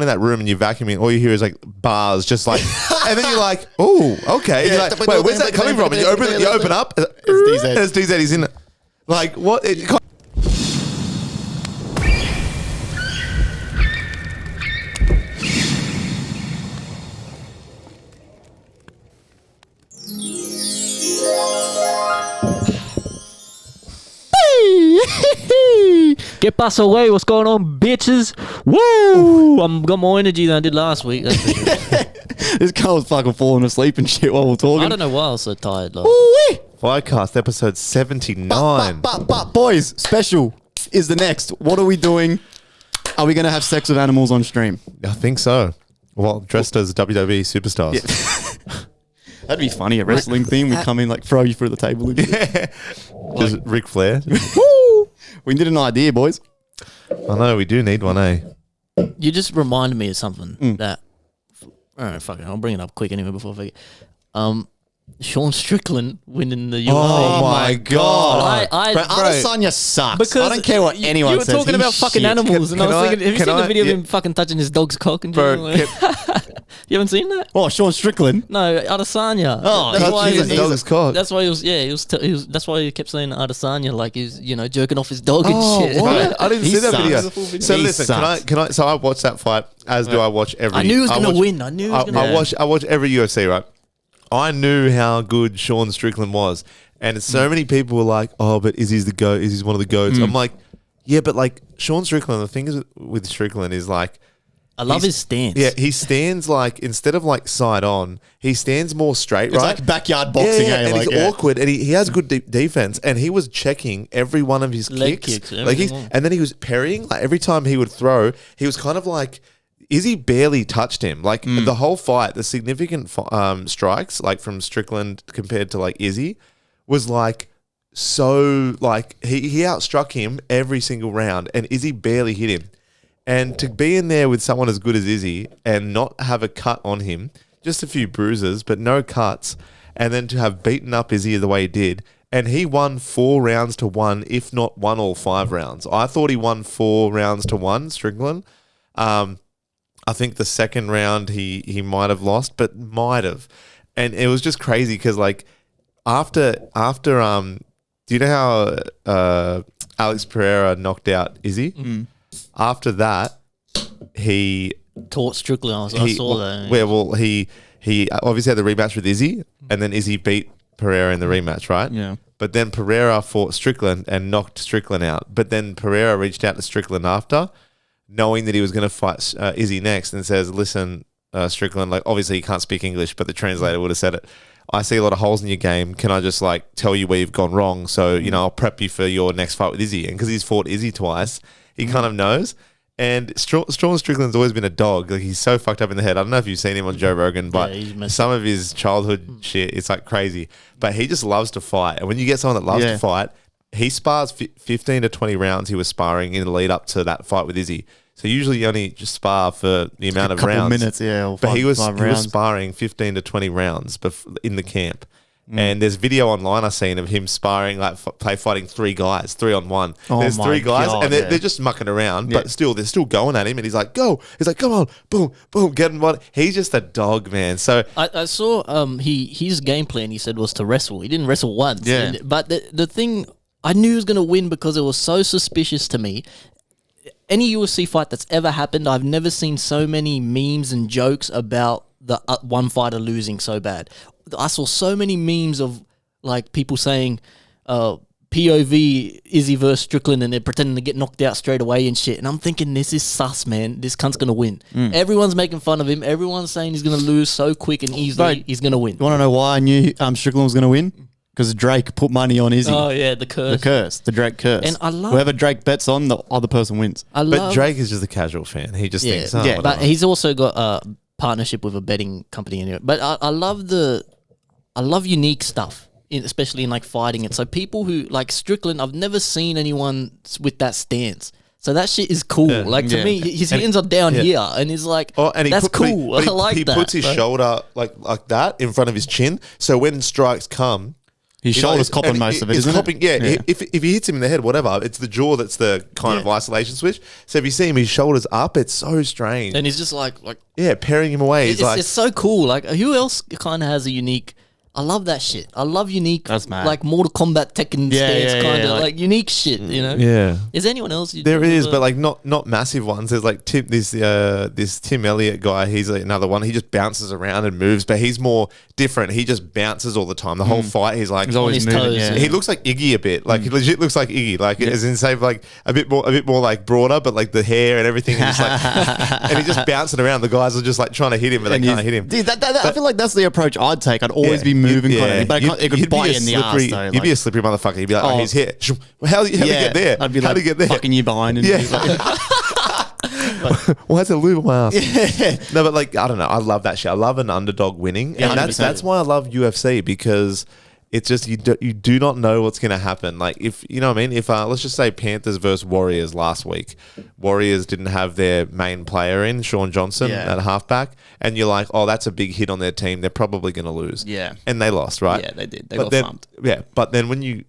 in that room and you're vacuuming, all you hear is like bars, just like, and then you're like, oh, okay. And you're like, wait, where's that coming from? And you open up, it's DZ. It's DZ. He's in it. Like what? Get pass away. What's going on, bitches? Woo! I'm got more energy than I did last week. That's for sure. This guy was fucking falling asleep and shit while we're talking. I don't know why I was so tired. Like. FireCast episode 79. But boys, special is the next. What are we doing? Are we going to have sex with animals on stream? I think so. Well, dressed as WWE superstars. Yeah. That'd be funny. A wrestling theme. We come in like throw you through the table. And shit. Just Ric Flair. Woo! We need an idea, boys. I know we do need one, eh? You just reminded me of something that. All right, fuck it. I'll bring it up quick anyway before I forget. Sean Strickland winning the UFC. Oh my god! Bro, Adesanya sucks. Because I don't care what anyone says. You were talking about fucking animals, and I was thinking, have you seen the video of him fucking touching his dog's cock and shit? You haven't seen that? Oh, Sean Strickland? No, Adesanya. Oh, that's why his dog's cock. That's why he was. Yeah, he was. That's why he kept saying Adesanya, like he's jerking off his dog and shit. What? I didn't see that video. So He listen, sucks. can I? So I watched that fight, as do I watch every. I knew he was gonna win. I knew he was gonna win. I watch every UFC, right? I knew how good Sean Strickland was. And so many people were like, oh, but Izzy's the GOAT. Izzy's one of the GOATs. I'm like, yeah, but like Sean Strickland, the thing is with Strickland is like, I love his stance. Yeah, he stands like, instead of like side on, he stands more straight, right? It's like backyard boxing. And he's awkward and he has good defense and he was checking every one of his Leg kicks. kicks And then he was parrying. Like every time he would throw, he was kind of like, Izzy barely touched him. Like the whole fight, the significant strikes, like from Strickland compared to like Izzy, was like so like he outstruck him every single round, and Izzy barely hit him. And to be in there with someone as good as Izzy and not have a cut on him, just a few bruises, but no cuts, and then to have beaten up Izzy the way he did. And he won 4 rounds to 1, if not won all 5 rounds. I thought he won 4 rounds to 1, Strickland. I think the second round he might have lost, but might have. And it was just crazy because like after do you know how Alex Pereira knocked out Izzy? After that, he taught Strickland. I saw that. Well, he obviously had the rematch with Izzy, and then Izzy beat Pereira in the rematch, right? Yeah. But then Pereira fought Strickland and knocked Strickland out. But then Pereira reached out to Strickland after, knowing that he was going to fight Izzy next, and says, listen, Strickland, like obviously he can't speak English, but the translator would have said it. I see a lot of holes in your game. Can I just like tell you where you've gone wrong? So, I'll prep you for your next fight with Izzy. And because he's fought Izzy twice, he kind of knows. And Sean Strickland's always been a dog. Like he's so fucked up in the head. I don't know if you've seen him on Joe Rogan, but some of his childhood shit, it's like crazy. But he just loves to fight. And when you get someone that loves to fight, he spars 15 to 20 rounds he was sparring in the lead up to that fight with Izzy. So usually you only just spar for the amount of rounds. Minutes, But he was sparring 15 to 20 rounds in the camp. And there's video online I've seen of him sparring, like fighting 3 guys, 3 on 1. There's 3 guys, and they're just mucking around, but still, they're still going at him. And he's like, go. He's like, come on, boom, boom, get him. He's just a dog, man. So I saw his game plan, he said, was to wrestle. He didn't wrestle once. Yeah. But the thing, I knew he was going to win because it was so suspicious to me. Any UFC fight that's ever happened, I've never seen so many memes and jokes about the one fighter losing so bad. I saw so many memes of like people saying POV Izzy versus Strickland and they're pretending to get knocked out straight away and shit. And I'm thinking, this is sus, man. This cunt's going to win. Everyone's making fun of him. Everyone's saying he's going to lose so quick and easily. He's going to win. You want to know why I knew Strickland was going to win? Because Drake put money on Izzy. Oh, yeah, the curse. The Drake curse. And I love... Whoever Drake bets on, the other person wins. But Drake is just a casual fan. He just thinks, but he's also got a partnership with a betting company anyway. But I love unique stuff, especially in like fighting it. So people who like Strickland, I've never seen anyone with that stance. So that shit is cool. Yeah. Like to me, his hands are down here, and he's like, that's cool. I like that. He puts his shoulder like that in front of his chin. So when strikes come, His shoulder's copping most of it, isn't it? Yeah. If he hits him in the head, whatever, it's the jaw that's the kind of isolation switch. So if you see him, his shoulder's up, it's so strange. And he's just like paring him away. it's so cool. Like, who else kind of has a unique? I love that shit. I love unique, That's mad. like Mortal Kombat Tekken stance kind of like- like unique shit. You know? Yeah. Is anyone else? There is, but like not massive ones. There's like this Tim Elliott guy. He's like another one. He just bounces around and moves, but he's more different. He just bounces all the time. The whole fight, he's like He's always on his moving. toes, Yeah. He looks like Iggy a bit. Like he legit looks like Iggy. Like as in say like a bit more like broader, but like the hair and everything is just like and he's just bouncing around. The guys are just like trying to hit him, but they can't hit him. Dude, I feel like that's the approach I'd take. I'd always be moving kind of, but it could You'd bite be you in the ass though. You'd be a slippery motherfucker. You'd be like, oh, he's here. How'd he get there? I'd be How'd he like get there? fucking you behind. And Why is it lube on my ass? No, but like I don't know. I love that shit. I love an underdog winning, and 100%. that's why I love UFC because it's just you do not know what's going to happen. Like if you know what I mean. If let's just say Panthers versus Warriors last week, Warriors didn't have their main player in Sean Johnson at halfback, and you're like, oh, that's a big hit on their team. They're probably going to lose. Yeah, and they lost, right? Yeah, they did. They But got then, thumped. Yeah, but then when you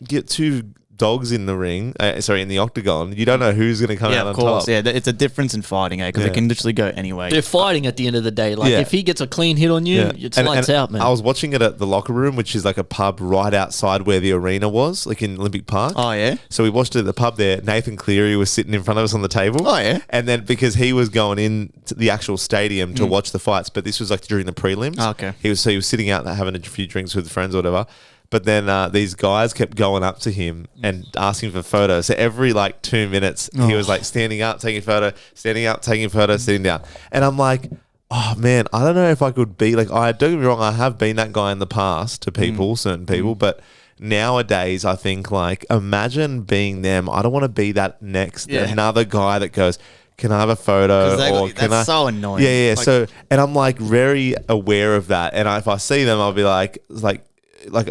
get two dogs in the ring, in the octagon, you don't know who's going to come out on top. Yeah, it's a difference in fighting, because it can literally go anyway. They're fighting at the end of the day. Like if he gets a clean hit on you, it's lights out, man. I was watching it at the Locker Room, which is like a pub right outside where the arena was, like in Olympic Park. Oh, yeah? So we watched it at the pub there. Nathan Cleary was sitting in front of us on the table. Oh, yeah? And then because he was going in to the actual stadium to watch the fights, but this was like during the prelims. Oh, okay. He was sitting out there having a few drinks with friends or whatever. But then these guys kept going up to him and asking for photos. So every like 2 minutes, he was like standing up, taking a photo, standing up, taking a photo, sitting down. And I'm like, oh man, I don't know if I could be like, don't get me wrong, I have been that guy in the past to people, certain people, but nowadays I think like, imagine being them. I don't want to be that next, another guy that goes, can I have a photo? That's so annoying. Yeah. Like, so, and I'm like very aware of that. And if I see them, I'll be like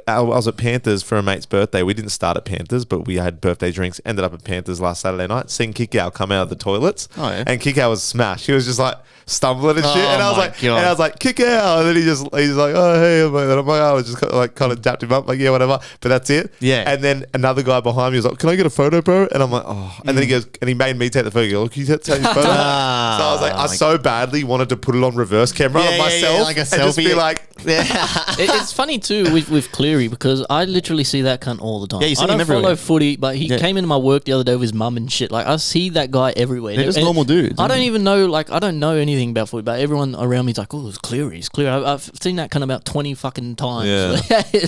I was at Panthers for a mate's birthday. We didn't start at Panthers, but we had birthday drinks. Ended up at Panthers last Saturday night. Seen Kickow come out of the toilets, and Kickow was smashed. He was just like stumbling and shit. And I was like, Kickow, and then he's like, oh hey, and I'm like, I was just kind of dapped him up, like yeah, whatever. But that's it. Yeah. And then another guy behind me was like, can I get a photo, bro? And I'm like, oh. And then he goes, and he made me take the photo. He goes, look, you take his photo. So I was like, I so badly wanted to put it on reverse camera of myself, like a and just be selfie. like, It's funny too with Cleary because I literally see that cunt all the time. Yeah, you see I don't him everywhere. follow footy, but he came into my work the other day with his mum and shit. Like I see that guy everywhere. They're just And normal dudes. I don't even know. Like I don't know anything about footy, but everyone around me's like, "Oh, it's Cleary, it's Cleary." I've seen that cunt about 20 fucking times. Yeah.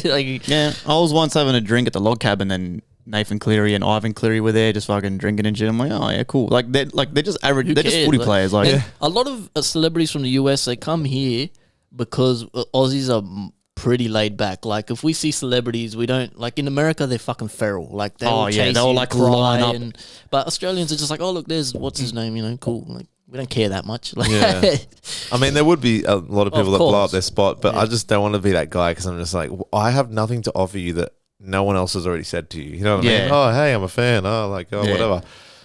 Like, Yeah, I was once having a drink at the log cabin, and Nathan Cleary and Ivan Cleary were there, just fucking drinking and shit. I'm like, oh yeah, cool. Like they're just average. They're just cares? footy players. Like, And a lot of celebrities from the US, they come here because Aussies are pretty laid back. Like if we see celebrities, we don't like in America. They're fucking feral. Like they'll chase they'll you, like cry, line up. but Australians are just like, oh look, there's what's his name. You know, cool. Like we don't care that much. Like, Yeah. I mean, there would be a lot of people that blow up course. their spot, but I just don't want to be that guy because I'm just like, I have nothing to offer you that no one else has already said to you. You know what I mean? Yeah. Oh, hey, I'm a fan. Oh, whatever.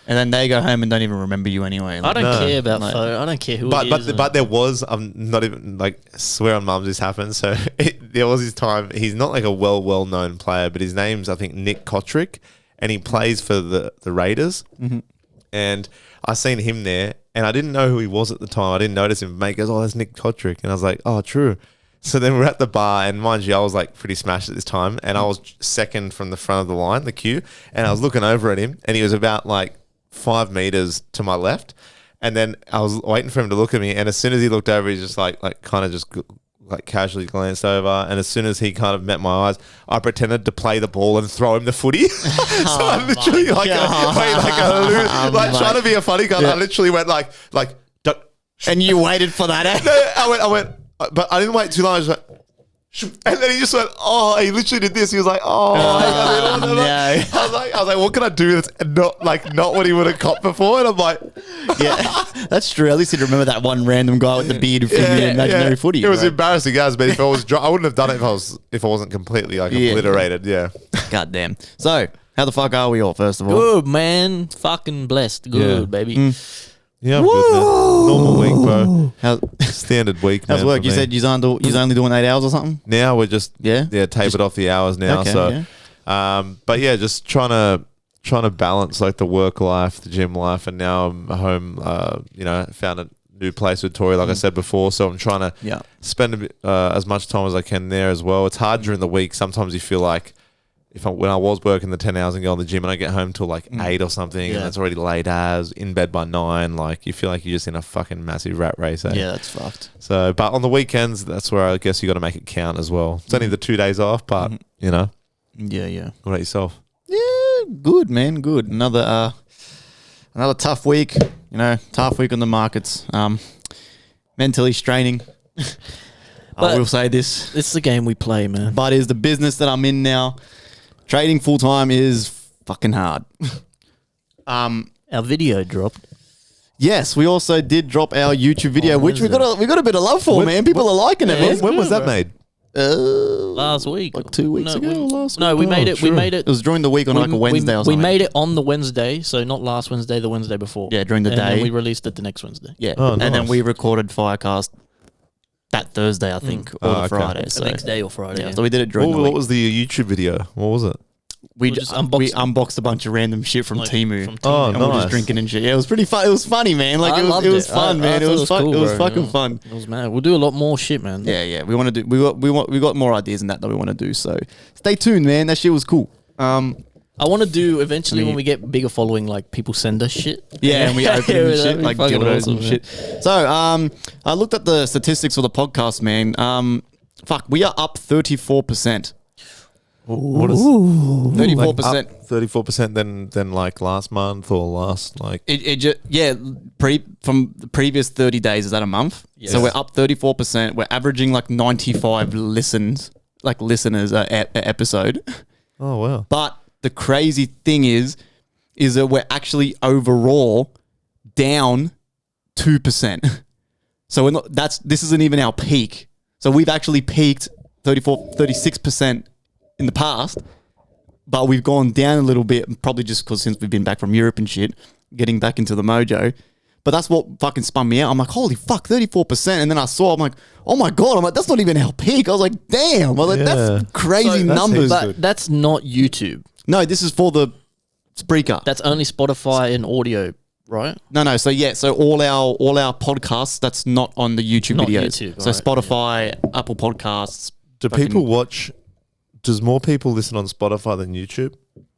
and then they go home and don't even remember you anyway. I Like, don't No. care about Like- photo. I don't care who But it is. but there was, I'm not even like swear on mums this happened. So there was his time. He's not like a well known player, but his name's I think Nick Kotrick, and he plays for the Raiders. Mm-hmm. And I seen him there, and I didn't know who he was at the time. I didn't notice him. Mate goes, oh, that's Nick Kotrick, and I was like, oh, true. So then we're at the bar, and mind you, I was like pretty smashed at this time, and I was second from the front of the line, the queue, and I was looking over at him, and he was about like 5 meters to my left, and then I was waiting for him to look at me, and as soon as he looked over, he just like kind of just like casually glanced over, and as soon as he kind of met my eyes, I pretended to play the ball and throw him the footy. So I literally trying to be a funny guy. I literally went like. Don't, and you waited for that. I went, but I didn't wait too long. I just went, and then he just went, oh, he literally did this. He was like, oh, no. I was like, what can I do that's not what he would have copped before? And I'm like, Yeah, that's true. At least he'd remember that one random guy with the beard who figured imaginary footy. It was right? embarrassing, guys. But if I was, I wouldn't have done it if I wasn't completely like obliterated. Yeah. God damn. So, how the fuck are we all, first of all? Good man, fucking blessed. Good baby. Yeah, I'm good, man. Normal week, bro. bro. How's Standard week, man. work? for You me. said you're only doing 8 hours or something. Now we're just tapered Just- off the hours now. Okay, so, yeah. but yeah, just trying to balance like the work life, the gym life, and now I'm home. Found a new place with Tori, like I said before. So I'm trying to spend a bit, as much time as I can there as well. It's hard during the week. Sometimes you feel like when I was working the 10 hours and go on the gym and I get home till like 8 or something and it's already late as in bed by 9, like you feel like you're just in a fucking massive rat race. Yeah, that's fucked. So, but on the weekends, that's where I guess you got to make it count as well. It's only the 2 days off, but Yeah. What about yourself? Yeah, good, man. Good. Another tough week. Tough week on the markets. Mentally straining. I will say this. It's the game we play, man. But is the business that I'm in now. Trading full time is fucking hard. Our video dropped. Yes, we also did drop our YouTube video, which we got a bit of love for, man. People are liking it, man. When was that made? Last week, like 2 weeks ago. We made it. We made It it. was during the week on like a Wednesday or something. We made it on the Wednesday, so not last Wednesday, the Wednesday before. Yeah, during the and day. then we released it the next Wednesday. Yeah, Oh, and then nice. we recorded FireCast that Thursday, I think, or the okay. Friday. The So next day or Friday. yeah, so we did it during the What week. was the YouTube video? What was it? We We'll just we unbox- unboxed a bunch of random shit from Like, Temu. from Oh, And we were just nice. drinking and shit. Yeah, it was pretty fun. It was funny, man. Like I loved it was it. fun, I man. It thought was fun. cool, It was bro. fucking Yeah. fun. It was mad. We'll do a lot more shit, man. Yeah. We want to do. We got more ideas than that we want to do. So stay tuned, man. That shit was cool. I want to do eventually I mean- when we get bigger following, like people send us shit. Yeah, and we open them and that'd shit, be like fucking dildos awesome, and man. shit. So, I looked at the statistics for the podcast, man. We are up 34%. What is 34%. 34% than like last month or last like It just from the previous 30 days. Is that a month? Yes. So we're up 34%. We're averaging like 95 listeners a episode. oh wow. But the crazy thing is that we're actually overall down 2%. So we're not. This isn't even our peak. So we've actually peaked 36% in the past, but we've gone down a little bit, probably just because since we've been back from Europe and shit, getting back into the mojo. But that's what fucking spun me out. I'm like, holy fuck, 34%. And then I saw, I'm like, oh my God. I'm like, that's not even our peak. I was like, damn. I was like, Yeah. that's crazy So that's numbers. heaps But that's not YouTube. No, this is for the Spreaker. That's only Spotify and audio, right? No. So yeah, so all our podcasts, that's not on the YouTube Not videos. YouTube, So right, Spotify, Apple Podcasts. Do fucking- people watch? Does more people listen on Spotify than YouTube?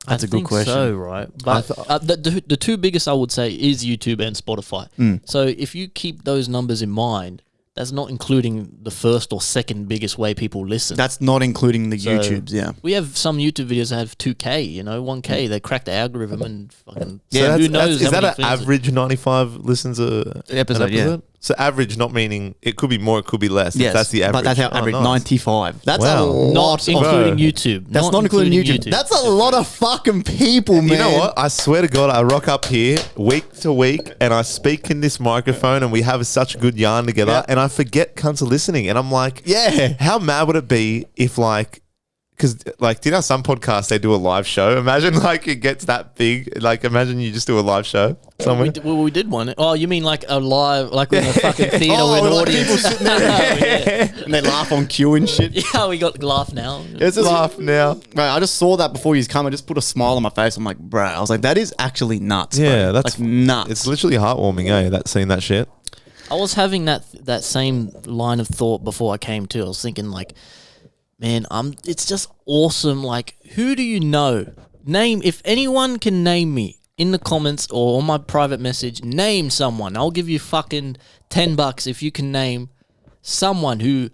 That's I a good think question. So right, but the two biggest I would say is YouTube and Spotify. So if you keep those numbers in mind, that's not including the first or second biggest way people listen. That's not including the So YouTubes, yeah. We have some YouTube videos that have 2K, 1K. They crack the algorithm and fucking. Yeah, who knows? Is how that many an things- average 95 listens a Episode, an yeah. So average not meaning it could be more, it could be less. Yes, That's the average. But that's our Oh, average, nice. 95. That's Wow. a lot Not of... including YouTube. That's not including YouTube. That's a lot of fucking people, man. You know what? I swear to God, I rock up here week to week and I speak in this microphone and we have such a good yarn together Yeah. and I forget cunts are listening. And I'm like, Yeah. how mad would it be if because do you know some podcasts, they do a live show? Imagine it gets that big. Imagine you just do a live show somewhere. We did one. Oh, you mean like a live, like in a fucking theater with an like audience? people sitting there and they laugh on cue and shit. Yeah, we got laugh now. It's just, Laugh now. Right, I just saw that before you come. I just put a smile on my face. I'm like, bro. I was like, that is actually nuts. Yeah, bro. that's like nuts. It's literally heartwarming, seeing that shit. I was having that same line of thought before I came to. I was thinking man, it's just awesome. Like, who do you know? If anyone can name me in the comments or on my private message, name someone. I'll give you fucking $10 if you can name someone who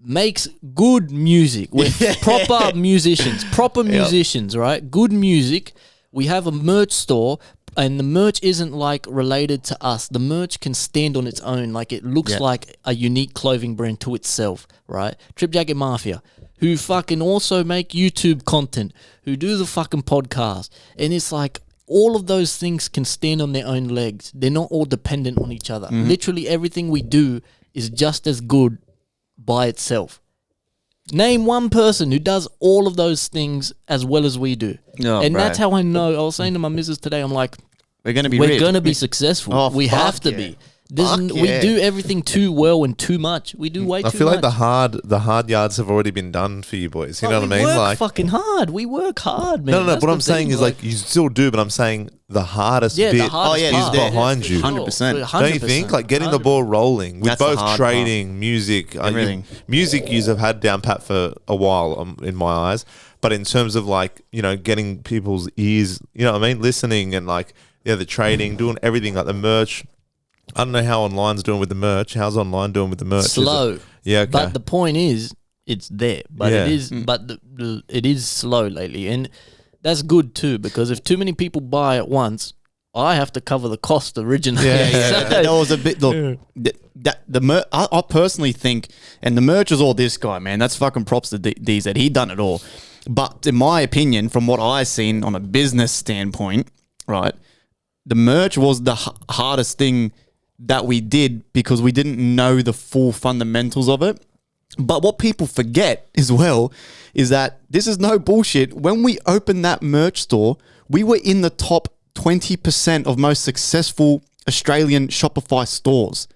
makes good music with proper musicians, right? Good music. We have a merch store. And the merch isn't related to us. The merch can stand on its own. It looks like a unique clothing brand to itself, right? Trip Jacket Mafia, who fucking also make YouTube content, who do the fucking podcast. And it's all of those things can stand on their own legs. They're not all dependent on each other. Literally everything we do is just as good by itself. Name one person who does all of those things as well as we do. Oh, and bro. that's how I know. I was saying to my missus today, I'm like, We're going to be we're rich. going to be successful. Oh, we fuck have to yeah. be. We do everything too well and too much. We do way too much. I feel like the hard yards have already been done for you boys. You know what I mean? We work fucking hard. We work hard, man. No. What I'm saying is like you still do, but I'm saying the hardest bit is behind you. 100%. Don't you think? Like getting the ball rolling with both trading, music, everything. Music you have had down pat for a while, in my eyes. But in terms of like, getting people's ears, you know what I mean? Listening and like, the trading, doing everything, like the merch. I don't know how online's doing with the merch. How's online doing with the merch? Slow. Yeah, okay. But the point is, it's there. But it is. But it is slow lately, and that's good too. Because if too many people buy at once, I have to cover the cost originally. There was a bit. Look, I personally think, and the merch is all this guy, man. That's fucking props to DZ. He done it all. But in my opinion, from what I seen on a business standpoint, right, the merch was the hardest thing that we did because we didn't know the full fundamentals of it. But what people forget as well is that this is no bullshit. When we opened that merch store, we were in the top 20% of most successful Australian Shopify stores.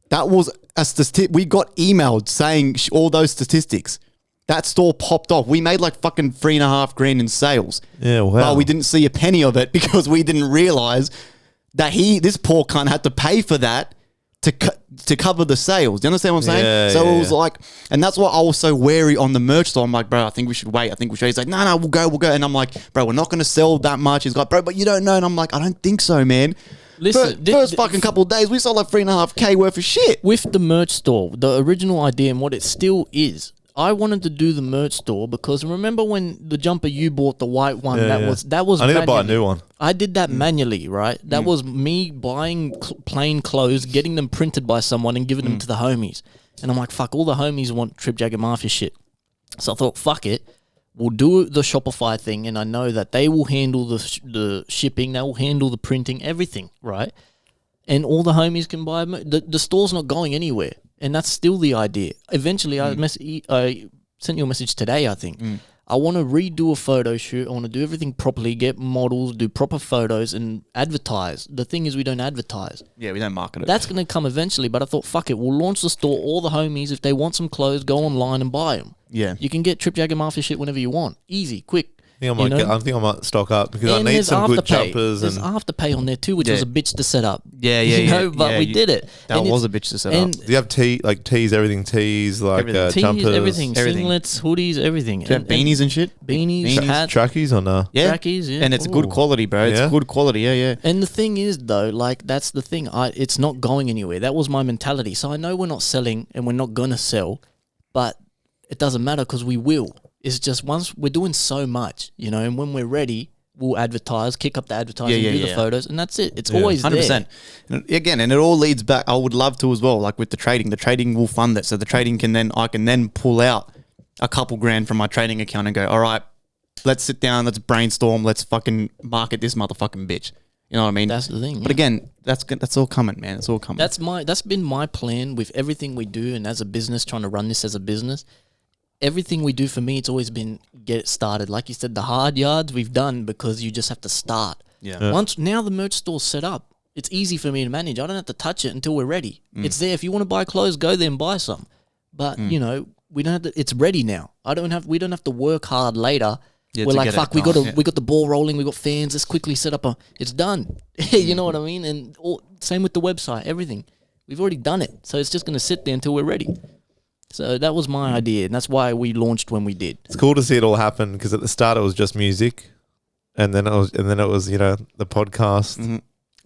That was a statistic. We got emailed saying all those statistics. That store popped off. We made like fucking $3,500 in sales. Yeah, wow. But we didn't see a penny of it because we didn't realize that this poor cunt had to pay for that to cover the sales. Do you understand what I'm saying? It was like, and that's why I was so wary on the merch store. I'm like, bro, I think we should wait. I think we should. He's like, no, we'll go. And I'm like, bro, we're not going to sell that much. He's like, bro, but you don't know. And I'm like, I don't think so, man. Listen, first fucking couple of days, we sold like $3,500 worth of shit. With the merch store, the original idea and what it still is, I wanted to do the merch store because remember when the jumper you bought, the white one, that was I need to buy a new one. I did that manually, right? That was me buying plain clothes, getting them printed by someone and giving them to the homies. And I'm like, fuck, all the homies want Trip Jagger Mafia shit. So I thought, fuck it. We'll do the Shopify thing, and I know that they will handle the shipping, they will handle the printing, everything, right? And all the homies can buy. The store's not going anywhere. And that's still the idea. Eventually, I sent you a message today, I think. I want to redo a photo shoot. I want to do everything properly, get models, do proper photos, and advertise. The thing is, we don't advertise. Yeah, we don't market it. That's going to come eventually, but I thought, fuck it. We'll launch the store. All the homies, if they want some clothes, go online and buy them. Yeah. You can get Trip Jagger Mafia shit whenever you want. Easy, quick. I think I might stock up because I need some good jumpers. There's Afterpay on there too, which was a bitch to set up. But we did it. That was a bitch to set up. Do you have tees, everything, tees, like jumpers? Everything, singlets, hoodies, everything. Do you have beanies and shit? Beanies, hats. Trackies or no? Yeah. Trackies, yeah. And it's good quality, bro. It's good quality, yeah. And the thing is, though, like, that's the thing. It's not going anywhere. That was my mentality. So I know we're not selling and we're not going to sell, but it doesn't matter because we will. It's just once we're doing so much, and when we're ready, we'll advertise, kick up the advertising, do the photos, and that's it. It's always 100%. There. Again, and it all leads back. I would love to as well, like with the trading. The trading will fund it, so the trading I can then pull out a couple grand from my trading account and go, all right, let's sit down, let's brainstorm, let's fucking market this motherfucking bitch. You know what I mean? That's the thing. But again, that's all coming, man. It's all coming. That's been my plan with everything we do, and as a business, trying to run this as a business. Everything we do for me, it's always been get it started. Like you said, the hard yards we've done because you just have to start. Now the merch store's set up, it's easy for me to manage. I don't have to touch it until we're ready. It's there. If you want to buy clothes, go there and buy some. But we don't have to. It's ready now. We don't have to work hard later. We're like, fuck, we got the ball rolling. We got fans. Let's quickly set up it's done. You know what I mean? And same with the website. Everything we've already done it. So it's just gonna sit there until we're ready. So that was my idea, and that's why we launched when we did. It's cool to see it all happen because at the start it was just music, and then it was the podcast. Mm-hmm.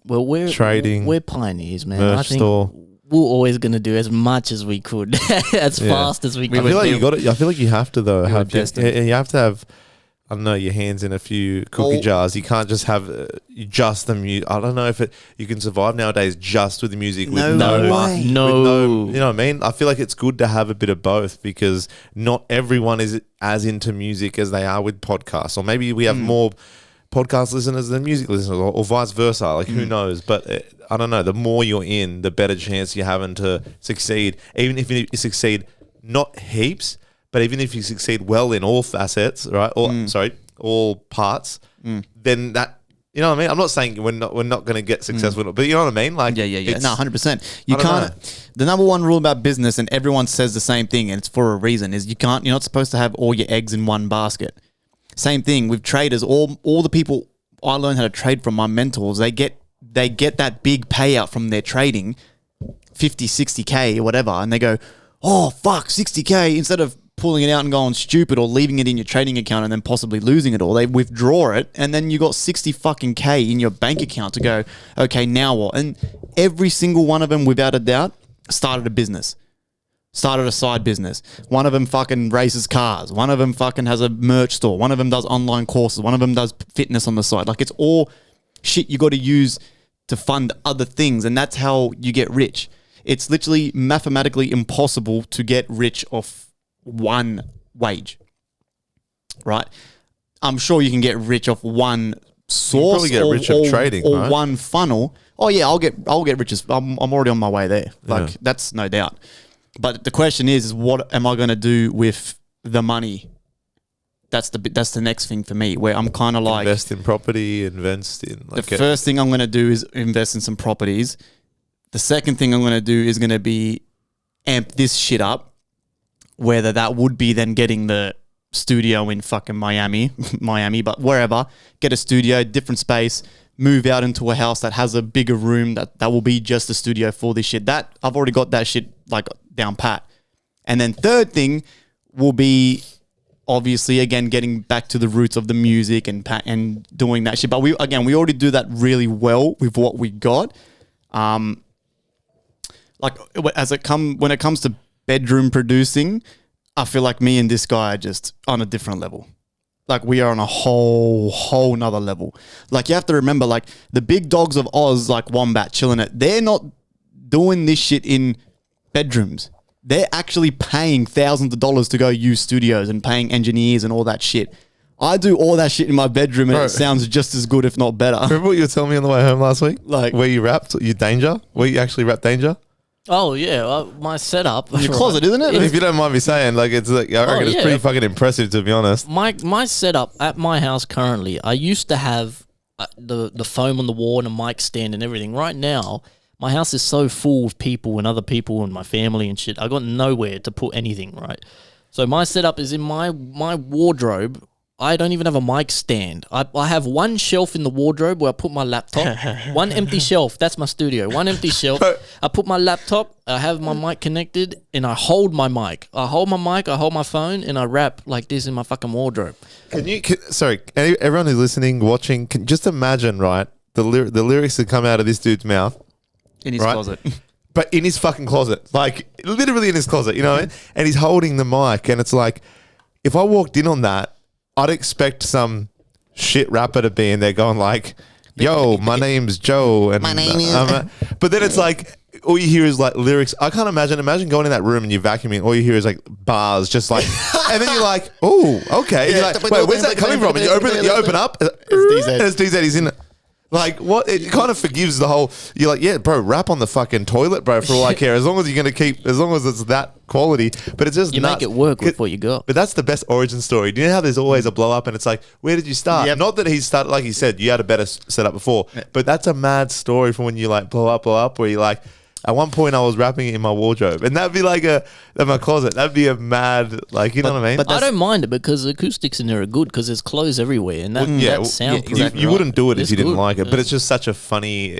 Well, we're pioneers, man. I think we're always going to do as much as we could, as fast as we could. I feel like you got it. I feel like you have to though. You have to have. I don't know, your hands in a few cookie jars. You can't just have just the music. I don't know if you can survive nowadays just with the music. No. You know what I mean? I feel like it's good to have a bit of both because not everyone is as into music as they are with podcasts. Or maybe we have more podcast listeners than music listeners or vice versa. Like, who knows? But I don't know. The more you're in, the better chance you're having to succeed. Even if you succeed not heaps, but even if you succeed well in all facets, right? All parts, then that You know what I mean? I'm not saying we're not going to get successful, but you know what I mean? Like, Yeah. it's- No, 100%. You I don't can't. The number one rule about business, and everyone says the same thing, and it's for a reason, is you're not supposed to have all your eggs in one basket. Same thing with traders. All the people I learned how to trade from, my mentors, they get that big payout from their trading, 50, 60K or whatever, and they go, oh, fuck, 60K, instead of pulling it out and going stupid or leaving it in your trading account and then possibly losing it all. They withdraw it, and then you got 60 fucking K in your bank account to go, okay, now what? And every single one of them, without a doubt, started a business. Started a side business. One of them fucking races cars. One of them fucking has a merch store. One of them does online courses. One of them does fitness on the side. Like, it's all shit you got to use to fund other things, and that's how you get rich. It's literally mathematically impossible to get rich off one wage, right? I'm sure you can get rich off one source. You probably get rich off trading, or right? one funnel. Oh yeah, I'll get rich. I'm already on my way there. Like, that's no doubt. But the question is what am I going to do with the money? That's the next thing for me, where I'm kind of like, invest in property, invest in like the first thing I'm going to do is invest in some properties. The second thing I'm going to do is going to be amp this shit up. Whether that would be then getting the studio in fucking Miami, but wherever, get a studio, different space, move out into a house that has a bigger room that will be just a studio for this shit. That I've already got that shit like down pat. And then third thing will be obviously again getting back to the roots of the music and doing that shit. But we already do that really well with what we got. Like when it comes to bedroom producing, I feel like me and this guy are just on a different level. Like, we are on a whole nother level. Like, you have to remember, like, the big dogs of Oz, like Wombat, Chilling It, they're not doing this shit in bedrooms. They're actually paying thousands of dollars to go use studios and paying engineers and all that shit. I do all that shit in my bedroom, and it sounds just as good, if not better. Remember what you were telling me on the way home last week? Like, where you rapped, you Danger? Where you actually rapped Danger? Oh yeah, my setup. your closet, isn't it? If you don't mind me saying, like, it's like, I reckon it's pretty fucking impressive, to be honest. My setup at my house currently, I used to have the foam on the wall and a mic stand and everything. Right now, my house is so full of people and other people and my family and shit. I got nowhere to put anything, right? So my setup is in my wardrobe. I don't even have a mic stand. I have one shelf in the wardrobe where I put my laptop. One empty shelf. That's my studio. One empty shelf. I put my laptop. I have my mic connected, and I hold my mic. I hold my mic. I hold my phone, and I rap like this in my fucking wardrobe. Sorry, everyone who's listening, watching, can just imagine, right? The lyrics that come out of this dude's mouth in his closet. But in his fucking closet. Like, literally in his closet, you know what I mean? And he's holding the mic, and it's like, if I walked in on that, I'd expect some shit rapper to be in there going like, yo, my name's Joe. And my name is... but then it's like, all you hear is like lyrics. I can't imagine going in that room and you're vacuuming, all you hear is like bars, just like, and then you're like, oh, okay. You're like, wait, where's that coming from? And you open up, it's DZ, he's in it. Like, what? It kind of forgives the whole. You're like, yeah, bro, rap on the fucking toilet, bro, for all I care. As long as you're going to keep, as long as it's that quality. But it's just you nuts. make it work with what you got. But that's the best origin story. Do you know how there's always a blow up and it's like, where did you start? Yep. Not that he started, like he said, you had a better setup before. But that's a mad story from when you like blow up, where you like, at one point I was rapping it in my wardrobe. And that'd be like in my closet. That'd be a mad, like, you know what I mean? But I don't mind it because the acoustics in there are good because there's clothes everywhere and that sound. Exactly. You wouldn't do it if you didn't like it, but it's just such a funny,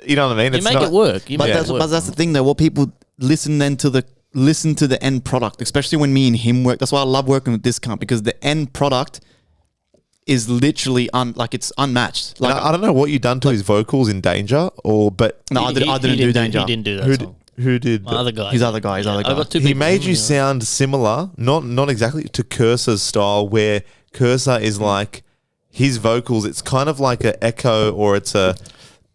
you know what I mean? You make it work. But that's the thing though. What people listen to the end product, especially when me and him work. That's why I love working with this cunt, because the end product is literally it's unmatched. Like, I don't know what you done to his vocals in Danger, but no, I didn't do Danger. He didn't do that song. Who did? My other guy. His other guy. I got two He people. made you sound similar, not exactly to Cursor's style, where Cursor is like his vocals. It's kind of like an echo, or it's the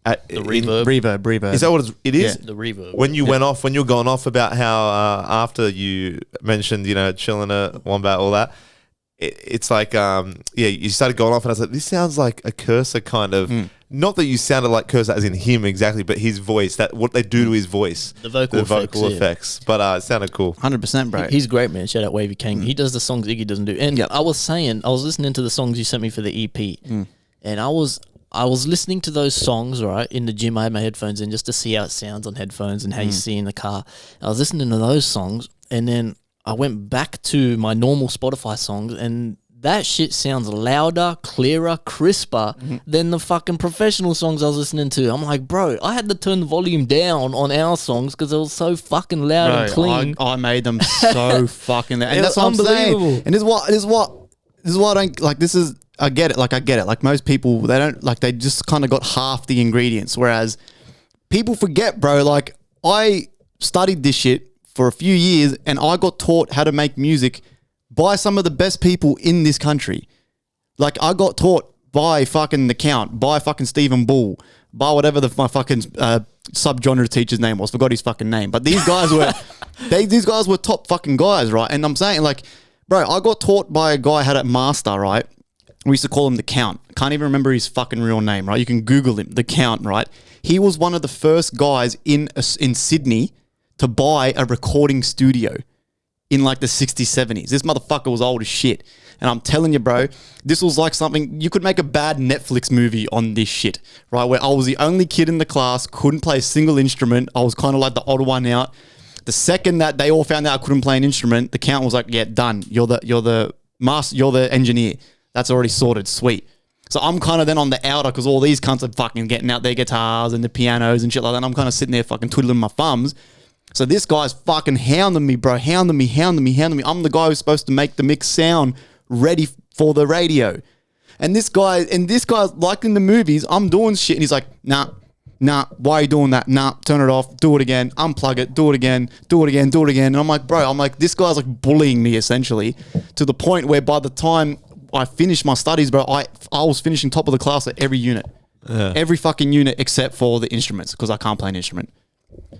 reverb. Is that what it is? Yeah, the reverb. When you went off, when you were going off about how after you mentioned, Chilling It, Wombat, all that. It's like, you started going off and I was like, this sounds like a Cursor kind of, not that you sounded like Cursor as in him exactly, but his voice, that what they do to his voice. The vocal effects. But it sounded cool. 100%, bro. He's great, man. Shout out Wavy King. He does the songs Iggy doesn't do. And I was listening to the songs you sent me for the EP, and I was I was listening to those songs, right, in the gym. I had my headphones in just to see how it sounds on headphones and how you see in the car. I was listening to those songs, and then I went back to my normal Spotify songs, and that shit sounds louder, clearer, crisper than the fucking professional songs I was listening to. I'm like, bro, I had to turn the volume down on our songs because it was so fucking loud and clean. I made them so fucking loud. And It that's was what I'm saying. unbelievable. And this is what I don't like. I get it. Like, I get it. Like, most people, they don't, like, they just kind of got half the ingredients. Whereas people forget, bro. Like, I studied this shit for a few years and I got taught how to make music by some of the best people in this country. Like, I got taught by fucking The Count, by fucking Stephen Bull, by whatever my fucking subgenre teacher's name was. Forgot his fucking name. But these guys were, these guys were top fucking guys, right? And I'm saying, like, bro, I got taught by a guy how to master, right? We used to call him The Count. Can't even remember his fucking real name, right? You can Google him, The Count, right? He was one of the first guys in Sydney to buy a recording studio in like the 60s, 70s. This motherfucker was old as shit. And I'm telling you, bro, this was like something, you could make a bad Netflix movie on this shit, right? Where I was the only kid in the class, couldn't play a single instrument. I was kind of like the odd one out. The second that they all found out I couldn't play an instrument, the Count was like, yeah, done. You're the master, you're the engineer. That's already sorted. Sweet. So I'm kind of then on the outer because all these cunts are fucking getting out their guitars and the pianos and shit like that. And I'm kind of sitting there fucking twiddling my thumbs. So this guy's fucking hounding me, bro. Hounding me. I'm the guy who's supposed to make the mix sound ready for the radio. And this guy's like in the movies, I'm doing shit and he's like, nah, why are you doing that? Nah, turn it off, do it again, unplug it, do it again. And I'm like, bro, this guy's like bullying me essentially to the point where by the time I finished my studies, bro, I was finishing top of the class at every unit. Yeah. Every fucking unit except for the instruments because I can't play an instrument.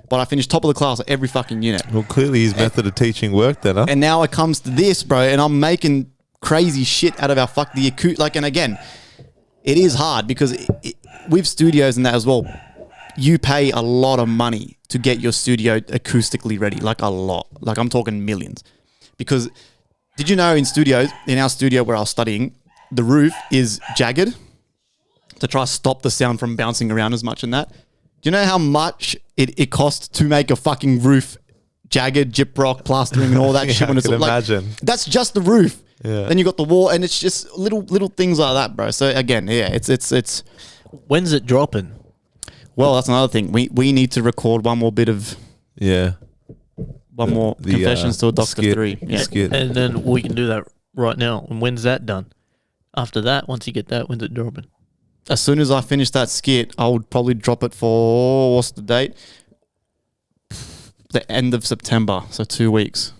But I finished top of the class at every fucking unit. Well, clearly his method of teaching worked then, huh? And now it comes to this, bro, and I'm making crazy shit out of our the acoustic. Like, and again, it is hard because with studios and that as well, you pay a lot of money to get your studio acoustically ready. Like, a lot. Like, I'm talking millions. Because did you know in our studio where I was studying, the roof is jagged to try to stop the sound from bouncing around as much and that? Do you know how much it costs to make a fucking roof jagged, gyprock, plastering and all that shit? When I it's can like, imagine. That's just the roof. Yeah. Then you got the wall and it's just little things like that, bro. So again, yeah, it's When's it dropping? well, that's another thing. We need to record one more bit of more confessions to a Doctor skit, 3. Yeah. skit. And then we can do that right now. And when's that done? After that, once you get that, when's it dropping? As soon as I finish that skit, I would probably drop it for, what's the date? The end of September, so 2 weeks.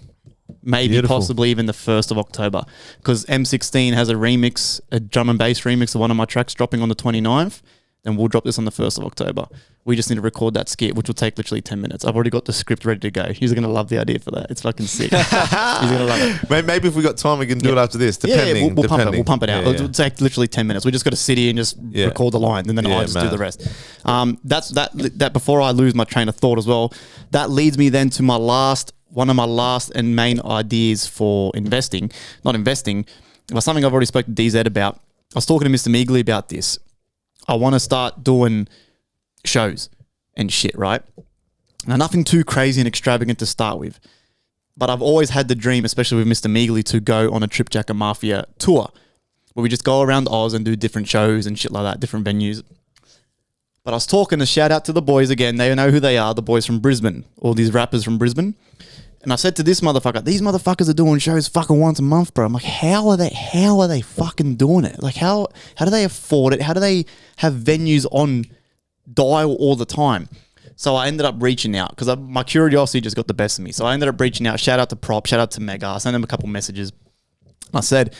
Maybe Beautiful. possibly even the 1st of October. Because M16 has a drum and bass remix of one of my tracks dropping on the 29th. Then we'll drop this on the 1st of October. We just need to record that skit, which will take literally 10 minutes. I've already got the script ready to go. He's going to love the idea for that. It's fucking sick. He's going to love it. Maybe if we got time, we can do it after this. Depending. We'll pump it out. Yeah, It'll take literally 10 minutes. We just got to sit here and just record the lines, and then I just do the rest. That before I lose my train of thought as well, that leads me then to one of my last and main ideas for investing. Not investing, but something I've already spoken to DZ about. I was talking to Mr. Meagley about this. I want to start doing shows and shit, right? Now, nothing too crazy and extravagant to start with, but I've always had the dream, especially with Mr. Meagley, to go on a Tripjacker Mafia tour where we just go around Oz and do different shows and shit like that, different venues. But I was talking to shout out to the boys again. They know who they are, the boys from Brisbane, all these rappers from Brisbane. And I said to this motherfucker, these motherfuckers are doing shows fucking once a month, bro. I'm like, how are they fucking doing it? Like, how do they afford it? How do they have venues on dial all the time? So I ended up reaching out because my curiosity just got the best of me. So I ended up reaching out. Shout out to Prop, shout out to Mega. I sent them a couple messages. I said,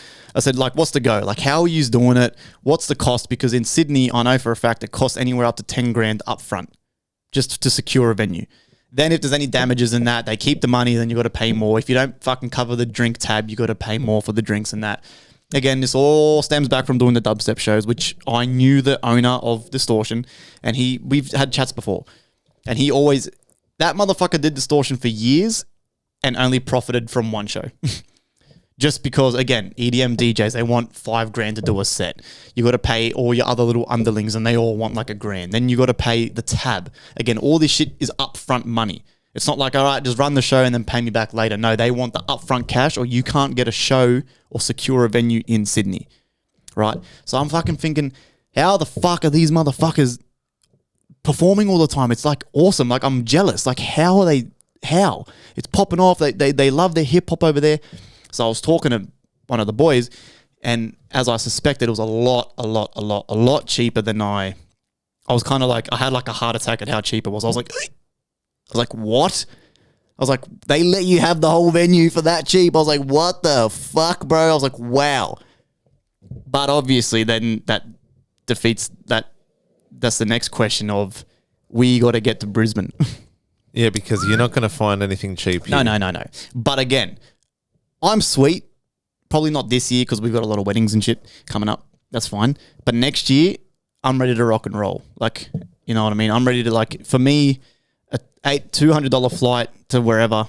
like, what's the go? Like, how are you doing it? What's the cost? Because in Sydney, I know for a fact it costs anywhere up to 10 grand up front just to secure a venue. Then if there's any damages in that, they keep the money, then you got to pay more. If you don't fucking cover the drink tab, you got to pay more for the drinks and that. Again, this all stems back from doing the dubstep shows, which I knew the owner of Distortion, and we've had chats before. And that motherfucker did Distortion for years and only profited from one show. Just because, again, EDM DJs, they want $5,000 to do a set. You got to pay all your other little underlings, and they all want like $1,000. Then you got to pay the tab. Again, all this shit is upfront money. It's not like, all right, just run the show and then pay me back later. No, they want the upfront cash, or you can't get a show or secure a venue in Sydney, right? So I'm fucking thinking, how the fuck are these motherfuckers performing all the time? It's like awesome. Like, I'm jealous. Like, how are they? How? It's popping off. They love their hip hop over there. So I was talking to one of the boys, and as I suspected, it was a lot cheaper than I was kind of like, I had like a heart attack at how cheap it was. I was like, what? I was like, they let you have the whole venue for that cheap. I was like, what the fuck, bro? I was like, wow. But obviously then that defeats that. That's the next question of, we got to get to Brisbane. Yeah, because you're not going to find anything cheap here. No. But again, I'm sweet. Probably not this year because we've got a lot of weddings and shit coming up. That's fine. But next year, I'm ready to rock and roll. Like, you know what I mean? I'm ready to, like, for me, a $200 flight to wherever,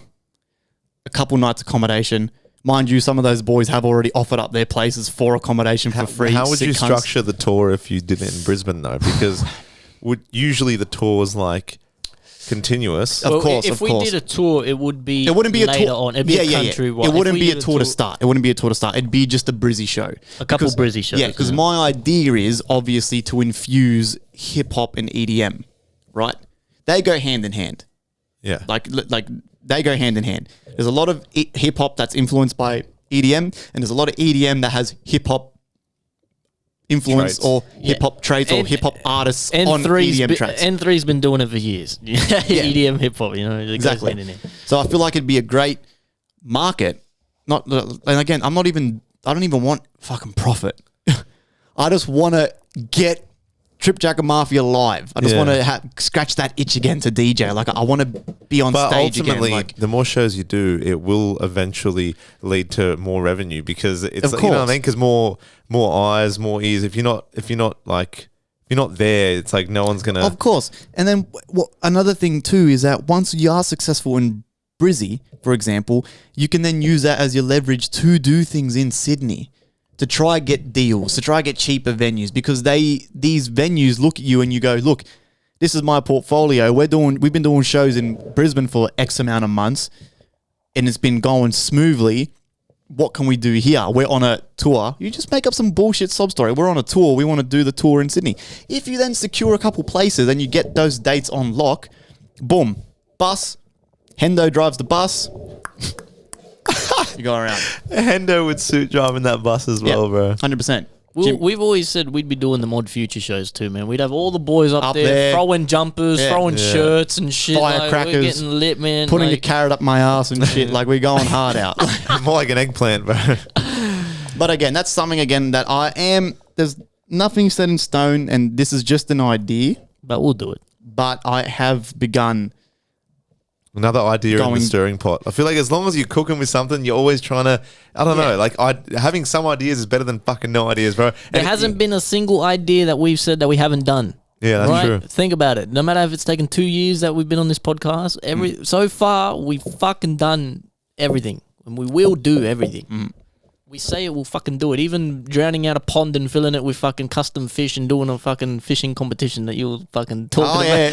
a couple nights accommodation. Mind you, some of those boys have already offered up their places for accommodation for free. How would you structure the tour if you did it in Brisbane, though? Because usually the tour is like continuous. Of course. If we did a tour, it wouldn't be a later tour on. It'd be a countrywide. It wouldn't be a tour to start. It wouldn't be a tour to start. It'd be just a Brizzy show. A couple Brizzy shows. Yeah, because my idea is obviously to infuse hip hop and EDM, right? They go hand in hand. Yeah. Like they go hand in hand. There's a lot of hip hop that's influenced by EDM, and there's a lot of EDM that has hip hop influence or hip hop traits or hip hop artists on EDM tracks. N3's been doing it for years. EDM hip hop, you know, exactly. So I feel like it'd be a great market. And again, I don't even want fucking profit. I just want to get Trip Jacker Mafia live. I just want to scratch that itch again to DJ. Like, I want to be on stage again. Ultimately, like, the more shows you do, it will eventually lead to more revenue because it's, of course. You know what I mean? Because more eyes, more ears. If you're not there, it's like no one's gonna. Of course. And then another thing too is that once you are successful in Brizzy, for example, you can then use that as your leverage to do things in Sydney. To try get deals, to try get cheaper venues, because these venues look at you and you go, look, this is my portfolio. We've been doing shows in Brisbane for X amount of months, and it's been going smoothly. What can we do here? We're on a tour. You just make up some bullshit sob story. We're on a tour. We want to do the tour in Sydney. If you then secure a couple places and you get those dates on lock, boom, bus. Hendo drives the bus. You go around. Hendo would suit driving that bus as well, bro. 100%. We've always said we'd be doing the Mod Future shows too, man. We'd have all the boys up there throwing jumpers, throwing shirts and shit. Firecrackers. We're getting lit, man. Putting a carrot up my ass and shit. Like, we're going hard out. More like an eggplant, bro. But again, that's something that there's nothing set in stone, and this is just an idea. But we'll do it. But I have begun... Another idea in the stirring pot. I feel like as long as you're cooking with something, you're always trying to, I don't know, like having some ideas is better than fucking no ideas, bro. There hasn't been a single idea that we've said that we haven't done. Yeah, that's true. Think about it. No matter if it's taken 2 years that we've been on this podcast, so far we've fucking done everything, and we will do everything. We say it, we'll fucking do it. Even drowning out a pond and filling it with fucking custom fish and doing a fucking fishing competition that you're fucking talking about.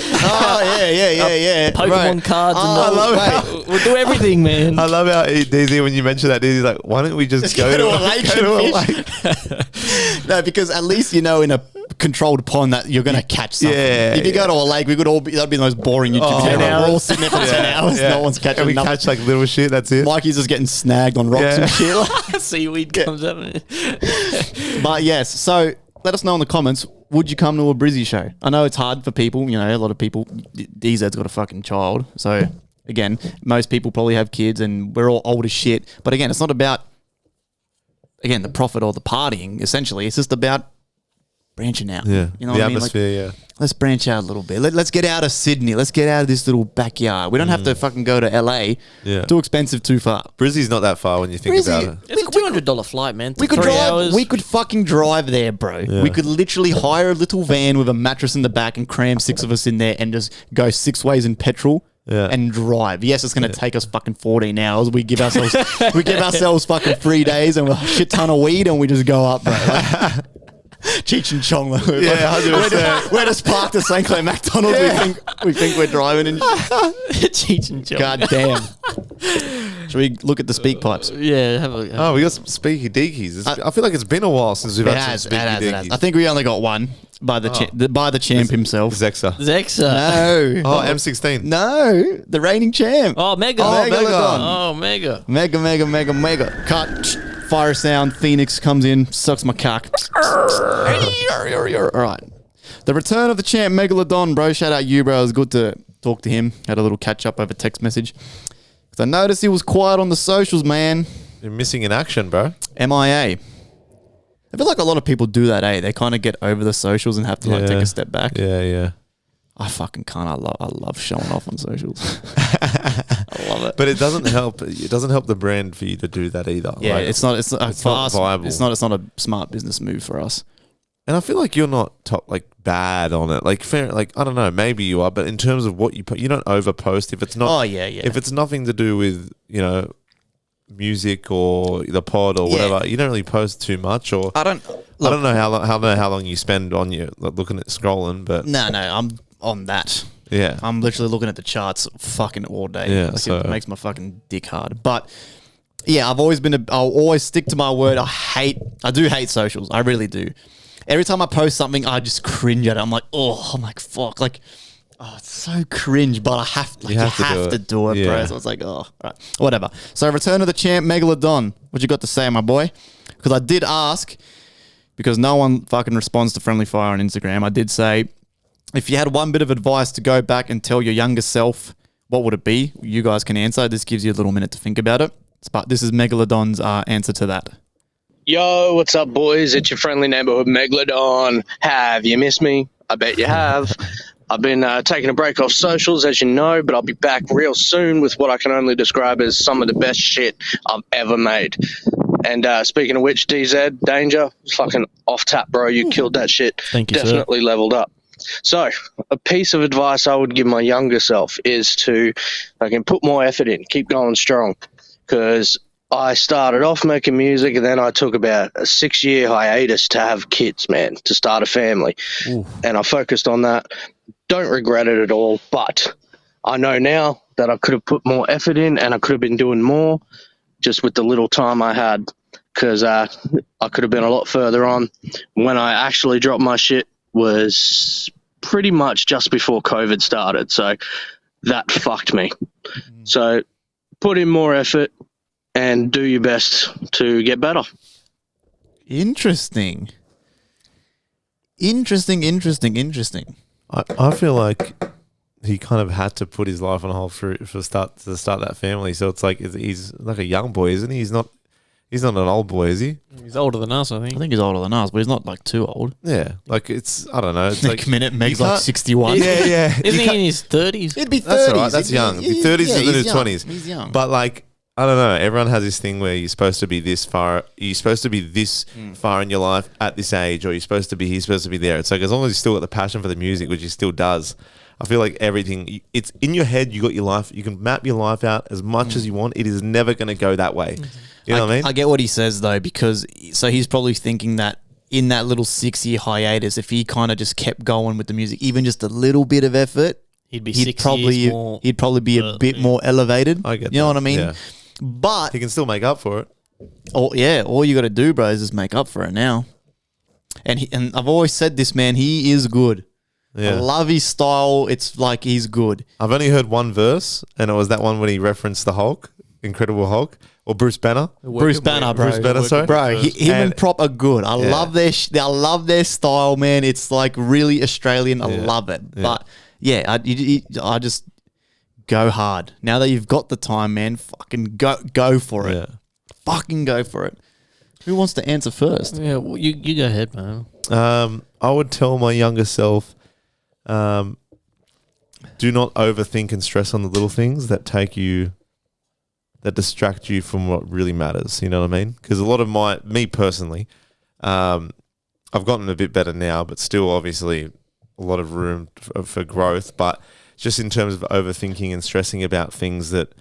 Yeah. Pokemon cards and we'll do everything, man. I love how DZ, when you mentioned that, DZ's like, why don't we just go to a lake and fish? No, because at least you know in a controlled pond that you're going to catch something. If you go to a lake, we could all be, that'd be the most boring YouTube video. We're all sitting there for 10 hours. No one's catching nothing. We catch like little shit, that's it. Mikey's just getting snagged on rocks and shit. Seaweed comes up. But yes, so let us know in the comments, would you come to a Brizzy show? I know it's hard for people, you know, a lot of people, DZ's got a fucking child. So again, most people probably have kids and we're all old as shit. But again, it's not about, again, the profit or the partying, essentially. It's just about branching out. Yeah. You know the what I mean? atmosphere, like, let's branch out a little bit. Let's get out of Sydney. Let's get out of this little backyard. We don't have to fucking go to LA. Yeah. Too expensive, too far. Brizzy's not that far when you think about it. It's a $200 flight, man. We could 3 drive. hours. We could fucking drive there, bro. Yeah. We could literally hire a little van with a mattress in the back and cram 6 of us in there and just go 6 ways in petrol and drive. Yes, it's going to take us fucking 14 hours. We give ourselves fucking 3 days and a shit ton of weed and we just go up, bro. Like, Cheech and Chong. Yeah, 100%. We're just parked at St. Clair McDonald's. We think we're driving and Cheech and Chong. God damn. Should we look at the speak pipes? Yeah, have a. Oh, we got some speaky deekies. I feel like it's been a while since we've had some speaky deekies. I think we only got one by the champ himself. Zexa. No. Oh, M16. No. The reigning champ. Oh, Mega. Megalodon. Oh, Mega. Mega. Cut. Fire sound. Phoenix comes in, sucks my cock. All right. The return of the champ, Megalodon, bro. Shout out you, bro. It was good to talk to him. Had a little catch up over text message. Because I noticed he was quiet on the socials, man. You're missing in action, bro. MIA. I feel like a lot of people do that, eh? They kind of get over the socials and have to like take a step back. Yeah. I fucking can't. I love showing off on socials. I love it. But it doesn't help. It doesn't help the brand for you to do that either. Yeah, like, it's not viable. It's not a smart business move for us. And I feel like you're not bad on it. Like fair, like I don't know, maybe you are, but in terms of what you put, you don't overpost if it's not. Oh yeah. If it's nothing to do with music or the pod or whatever, you don't really post too much. Or I don't know how long you spend on you looking at scrolling, but no, I'm on that. Yeah, I'm literally looking at the charts fucking all day. Yeah, it makes my fucking dick hard. But yeah, I'll always stick to my word. I do hate socials. I really do. Every time I post something, I just cringe at it. I'm like, fuck. Like, oh, it's so cringe, but I have to do it, bro. So it's like, oh, right. Whatever. So return of the champ, Megalodon. What you got to say, my boy? Because I did ask, because no one fucking responds to FriendlyFire on Instagram. I did say, if you had one bit of advice to go back and tell your younger self, what would it be? You guys can answer. This gives you a little minute to think about it. But this is Megalodon's answer to that. Yo, what's up, boys? It's your friendly neighborhood Megalodon. Have you missed me? I bet you have. I've been taking a break off socials, as you know, but I'll be back real soon with what I can only describe as some of the best shit I've ever made. And speaking of which, DZ, Danger, fucking off tap, bro. You killed that shit. Thank you, Definitely leveled up. So, a piece of advice I would give my younger self is to put more effort in, keep going strong, because I started off making music and then I took about a 6-year hiatus to have kids, man, to start a family. Ooh. And I focused on that. Don't regret it at all, but I know now that I could have put more effort in and I could have been doing more just with the little time I had, because I could have been a lot further on. When I actually dropped my shit was pretty much just before COVID started, so that fucked me. So put in more effort and do your best to get better. Interesting. I feel like he kind of had to put his life on hold to start that family. So it's like he's like a young boy, isn't he? He's not an old boy, is he? He's older than us, I think. I think he's older than us, but he's not like too old. Yeah, like it's I don't know. It's like minute Meg's like 61. Yeah. Isn't he in his 30s? It'd be 30s. That's all right. That's young. 30s is in his 20s. He's young. But like I don't know. Everyone has this thing where you're supposed to be this far. You're supposed to be this far in your life at this age, or he's supposed to be there. It's like as long as he's still got the passion for the music, which he still does. I feel like everything, it's in your head. You got your life. You can map your life out as much as you want. It is never going to go that way. You know what I mean? I get what he says though, because so he's probably thinking that in that little 6-year hiatus, if he kind of just kept going with the music, even just a little bit of effort, he'd probably be a bit more elevated. I get you know that. what I mean? Yeah. But he can still make up for it. all you got to do, bro, is just make up for it now. And I've always said this, man. He is good. Yeah. I love his style. It's like he's good. I've only heard one verse, and it was that one when he referenced the Hulk, Incredible Hulk, or Bruce Banner. Bruce Banner, bro. Bruce Banner, sorry. Bro, him and Prop are good. I love their style, man. It's like really Australian. I love it. Yeah. But yeah, I just go hard. Now that you've got the time, man, fucking go for it. Yeah. Fucking go for it. Who wants to answer first? Yeah, well, you go ahead, man. I would tell my younger self, do not overthink and stress on the little things that distract you from what really matters. You know what I mean? Because a lot of me personally, I've gotten a bit better now, but still obviously a lot of room for growth. But just in terms of overthinking and stressing about things that,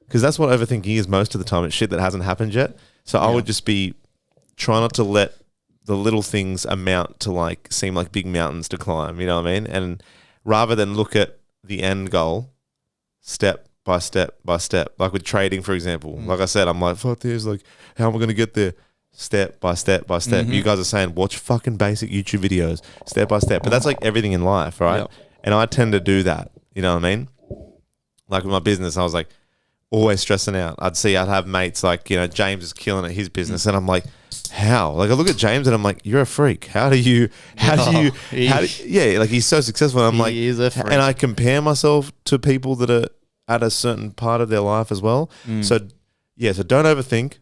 because that's what overthinking is most of the time. It's shit that hasn't happened yet. So I would just be try not to let the little things amount to like seem like big mountains to climb. You know what I mean? And rather than look at the end goal, step by step by step, like with trading, for example. Like I said, I'm like, fuck this. Like, how am I going to get there? Step by step by step. You guys are saying watch fucking basic YouTube videos, step by step. But that's like everything in life, right? Yep. And I tend to do that. You know what I mean? Like with my business, I was like always stressing out. I'd have mates like, you know, James is killing at his business, and I'm like, how? Like I look at James and I'm like, you're a freak. How do you? Yeah, like he's so successful. And I'm like, is a freak. and I compare myself to people that are at a certain part of their life as well. So don't overthink.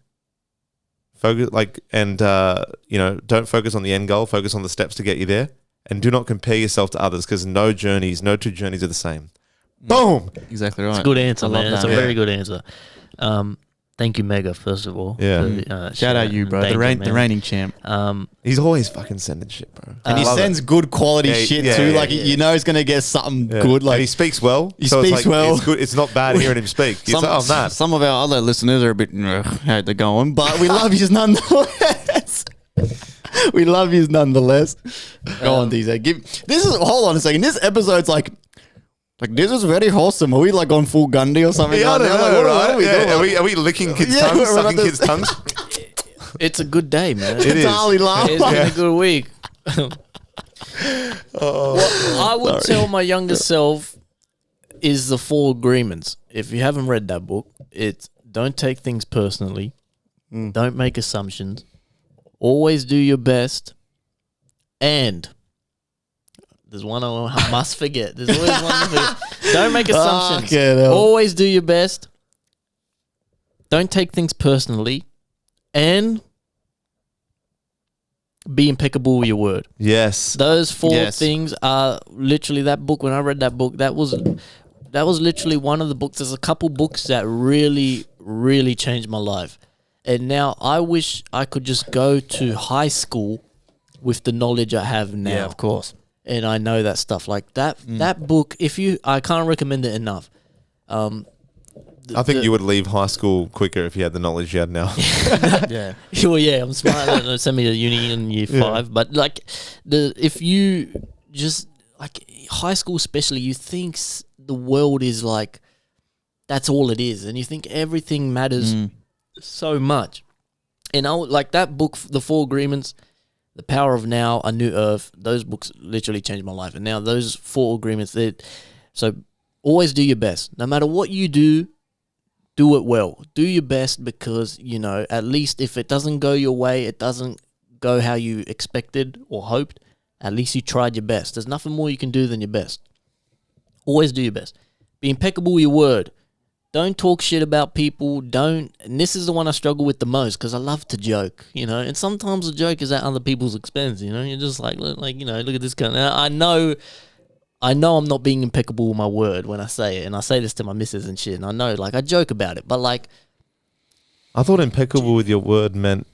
Focus don't focus on the end goal. Focus on the steps to get you there, and do not compare yourself to others because no two journeys are the same. Boom. Exactly right. It's a good answer, I love man. It's that. a very good answer. Thank you, Mega, first of all. Yeah. Shout out you, bro. Thank The you, man. reigning champ. He's always fucking sending shit, bro. And he sends good quality shit too. Like you know he's gonna get something good. Like and he speaks well. He so speaks it's like, well. It's good. It's not bad hearing him speak. Some of our other listeners are a bit how they're going, but we love you nonetheless. We love you nonetheless. Go on, DJ. Hold on a second. This episode's like this is very wholesome. Are we like on full Gundy or something? Yeah, I don't know, Like, what are we doing? Are we licking kids' Yeah, tongues, we're sucking about to- kids' tongues? It's a good day, man. It is. Charlie laugh. It's been a good week. What I would tell my younger self is the 4 agreements. If you haven't read that book, it's don't take things personally, don't make assumptions, always do your best, and there's one I must forget. There's always one I forget. Don't make assumptions. Always do your best. Don't take things personally, and be impeccable with your word. Yes. Those 4 things are literally that book. When I read that book, that was literally one of the books. There's a couple books that really, really changed my life. And now I wish I could just go to high school with the knowledge I have now. Yeah, of course. And I know that stuff. Like that book, I can't recommend it enough. I think you would leave high school quicker if you had the knowledge you had now. Yeah. Well, yeah, I'm smart. They send me to uni in year 5. But like, if you just like high school, especially, you think the world is like that's all it is, and you think everything matters so much. And I like that book, The 4 Agreements, The Power of Now, A New Earth. Those books literally changed my life. And now those 4 agreements, so always do your best, no matter what you do. Do it well. Do your best because, you know, at least if it doesn't go your way, it doesn't go how you expected or hoped, at least you tried your best. There's nothing more you can do than your best. Always do your best. Be impeccable with your word. Don't talk shit about people. And this is the one I struggle with the most because I love to joke, you know, and sometimes the joke is at other people's expense, you know. You're just like you know, look at this guy. And I know I'm not being impeccable with my word when I say it, and I say this to my missus and shit, and I know, like, I joke about it, but, like... I thought impeccable with your word meant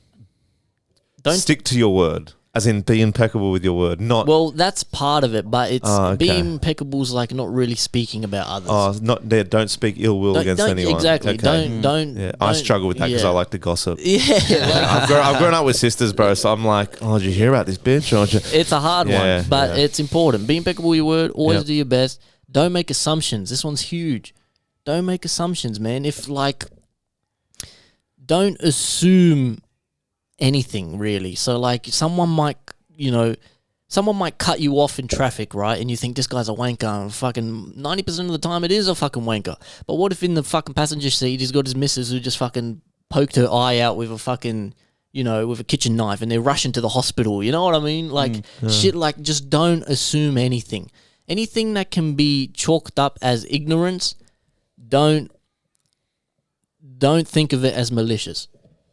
don't stick to your word, as in be impeccable with your word, not... Well, that's part of it, but it's being impeccable is, like, not really speaking about others. Oh, not there. Don't speak ill will against anyone. Exactly. Okay. Don't. Yeah, I struggle with that because I like to gossip. Yeah. I've grown up with sisters, bro, so I'm like, oh, did you hear about this bitch? It's a hard one, but it's important. Be impeccable with your word. Always do your best. Don't make assumptions. This one's huge. Don't make assumptions, man. Don't assume anything, really. So, like, someone might cut you off in traffic, right? And you think this guy's a wanker, and fucking 90% of the time it is a fucking wanker. But what if in the fucking passenger seat he's got his missus who just fucking poked her eye out with a fucking, you know, with a kitchen knife, and they're rushing to the hospital? You know what I mean? Like, shit, like, just don't assume anything. Anything that can be chalked up as ignorance, don't think of it as malicious.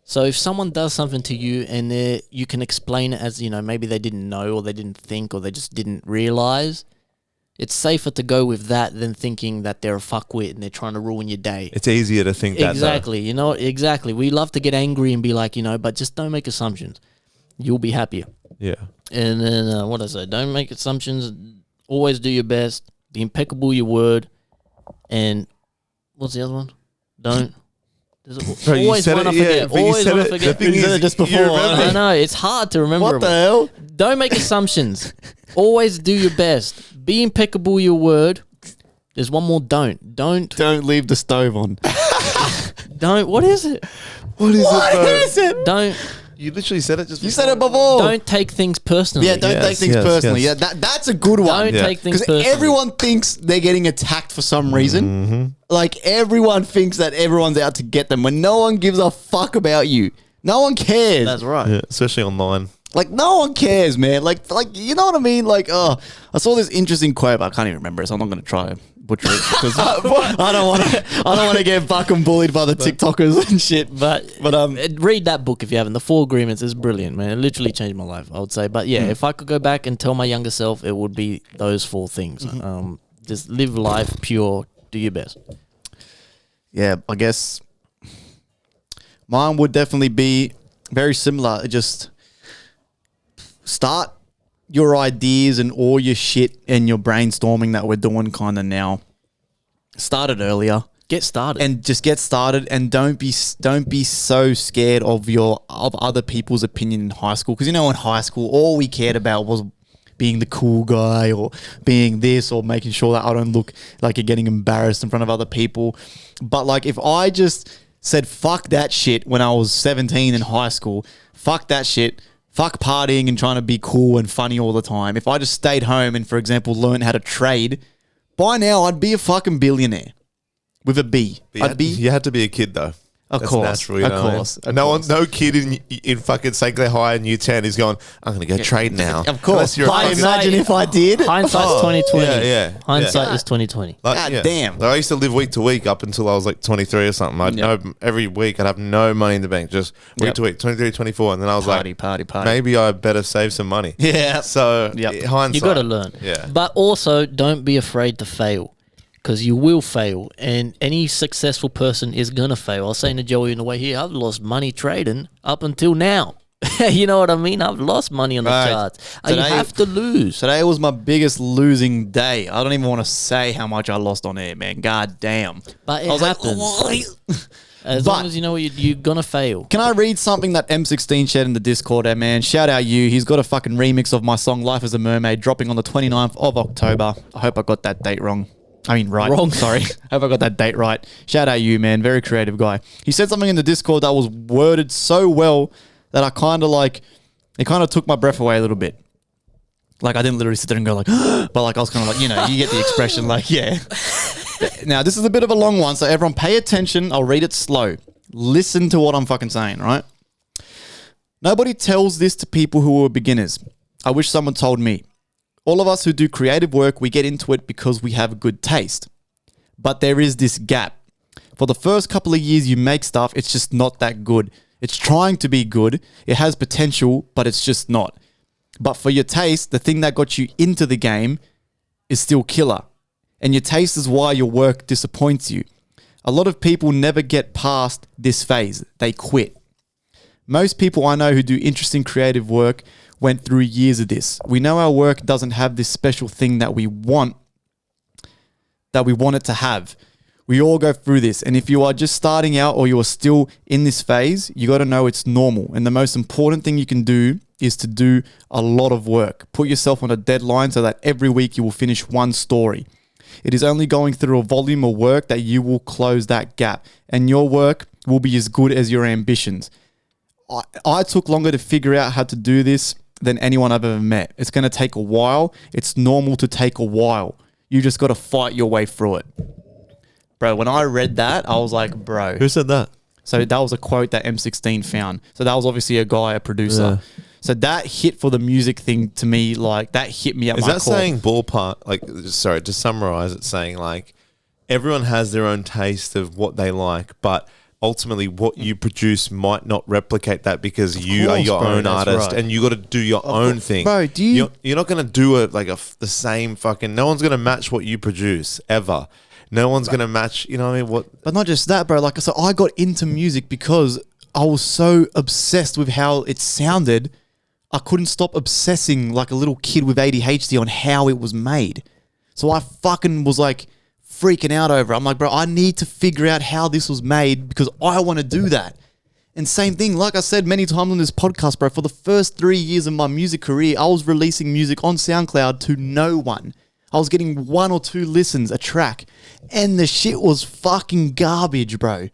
So if someone does something to you and you can explain it as, you know, maybe they didn't know or they didn't think or they just didn't realize, it's safer to go with that than thinking that they're a fuckwit and they're trying to ruin your day. It's easier to think that. Exactly. You know, exactly. We love to get angry and be like, you know, but just don't make assumptions. You'll be happier. Yeah. And then, what I say, don't make assumptions. Always do your best. be impeccable with your word, and what's the other one? Don't. Bro, you Always said want to it, yeah, forget. but you Always said want to it- forget. the thing You said is, it just you before. remember. I know it's hard to remember. What the them. hell? Don't make assumptions. Always do your best. Be impeccable with your word. There's one more. Don't. Don't leave the stove on. Don't. What is it? What is What it, bro? is it? Don't. You literally said it just You said it before. Don't take things personally. Yeah, don't Yes, take things yes, personally. yes. Yeah, that's a good one. Don't Yeah. take things Because personally. everyone thinks they're getting attacked for some reason. Mm-hmm. Like, everyone thinks that everyone's out to get them when no one gives a fuck about you. No one cares. That's right. Yeah, especially online. Like, no one cares, man. Like, you know what I mean? Like, I saw this interesting quote, but I can't even remember it, so I'm not going to try and butcher it. 'Cause I don't want to get fucking bullied by the TikTokers and shit. But read that book if you haven't. The Four Agreements is brilliant, man. It literally changed my life, I would say. But yeah, if I could go back and tell my younger self, it would be those four things. Just live life pure, do your best. Yeah, I guess mine would definitely be very similar. Just start your ideas and all your shit and your brainstorming that we're doing kind of now. Start it earlier Get started. and just get started, and don't be so scared of other people's opinion in high school, because in high school all we cared about was being the cool guy or being this or making sure that I don't look like you're getting embarrassed in front of other people. But like, if I just said fuck that shit when I was 17 in high school, fuck that shit, fuck partying and trying to be cool and funny all the time. If I just stayed home and, for example, learned how to trade, by now I'd be a fucking billionaire with a B. You had to be a kid though. Of That's course, natural, you of know what I mean? course, of No course. one, no kid in fucking St. Clair High in Year 10 is going, I'm going to go trade now. Of course. Unless you're a I fucking- imagine if I did. Hindsight's Oh, 2020. yeah. Hindsight is 2020. Like, God damn. Like, I used to live week to week up until I was like 23 or something. I'd know every week I'd have no money in the bank, just week Yep. to week, 23, 24. And then I was Party. maybe I better save some money. Yeah. So, Yep. hindsight. You got to learn. Yeah. But also, don't be afraid to fail, because you will fail, and any successful person is going to fail. I was saying to Joey on the way here, I've lost money trading up until now. You know what I mean? I've lost money on the Right. charts. You Today- have to lose. Today was my biggest losing day. I don't even want to say how much I lost on air, man. God damn. But it I was happens. As But- long as you know what you're going to fail. Can I read something that M16 shared in the Discord, man? Shout out you. He's got a fucking remix of my song Life as a Mermaid dropping on the 29th of October. I hope I got that date wrong. I mean, right. Wrong. Sorry. I hope I got that date right. Shout out you, man. Very creative guy. He said something in the Discord that was worded so well that I kind of like, it kind of took my breath away a little bit. Like, I didn't literally sit there and go like, but like, I was kind of like, you get the expression like, yeah. Now, this is a bit of a long one, so everyone pay attention. I'll read it slow. Listen to what I'm fucking saying, right? Nobody tells this to people who are beginners. I wish someone told me. All of us who do creative work, we get into it because we have good taste. But there is this gap. For the first couple of years you make stuff, it's just not that good. It's trying to be good. It has potential, but it's just not. But for your taste, the thing that got you into the game is still killer. And your taste is why your work disappoints you. A lot of people never get past this phase. They quit. Most people I know who do interesting creative work went through years of this. We know our work doesn't have this special thing that we want it to have. We all go through this. And if you are just starting out or you are still in this phase, you got to know it's normal. And the most important thing you can do is to do a lot of work. Put yourself on a deadline so that every week you will finish one story. It is only going through a volume of work that you will close that gap. And your work will be as good as your ambitions. I took longer to figure out how to do this than anyone I've ever met. It's going to take a while. It's normal to take a while. You just got to fight your way through it. Bro, when I read that, I was like, bro. Who said that? So that was a quote that M16 found. So that was obviously a guy, a producer. Yeah. So that hit for the music thing to me, like that hit me at Is my that core. saying ballpark? Like, sorry, to summarize, it's saying like everyone has their own taste of what they like, but ultimately what you produce might not replicate that because you are course, your bro, own that's artist right. and you got to do your own thing. Bro, do you- You're not going to do it like the same fucking. No one's going to match what you produce ever. No one's going to match. You know what I mean? What? But not just that, bro. Like, so I got into music because I was so obsessed with how it sounded. I couldn't stop obsessing like a little kid with ADHD on how it was made. So I fucking was like freaking out over it. I'm like, bro, I need to figure out how this was made because I want to do that. And same thing, like I said many times on this podcast, bro, for the first 3 years of my music career, I was releasing music on SoundCloud to no one. I was getting 1 or 2 listens a track. And the shit was fucking garbage, bro.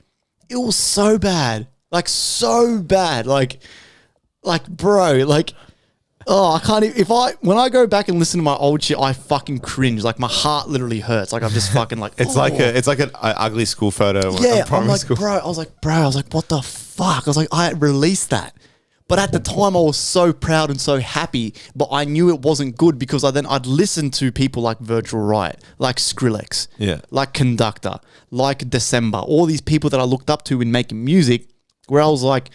It was so bad. Like, so bad. Like, bro, like, oh, I can't even, when I go back and listen to my old shit, I fucking cringe. Like, my heart literally hurts. Like, I'm just fucking like, It's like an ugly school photo. Yeah, in primary school. I was like, what the fuck? I was like, I released that. But at the time, I was so proud and so happy, but I knew it wasn't good because I'd listen to people like Virtual Riot, like Skrillex, like Conductor, like December, all these people that I looked up to in making music, where I was like,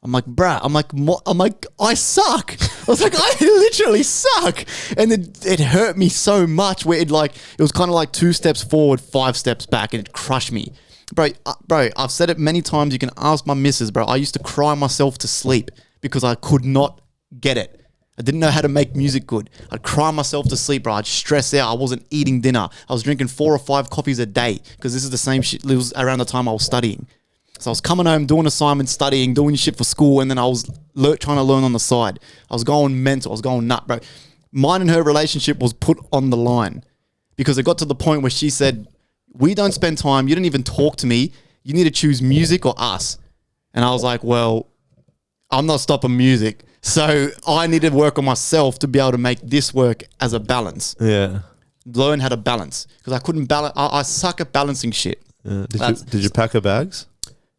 I suck. I was like, I literally suck. And it hurt me so much where it was kind of like 2 steps forward, 5 steps back, and it crushed me. Bro, I've said it many times. You can ask my missus, bro. I used to cry myself to sleep because I could not get it. I didn't know how to make music good. I'd cry myself to sleep, bro. I'd stress out. I wasn't eating dinner. I was drinking 4 or 5 coffees a day because this is the same shit. It was around the time I was studying. So I was coming home, doing assignments, studying, doing shit for school, and then I was trying to learn on the side. I was going mental. I was going nut, bro. Mine and her relationship was put on the line because it got to the point where she said, we don't spend time. You don't even talk to me. You need to choose music or us. And I was like, well, I'm not stopping music. So I need to work on myself to be able to make this work as a balance. Yeah. Learn how to balance. Because I couldn't balance. I suck at balancing shit. Did you pack her bags?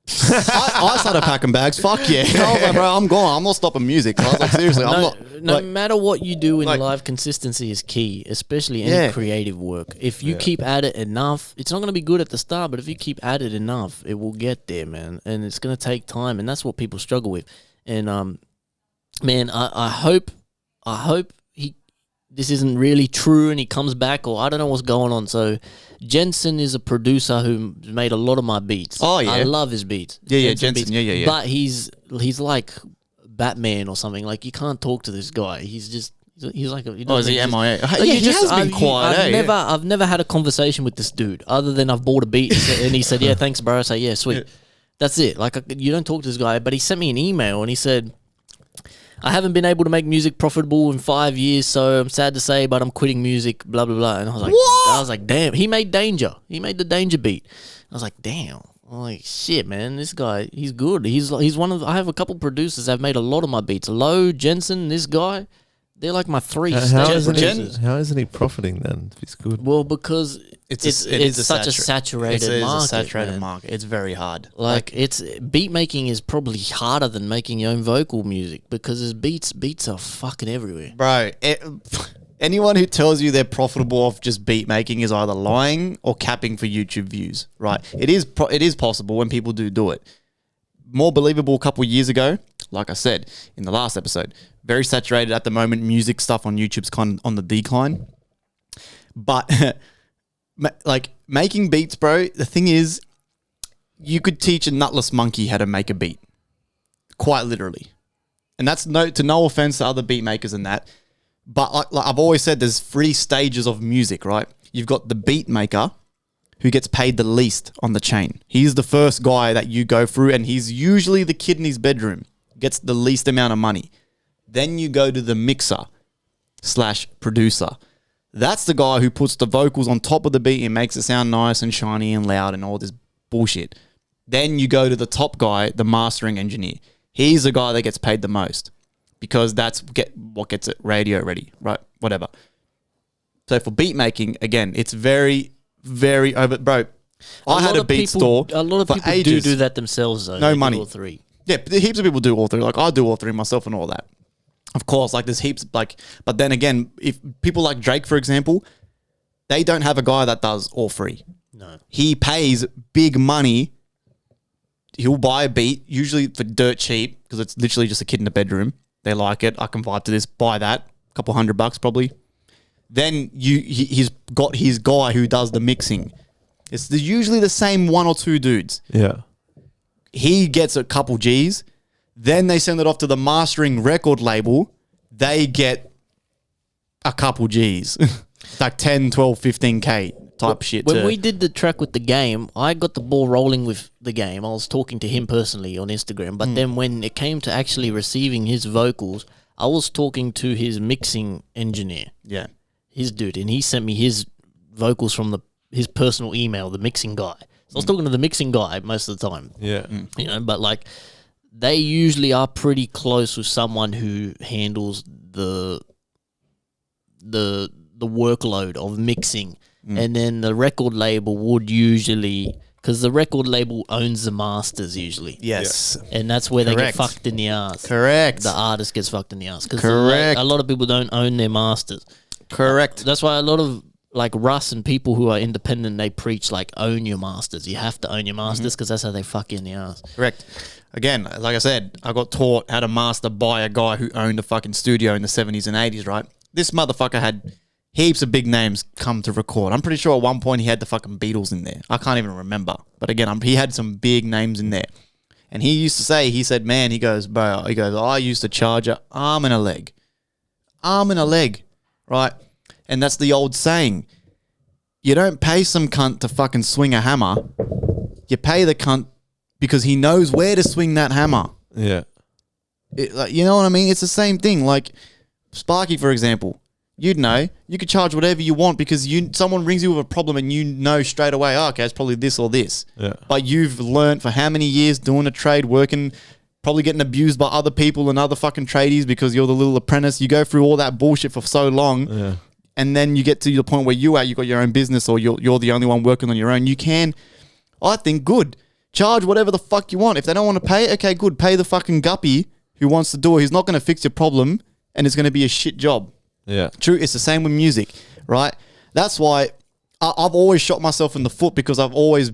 I started packing bags. Fuck yeah. I was like, bro, I'm gone. I'm not stopping music. I was like, seriously, I'm not. No matter what you do in life, consistency is key, especially any creative work. If you keep at it enough, it's not going to be good at the start, but if you keep at it enough, it will get there, man. And it's going to take time, and that's what people struggle with. And man, I hope this isn't really true and he comes back, or I don't know what's going on. So Jensen is a producer who made a lot of my beats. Oh, yeah. I love his beats. Jensen. Beats. Yeah. But he's like Batman or something. Like, you can't talk to this guy. He's like a... Is he MIA? Like, he has been quiet. I've never had a conversation with this dude other than I've bought a beat and he said, yeah, thanks, bro. I say, yeah, sweet. Yeah. That's it. Like, you don't talk to this guy. But he sent me an email and he said, I haven't been able to make music profitable in 5 years, so I'm sad to say, but I'm quitting music, blah, blah, blah. And I was like, what? I was like, damn. He made Danger. He made the Danger beat. I was like, damn. I'm like, shit, man. This guy, he's good. He's one of, I have a couple producers that have made a lot of my beats. Low, Jensen, this guy, they're like my 3 how isn't he profiting then if he's good? Well, because it's such a saturated market. It's a saturated market. It's very hard. Like it's beat making is probably harder than making your own vocal music because his beats are fucking everywhere. Bro, anyone who tells you they're profitable off just beat making is either lying or capping for YouTube views, right? It is possible when people do it. More believable a couple of years ago, like I said in the last episode, very saturated at the moment. Music stuff on YouTube's kind of on the decline. But like making beats, bro, the thing is, you could teach a nutless monkey how to make a beat, quite literally. And that's no offense to other beat makers and that. But like I've always said, there's 3 stages of music, right? You've got the beat maker, who gets paid the least on the chain. He's the first guy that you go through, and he's usually the kid in his bedroom, gets the least amount of money. Then you go to the mixer/producer. That's the guy who puts the vocals on top of the beat and makes it sound nice and shiny and loud and all this bullshit. Then you go to the top guy, the mastering engineer. He's the guy that gets paid the most because that's what gets it radio ready, right? Whatever. So for beat making, again, it's very over, bro. I had a beat store. A lot of for people ages. do that themselves, though. No money. All 3. Yeah, heaps of people do all 3. Like I do all 3 myself and all that. Of course, like there's heaps. Like, but then again, if people like Drake, for example, they don't have a guy that does all 3. No, he pays big money. He'll buy a beat usually for dirt cheap because it's literally just a kid in the bedroom. They like it. I can vibe to this. Buy that. A couple $100 probably. Then he's got his guy who does the mixing. It's usually the same 1 or 2 dudes. Yeah. He gets a couple G's. Then they send it off to the mastering record label. They get a couple G's. like 10, 12, 15K type shit. When we did the track with the game, I got the ball rolling with the game. I was talking to him personally on Instagram. But then when it came to actually receiving his vocals, I was talking to his mixing engineer. Yeah. His dude. And he sent me his vocals from his personal email, the mixing guy. So I was talking to the mixing guy most of the time. Yeah. You know, but like they usually are pretty close with someone who handles the workload of mixing. And then the record label would usually, because the record label owns the masters usually. Yes. And that's where they get Correct. fucked in the ass. Correct. The artist gets fucked in the ass. Because Correct. a lot of people don't own their masters. Correct. That's why a lot of like Russ and people who are independent, they preach like own your masters. You have to own your masters because that's how they fuck you in the ass. Correct. Again, like I said, I got taught how to master by a guy who owned a fucking studio in the 70s and 80s, right? This motherfucker had heaps of big names come to record. I'm pretty sure at one point he had the fucking Beatles in there. I can't even remember. But again, he had some big names in there. And he used to say, he said, man, he goes, bro, I used to charge an arm and a leg. Arm and a leg, right? And that's the old saying. You don't pay some cunt to fucking swing a hammer. You pay the cunt because he knows where to swing that hammer. Yeah. You know what I mean? It's the same thing. Like Sparky, for example. You'd know. You could charge whatever you want because someone rings you with a problem and you know straight away, oh, okay, it's probably this or this. Yeah. But you've learned for how many years doing a trade, working, probably getting abused by other people and other fucking tradies because you're the little apprentice. You go through all that bullshit for so long. Yeah. And then you get to the point where you got your own business or you're the only one working on your own. You can, I think, good. Charge whatever the fuck you want. If they don't want to pay, okay, good. Pay the fucking guppy who wants to do it. He's not going to fix your problem and it's going to be a shit job. Yeah. True. It's the same with music, right? That's why I've always shot myself in the foot because I've always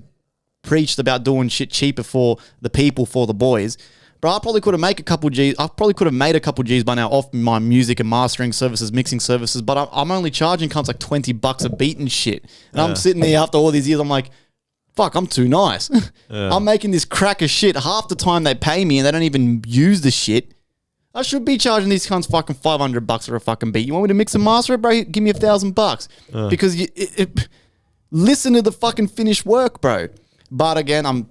preached about doing shit cheaper for the people, for the boys. But I probably could have made a couple G's. I probably could have made a couple G's by now off my music and mastering services, mixing services. But I'm only charging cunts like $20 a beat and shit. And I'm sitting there after all these years. I'm like, fuck, I'm too nice. I'm making this crack of shit. Half the time they pay me and they don't even use the shit. I should be charging these cunts fucking $500 for a fucking beat. You want me to mix and master it, bro? Give me $1,000 because listen to the fucking finished work, bro. But again, I'm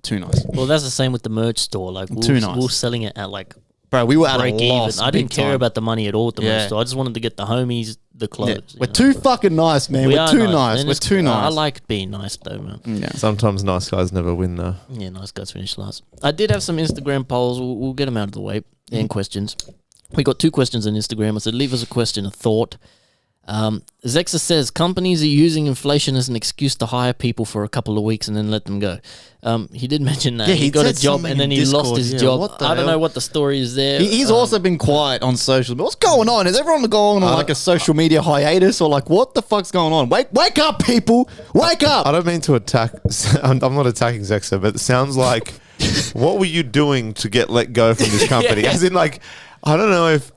too nice, Well, that's the same with the merch store. Like Too nice. we're selling it at like bro. We were at a break even. loss. I didn't big care time. about the money at all at the Yeah. merch store. I just wanted to get the homies the Yeah. clothes. We're too fucking nice, man. We We're are too nice. And We're it's- too nice. I like being nice though, man. Yeah. Sometimes nice guys never win though. Yeah, nice guys finish last. I did have some Instagram polls. We'll get them out of the way and questions. We got 2 questions on Instagram. I said, leave us a question, a thought. Zexa says, companies are using inflation as an excuse to hire people for a couple of weeks and then let them go. He did mention that. Yeah, he he got a said job something and then in he lost Discord. his Yeah, job. what the I don't hell? know what the story is there. He's also been quiet on social. What's going on? Is everyone going on like a social media hiatus or like what the fuck's going on? Wake up, people! Wake up! I don't mean to attack. I'm not attacking Zexa, but it sounds like what were you doing to get let go from this company? Yeah. As in, like, I don't know if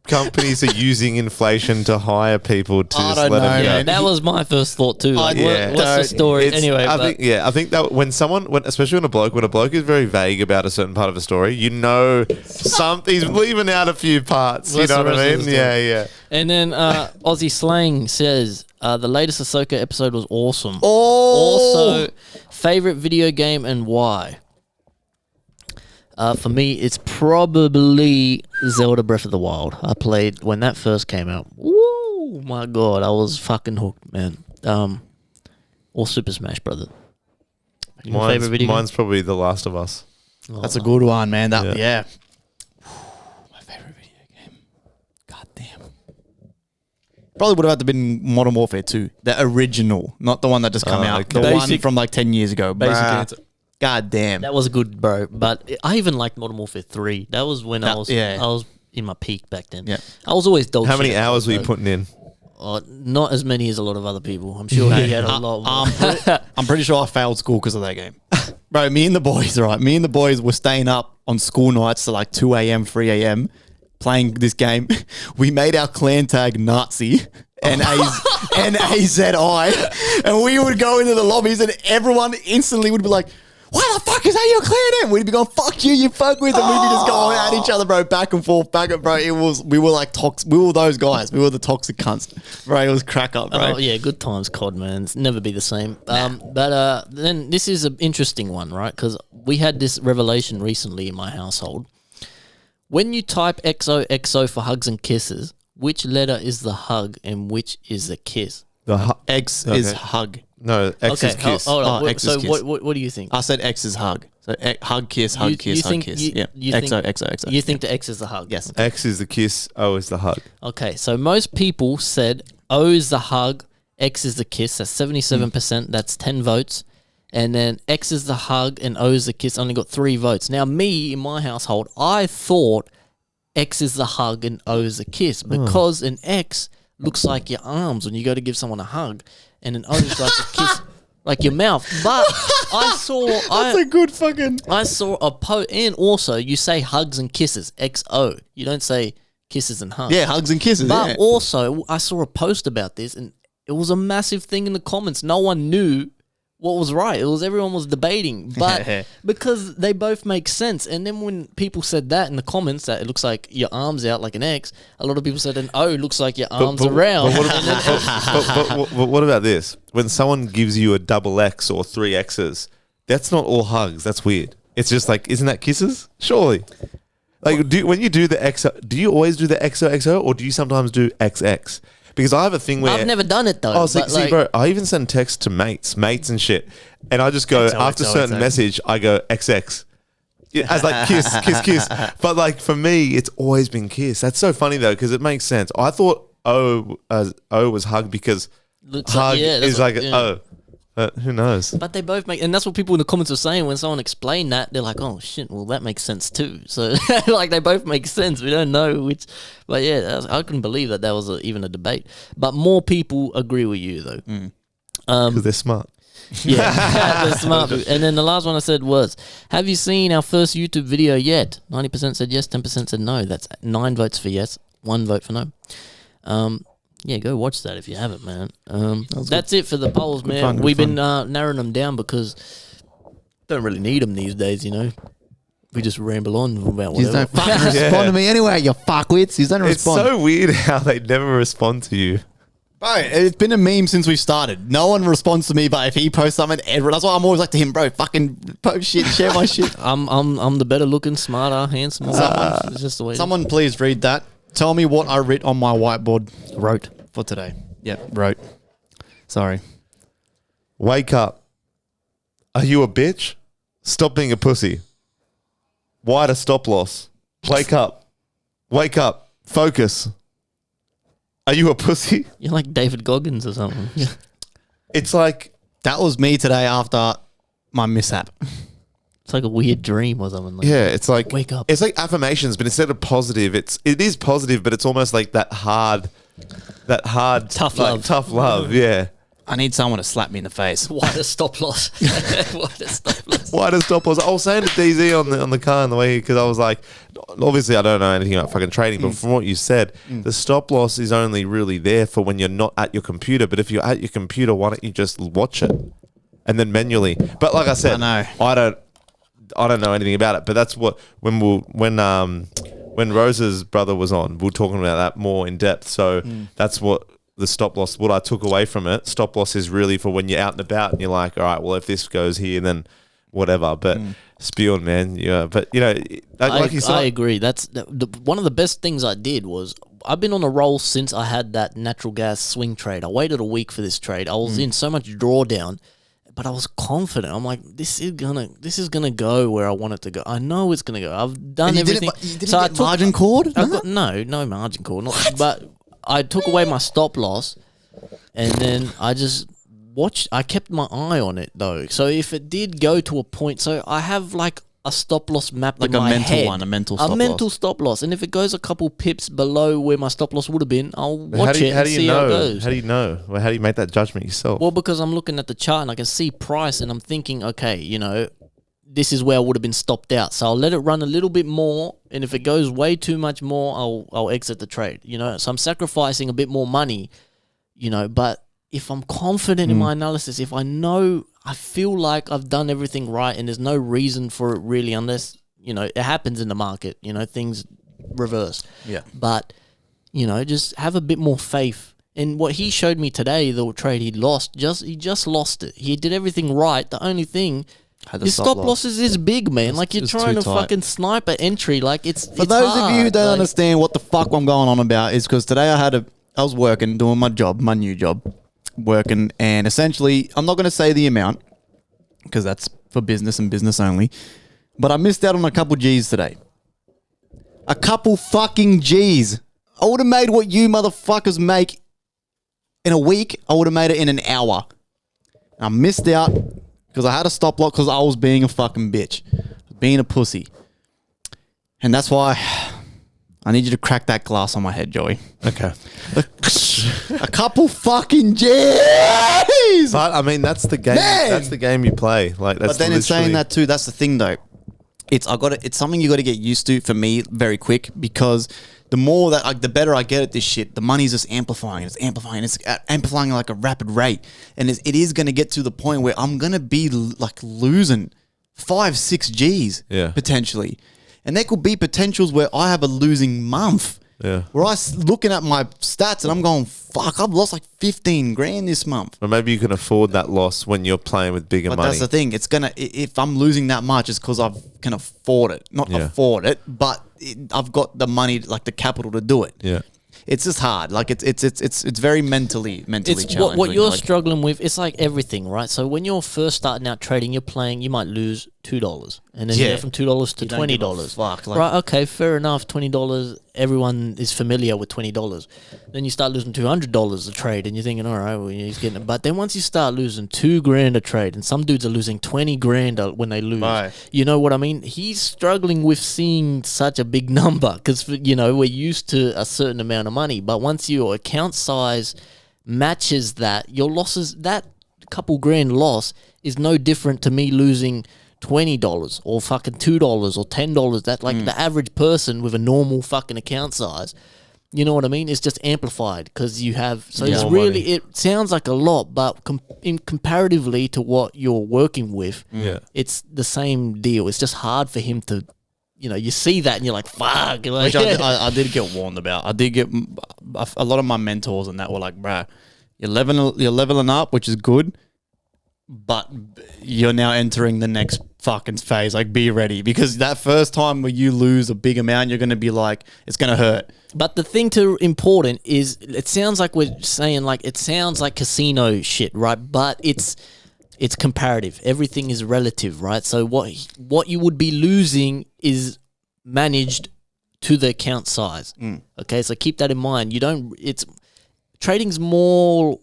companies are using inflation to hire people to I just don't let them know, go. Yeah, man. that was my first thought too. Like, Yeah. what's the story? It's- Anyway, I think that when especially when a bloke is very vague about a certain part of a story, you know, he's leaving out a few parts. What's you know the what I rest of mean? the story? Yeah. and then Aussie Slang says, the latest Ahsoka episode was awesome. Oh! Also, favorite video game and why? For me, it's probably Zelda Breath of the Wild. I played when that first came out. Woo! My God, I was fucking hooked, man. Or Super Smash Brothers. Your favorite video game? Mine's probably The Last of Us. That's a good one, man. That Yeah. My favorite video game. God damn. Probably would have had to been Modern Warfare 2. The original, not the one that just come out. okay. The one Basic- from like 10 years ago. Basic Bruh. answer. God damn. That was good, bro. But I even liked Modern Warfare 3. That was when I was in my peak back then. Yeah. I was always dog How many shit, hours were you bro. putting in? Not as many as a lot of other people. I'm sure he had a lot more. I'm pretty sure I failed school because of that game. Bro, me and the boys were staying up on school nights to like 2 a.m., 3 a.m. playing this game. We made our clan tag Nazi and AZI, and we would go into the lobbies and everyone instantly would be like, why the fuck is that your clan name? We'd be going, fuck you, you fuck with, and we'd be just going at each other, bro, back and forth, bro. We were like we were those guys. We were the toxic cunts, bro. It was crack up, bro. Oh yeah, good times, COD, man. It's never be the same. But then this is an interesting one, right? Because we had this revelation recently in my household. When you type XOXO for hugs and kisses, which letter is the hug and which is the kiss? The X is hug. No, X is kiss. Hold on. X is So kiss. what do you think? I said X is hug. So hug, kiss, hug, kiss, hug, kiss. Yeah. XO. You think the X is the hug? Yes. X is the kiss. O is the hug. Okay, so most people said O is the hug, X is the kiss. That's 77%. That's 10 votes. And then X is the hug and O is the kiss. Only got 3 votes. Now, me, in my household, I thought X is the hug and O is the kiss because an X looks like your arms when you go to give someone a hug, and an O is like a kiss, like your mouth. But I saw... That's a good fucking... I saw a post, and also you say hugs and kisses, XO. You don't say kisses and hugs. Yeah, hugs and kisses. But also, I saw a post about this, and it was a massive thing in the comments. No one knew what was right. Everyone was debating, but because they both make sense. And then when people said that in the comments, that it looks like your arms out like an X, a lot of people said an O looks like your arms around. But what about this? When someone gives you a double X or 3 X's, that's not all hugs. That's weird. It's just like, isn't that kisses? Surely. Like, when you do the XO, do you always do the XOXO or do you sometimes do XX? Because I have a thing where... I've never done it, though. Oh, see, bro, I even send texts to mates and shit. And I just go, after a certain message, I go XX. As like kiss. But like, for me, it's always been kiss. That's so funny, though, because it makes sense. I thought O was hug because hug is like O. Who knows? But they both make... And that's what people in the comments are saying. When someone explained that, they're like, oh, shit, well, that makes sense, too. So, like, they both make sense. We don't know which... But, yeah, I couldn't believe that was even a debate. But more people agree with you, though. Because they're smart. Yeah, they're smart. And then the last one I said was, have you seen our first YouTube video yet? 90% said yes, 10% said no. That's 9 votes for yes, 1 vote for no. Yeah, go watch that if you haven't, man. That's it for the polls, man. We've been narrowing them down because don't really need them these days, you know. We just ramble on about whatever. You don't fucking respond to me anyway, you fuckwits. You don't respond. It's so weird how they never respond to you. Bro, it's been a meme since we started. No one responds to me, but if he posts something, everyone... That's why I'm always like to him, bro, fucking post shit, share my shit. I'm the better looking, smarter, handsome. It's just the way. Someone please read that. Tell me what I wrote on my whiteboard. Wrote for today. Yep, wrote. Sorry. Wake up. Are you a bitch? Stop being a pussy. Wider stop loss. Wake up. Wake up. Focus. Are you a pussy? You're like David Goggins or something. It's like... That was me today after my mishap. It's like a weird dream or something. Like yeah, it's like... Wake up. It's like affirmations, but instead of positive, it is positive, but it's almost like that hard... Tough love. Tough love, yeah. I need someone to slap me in the face. Wider stop loss. Wider stop loss. Wider stop loss. I was saying to DZ on the car on the way here, because I was like, obviously I don't know anything about fucking trading, but from what you said, the stop loss is only really there for when you're not at your computer. But if you're at your computer, why don't you just watch it and then manually? But like I said, I don't know anything about it. But that's what when Rose's brother was on, we were talking about that more in depth. So that's what the stop loss, what I took away from it. Stop loss is really for when you're out and about and you're like, all right, well, if this goes here, then whatever. But spewing, man. Yeah. But, you know, like you said, I agree. That's one of the best things I did was I've been on a roll since I had that natural gas swing trade. I waited a week for this trade. I was in so much drawdown, but I was confident. I'm like, this is gonna go where I want it to go. I know it's gonna go. I've done everything. You didn't get margin called? No margin call. But I took away my stop loss, and then I just watched. I kept my eye on it though. So if it did go to a point, so I have like a stop loss mapped like in my head. A mental stop loss. A mental stop loss. And if it goes a couple pips below where my stop loss would have been, I'll watch it and see how it goes. How do you know? Well, how do you make that judgment yourself? Well, because I'm looking at the chart and I can see price and I'm thinking, okay, you know, this is where I would have been stopped out. So I'll let it run a little bit more. And if it goes way too much more, I'll exit the trade, you know. So I'm sacrificing a bit more money, you know, but if I'm confident in my analysis, if I know, I feel like I've done everything right and there's no reason for it really, unless, it happens in the market, things reverse. Yeah. But, just have a bit more faith. And what he showed me today, the trade he lost, he just lost it. He did everything right. The only thing, his stop losses is big, man. Like, you're trying to fucking snipe an entry. Like, it's For those hard. of you who don't understand what the fuck I'm going on about, is because today I was working, doing my new job, working, and essentially, I'm not going to say the amount, because that's for business and business only, but I missed out on a couple G's today. A couple fucking G's. I would have made what you motherfuckers make in a week. I would have made it in an hour. I missed out because I had a stop loss because I was being a fucking bitch. Being a pussy. And that's why I need you to crack that glass on my head, Joey. Okay. A couple fucking G's. But I mean, that's the game. Man! That's the game you play. Like, that's But then in saying that too, that's the thing though. It's something you got to get used to for me very quick, because the more that the better I get at this shit, the money's just amplifying. It's amplifying like a rapid rate, and it is going to get to the point where I'm going to be like losing 5-6 G's potentially, and there could be potentials where I have a losing month. Yeah. Where looking at my stats and I'm going, fuck, I've lost like 15 grand this month. Or maybe you can afford that loss when you're playing with bigger But money. that's the thing. It's if I'm losing that much, it's because I can afford it. Not afford it, but I've got the money, like the capital to do it. Yeah. It's just hard. Like it's very mentally It's challenging. what you're like, struggling with. It's like everything, right? So when you're first starting out trading, you're playing, you might lose $2, and then you get from $2 to $20. Fuck, like, Right? Okay, fair enough. $20. Everyone is familiar with $20. Then you start losing $200 a trade, and you're thinking, all right, well, he's getting it. But then once you start losing $2,000 a trade, and some dudes are losing $20,000 when they lose. Right. You know what I mean? He's struggling with seeing such a big number because we're used to a certain amount of money. But once your account size matches that, your losses, that couple grand loss is no different to me losing $20 or fucking $2 or $10. That the average person with a normal fucking account size, you know what I mean? It's just amplified because you have. So it's More really, money. it sounds like a lot, but comparatively to what you're working with, it's the same deal. It's just hard for him to. You see that and you're like, fuck. Like, which I did get warned about. I did get a lot of my mentors and that were like, bruh, you're leveling up, which is good, but you're now entering the next fucking phase. Like, be ready, because that first time where you lose a big amount, you're going to be like, it's going to hurt. But the thing to important is, it sounds like we're saying, like, it sounds like casino shit, right? But it's comparative. Everything is relative, right? So what you would be losing is managed to the account size. Okay, so keep that in mind. Trading's more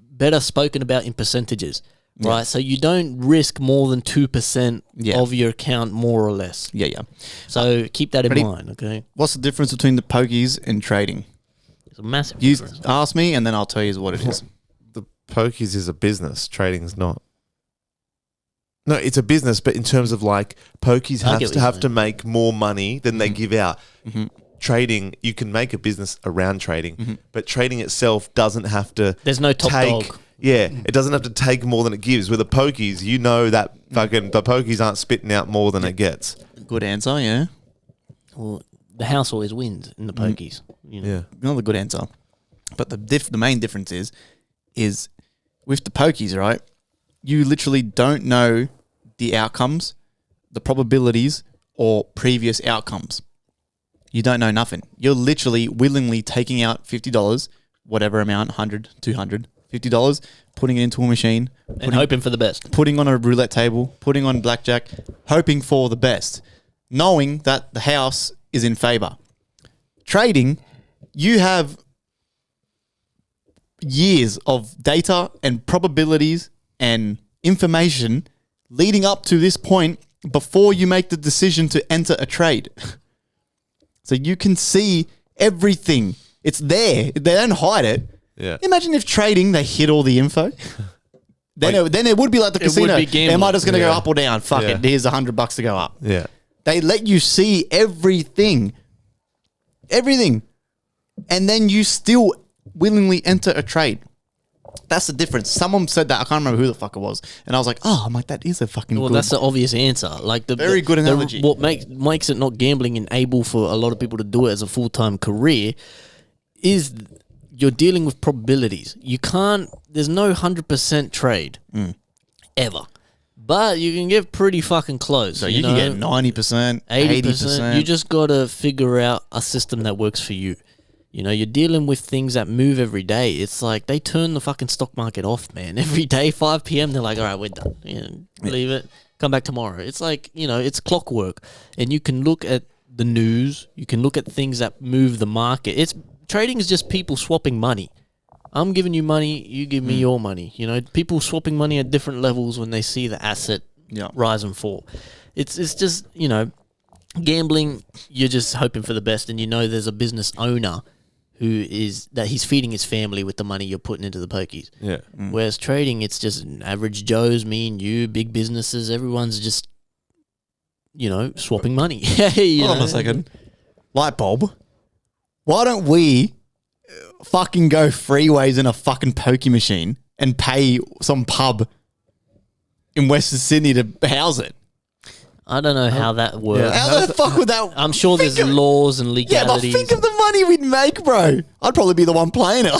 better spoken about in percentages, right? So you don't risk more than 2% of your account, more or less. Yeah. So keep that in mind, okay? What's the difference between the pokies and trading? It's a massive You difference. ask me, and then I'll tell you what it is. The pokies is a business. Trading's not. No, it's a business, but in terms of like pokies have to make more money than they give out. Trading, you can make a business around trading, but trading itself doesn't have to. There's no top dog. Yeah, it doesn't have to take more than it gives. With the pokies, that fucking the pokies aren't spitting out more than it gets. Good answer, yeah. Well, the house always wins in the pokies. Yeah, Another good answer. But the main difference is with the pokies, right? You literally don't know the outcomes, the probabilities, or previous outcomes. You don't know nothing. You're literally willingly taking out $50, whatever amount, 100, 200, $50, putting it into a machine. And hoping for the best. Putting on a roulette table, putting on blackjack, hoping for the best, knowing that the house is in favor. Trading, you have years of data and probabilities and information leading up to this point before you make the decision to enter a trade. So you can see everything. It's there. They don't hide it. Yeah. Imagine if trading, they hid all the info. Then it would be like the casino. Am I just going to go up or down? Fuck it. Here's $100 to go up. Yeah. They let you see everything. Everything. And then you still willingly enter a trade. That's the difference. Someone said that. I can't remember who the fuck it was. And I was like, oh, I'm like, that is a fucking Well, good. that's the obvious answer. Like Very good analogy. What makes it not gambling and able for a lot of people to do it as a full-time career is you're dealing with probabilities. You can't. There's no 100% trade ever, but you can get pretty fucking close. So you can get 90%, 80%. You just got to figure out a system that works for you. You know, you're dealing with things that move every day. It's like they turn the fucking stock market off, man. Every day, 5 p.m., they're like, all right, we're done. Leave it. Come back tomorrow. It's like, it's clockwork. And you can look at the news. You can look at things that move the market. Trading is just people swapping money. I'm giving you money. You give me your money. People swapping money at different levels when they see the asset rise and fall. It's just, gambling, you're just hoping for the best. And there's a business owner he's feeding his family with the money you're putting into the pokies. Yeah. Whereas trading, it's just average Joes, me and you, big businesses. Everyone's just, swapping money. Hold on a second. Light bulb. Why don't we fucking go freeways in a fucking pokey machine and pay some pub in Western Sydney to house it? I don't know how that works. How the fuck would that... I'm sure there's laws and legalities. Yeah, but think of the money we'd make, bro. I'd probably be the one playing it.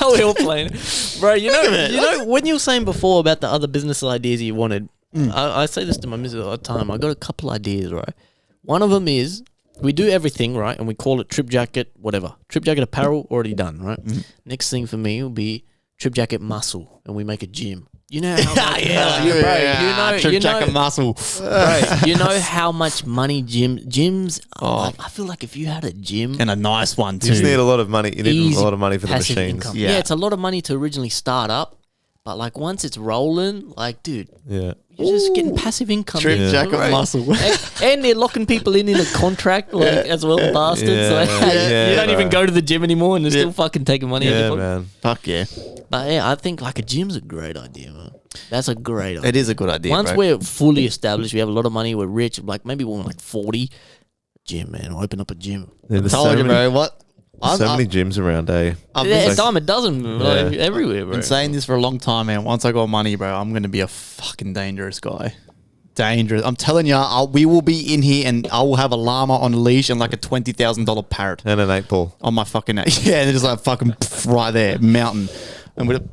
We're all playing it. Bro, when you were saying before about the other business ideas you wanted, I say this to my missus all the time. I got a couple ideas, right? One of them is we do everything, right? And we call it trip jacket, whatever. Trip jacket apparel, already done, right? Next thing for me will be trip jacket muscle, and we make a gym. You know how much, trip jacket muscle. Bro, you know how much money gyms. I feel like if you had a gym and a nice one You too, just need a lot of money. You need a lot of money for the passive machines. income. Yeah. Yeah, it's a lot of money to originally start up, but like once it's rolling, like dude, Yeah. you're just getting passive income. trip Yeah. jacket Right. muscle. And they're locking people in a contract as well, bastards. Yeah, So, yeah, you don't even right. go to the gym anymore, and they're still fucking taking money out of Yeah, your pocket. man. Fuck yeah. But yeah, I think like a gym's a great idea, man. That's a great idea. It is a good idea, Once bro. we're fully established, we have a lot of money, we're rich, like maybe when we're like 40, gym, man, I'll open up a gym. Yeah, there's Told so you, many, bro. What? so many gyms around, eh? Yeah, it's dime a dozen, like, everywhere, bro. Been saying this for a long time, man. Once I got money, bro, I'm going to be a fucking dangerous guy. Dangerous. I'm telling you, we will be in here and I will have a llama on a leash and like a $20,000 parrot And an 8-ball. on my fucking... Yeah, and just like fucking right there, mountain. And with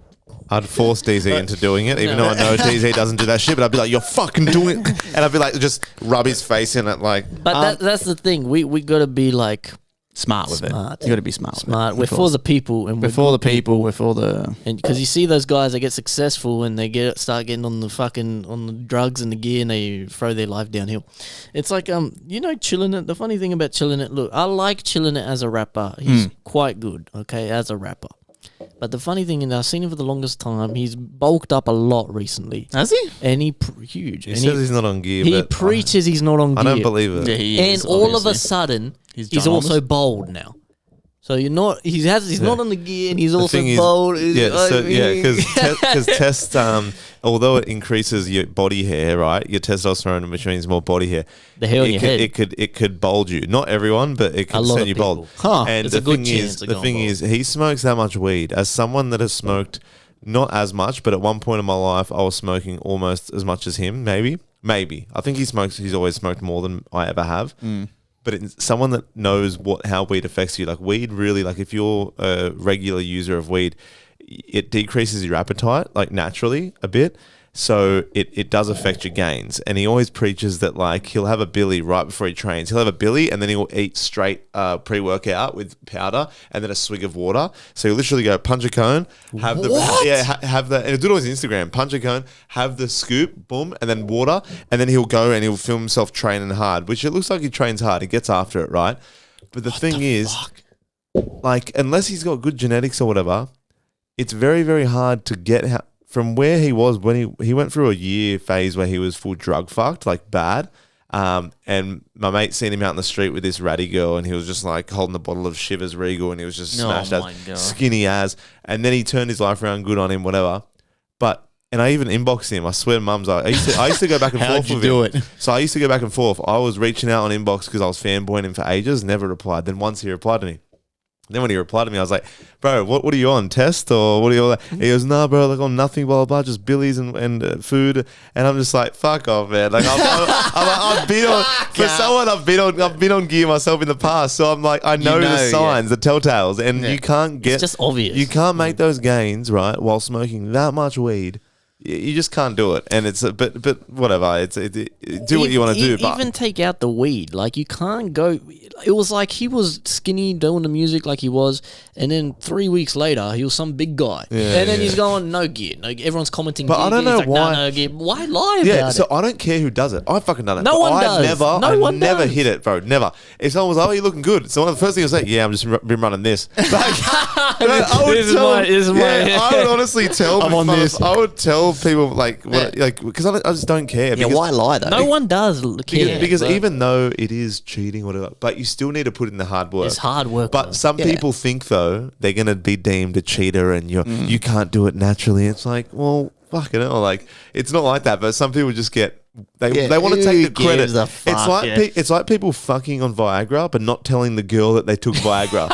I'd force DZ into doing it, even though I know DZ doesn't do that shit. But I'd be like, "You're fucking doing it," and I'd be like, just rub his face in it, like. But that's the thing. We got to be like smart with Smart. it. You got to be smart. smart. With We're it, of for course. the people, and We're for the people. We're for the... And because you see those guys that get successful and they start getting on the drugs and the gear and they throw their life downhill. It's like Chilling It. The funny thing about Chilling It, look, I like Chilling It as a rapper. He's quite good, okay, as a rapper. But the funny thing is, I've seen him for the longest time. He's bulked up a lot recently. Has he? And huge. He And says he's not on gear. he but preaches he's not on I gear. don't believe it. Yeah, he And is, all of a obviously. sudden, He's he's John also Holmes. bold now. So he's not on the gear, and he's The also thing is- bold. because test, although it increases your body hair, right? Your testosterone, which means more body hair. The hair on your head. It could bulge you. Not everyone, but it A can lot send of you bald. people. Huh. And There's the a good thing chance is, of the going thing bald. is, he smokes that much weed. As someone that has smoked not as much, but at one point in my life, I was smoking almost as much as him. Maybe. I think he smokes. He's always smoked more than I ever have. But it's someone that knows how weed affects you. Like weed really, like if you're a regular user of weed, it decreases your appetite like naturally a bit. So it does affect your gains. And he always preaches that like he'll have a billy right before he trains. He'll have a billy and then he'll eat straight pre-workout with powder and then a swig of water. So he'll literally go punch a cone, have have the, and he'll do it on his Instagram, punch a cone, have the scoop, boom, and then water. And then he'll go and he'll film himself training hard, which it looks like he trains hard. He gets after it, right? But the thing is, like, unless he's got good genetics or whatever, it's very, very hard to get from where he was when he went through a year phase where he was full drug fucked, like bad. And my mate seen him out in the street with this ratty girl, and he was just like holding a bottle of Shivers Regal, and he was just smashed my God. as skinny as. And then he turned his life around, good on him, whatever. And I even inboxed him. I swear to mums, I used to go back and forth with him. So I used to go back and forth. I was reaching out on inbox because I was fanboying him for ages, never replied. Then once he replied to me. Then when he replied to me, I was like, bro, what are you on? Test or what are you on? He goes, nah, bro, like on nothing, blah, blah, blah, just Billy's and food. And I'm just like, fuck off, man. Like I've been on, for someone, I've been on gear myself in the past. So I'm like, I know the signs, the telltales, and you can't get, It's just obvious. you can't make those gains, right, while smoking that much weed. You just can't do it, and it's but whatever. Do what you want to do. But Even take out the weed, like you can't go. It was like he was skinny doing the music like he was, and then 3 weeks later he was some big guy, and then he's going no gear. No, everyone's commenting. But gear, I don't gear. know He's like, why. No gear. Why lie about so it? I don't care who does it. I fucking done it. No one I does. No one never does. hit it, bro. Never. If someone was like, "Oh, you're looking good," so one of the first things I say, "Yeah, I'm just been running this." Like, This is my. I would honestly tell. I'm on this. I would tell people because I just don't care. Yeah, because, why lie though? No one does care. Because but even though it is cheating, or whatever, but you still need to put in the hard work. it's hard work. But though. some people think though they're gonna be deemed a cheater, and you can't do it naturally. It's like, well, fucking hell, like it's not like that. But some people just get they want to who take the credit. gives a fuck, It's like yeah. it's like people fucking on Viagra, but not telling the girl that they took Viagra.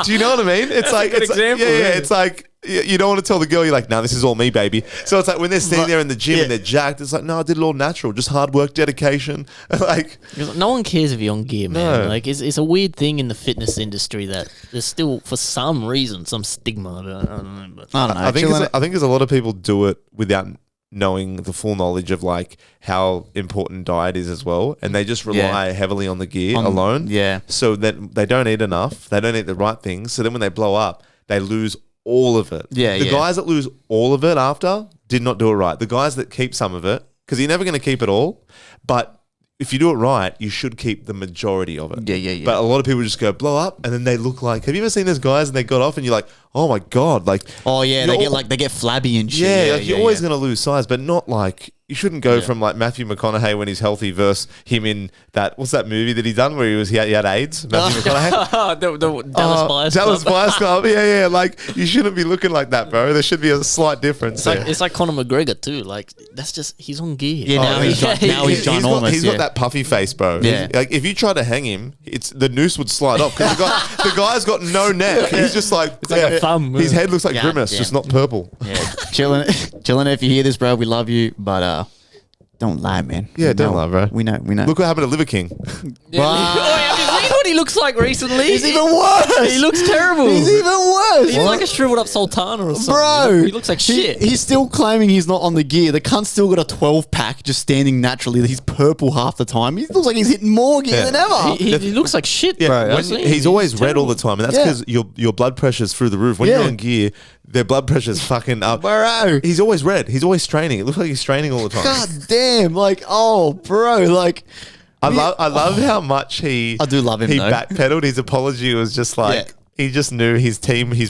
Do you know what I mean? It's like good it's example, yeah, yeah. it's like. You don't want to tell the girl, you're like, no, this is all me, baby. So it's like when they're sitting there in the gym and they're jacked, it's like, no, I did it all natural, just hard work, dedication. Like, Because no one cares if you're on gear, man. No. Like it's a weird thing in the fitness industry that there's still, for some reason, some stigma. I don't know. But I don't know. I think there's a lot of people do it without knowing the full knowledge of like how important diet is as well, and they just rely heavily on the gear alone. Yeah. So that they don't eat enough, they don't eat the right things. So then when they blow up, they lose all of it. Yeah, the yeah. guys that lose all of it after did not do it right. The guys that keep some of it, because you're never going to keep it all, but if you do it right, you should keep the majority of it. Yeah. But a lot of people just go blow up, and then they look like. Have you ever seen those guys and they got off, and you're like, oh my god, like. Oh yeah, you're- they get flabby and shit. Yeah, like you're always going to lose size, but not like. You shouldn't go from like Matthew McConaughey when he's healthy versus him in that, what's that movie that he done where he had AIDS? Matthew McConaughey? the Dallas Buyers Dallas Club. Buyers Club. Yeah. Like you shouldn't be looking like that, bro. There should be a slight difference. It's like Conor McGregor too. Like that's just he's on gear. Yeah, now he's ginormous. He's got that puffy face, bro. Yeah. Like if you try to hang him, the noose would slide off because the guy's got no neck. He's just like It's like a thumb. His head looks like Yeah, Grimace, yeah. just not purple. Yeah. chilling. If you hear this, bro, we love you, but don't lie, man. Yeah, We don't know. lie, bro. We know. Look what happened to Liver King. Have you seen what he looks like recently? He's even worse. He looks terrible. He's even worse. He's like a shriveled up sultana or something. Bro, He looks like shit. He's still claiming he's not on the gear. The cunt's still got a 12 pack just standing naturally. He's purple half the time. He looks like he's hitting more gear Yeah. than ever. He looks like shit, Yeah, bro. when- he's always red all the time, and that's Yeah. because your blood pressure's through the roof. When Yeah. you're on gear, their blood pressure's fucking up. Bro. He's always red. He's always straining. It looks like he's straining all the time. God damn. Like, oh, bro. Like, I love how much he. I do love him, He though. backpedaled. His apology was just like. Yeah. He just knew his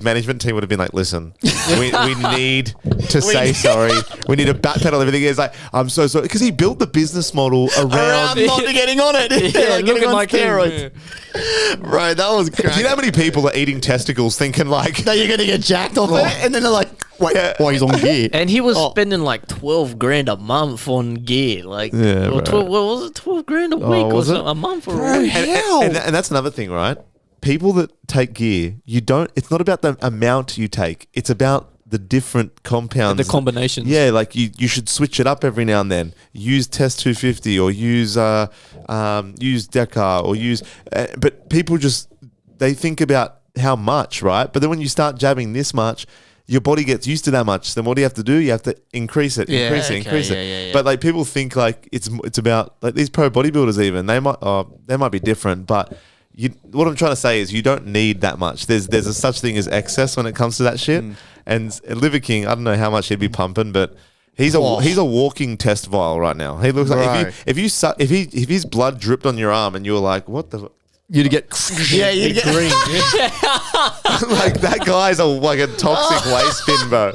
management team would have been like, listen, we need to say sorry. We need to backpedal everything. He's like, I'm so sorry. Because he built the business model around. I'm not getting on it. Yeah, Like, look getting at on my steroids. Bro, that was Do great. you know how many people are eating testicles thinking like, that you're going to get jacked off it? And then they're like, wait, Yeah. why he's on gear? And he was Oh. spending like 12 grand a month on gear. Like, Yeah, or bro. 12, what was it? 12 grand a week or was it? something? A month or a week. Hell. and that's another thing, right? People that take gear, it's not about the amount you take. It's about the different compounds. The combinations. Yeah, like you should switch it up every now and then. Use Test 250 or use Deca or use... but people they think about how much, right? But then when you start jabbing this much, your body gets used to that much. Then what do you have to do? You have to increase it, Yeah, increase it. yeah. But like people think like it's about like these pro bodybuilders even they might be different, but what I'm trying to say is you don't need that much. There's a such thing as excess when it comes to that shit. And Liver King, I don't know how much he'd be pumping, but he's a walking test vial right now. He looks like if his blood dripped on your arm and you were like, what the. You'd get you'd get Green. Like that guy's like a toxic waste bin, bro.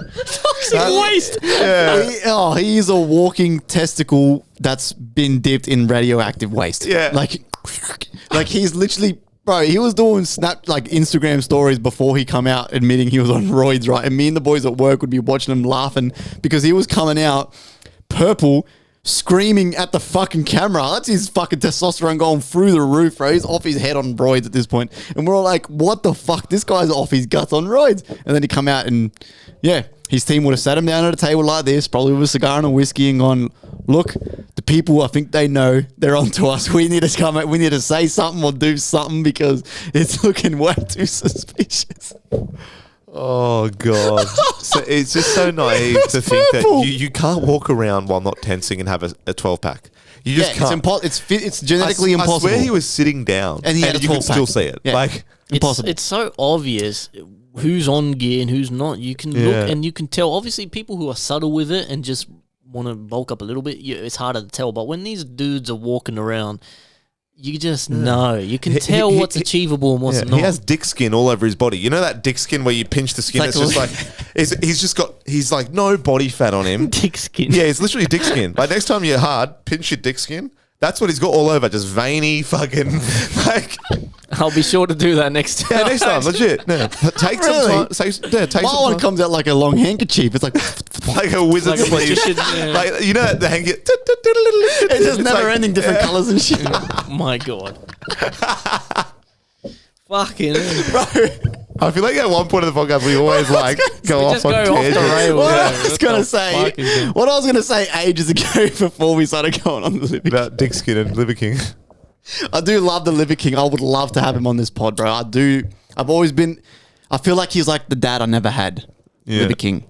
Waste. Yeah. he is a walking testicle that's been dipped in radioactive waste. Yeah. Like he's literally, bro. He was doing Instagram stories before he come out admitting he was on roids, right? And me and the boys at work would be watching him laughing because he was coming out purple, screaming at the fucking camera. That's his fucking testosterone going through the roof, bro. He's off his head on roids at this point. And we're all like, what the fuck? This guy's off his guts on roids. And then he come out and, yeah, his team would have sat him down at a table like this, probably with a cigar and a whiskey, and gone, look, the people, I think they know they're onto us. We need to come out. We need to say something or do something because it's looking way too suspicious. Oh God! So it's just so naive to think that you can't walk around while not tensing and have a 12-pack. You just can't. It's genetically impossible. I swear he was sitting down, and you can still see it. Yeah. Like impossible. It's so obvious who's on gear and who's not. You can look and you can tell. Obviously, people who are subtle with it and just want to bulk up a little bit, it's harder to tell. But when these dudes are walking around, you just know. You can tell what's achievable and what's not. He has dick skin all over his body. You know that dick skin where you pinch the skin? It's just like he's like no body fat on him. Dick skin. Yeah, it's literally dick skin. Like next time you're hard, pinch your dick skin. That's what he's got all over. Just veiny fucking like. I'll be sure to do that next time. Yeah, next time, legit. No, take some time. Take My some one time. comes out like a long handkerchief. It's like Like a wizard Like a sleeve. magician, yeah. Like you know the hang. it's just never ending, different colours and shit. My God. Fucking Bro, I feel like at one point of the podcast we always like go off on tangents. What Yeah, I was gonna say, what I was gonna say ages ago before we started going on the Liver King. About dick skin and Liver King. I do love the Liver King. I would love to have him on this pod, bro. I do. I've always been. I feel like he's like the dad I never had. Yeah. Liver King,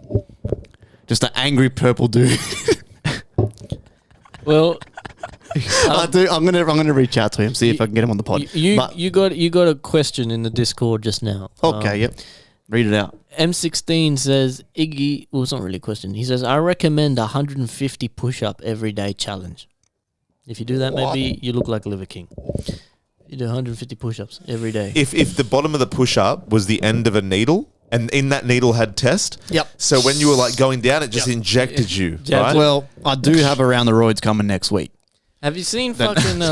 just an angry purple dude. Well, I do. I'm gonna reach out to him, see if I can get him on the pod. you got a question in the Discord just now. Okay, yep. Read it out. M16 says Iggy. Well, it's not really a question. He says I recommend 150 push-up every day challenge. If you do that, maybe you look like Liver King. You do 150 push-ups every day. If the bottom of the push-up was the end of a needle, and in that needle had test. Yep. So when you were like going down, it just injected you. Yeah. Right? Well, I do have Around the Roids coming next week. Have you seen fucking?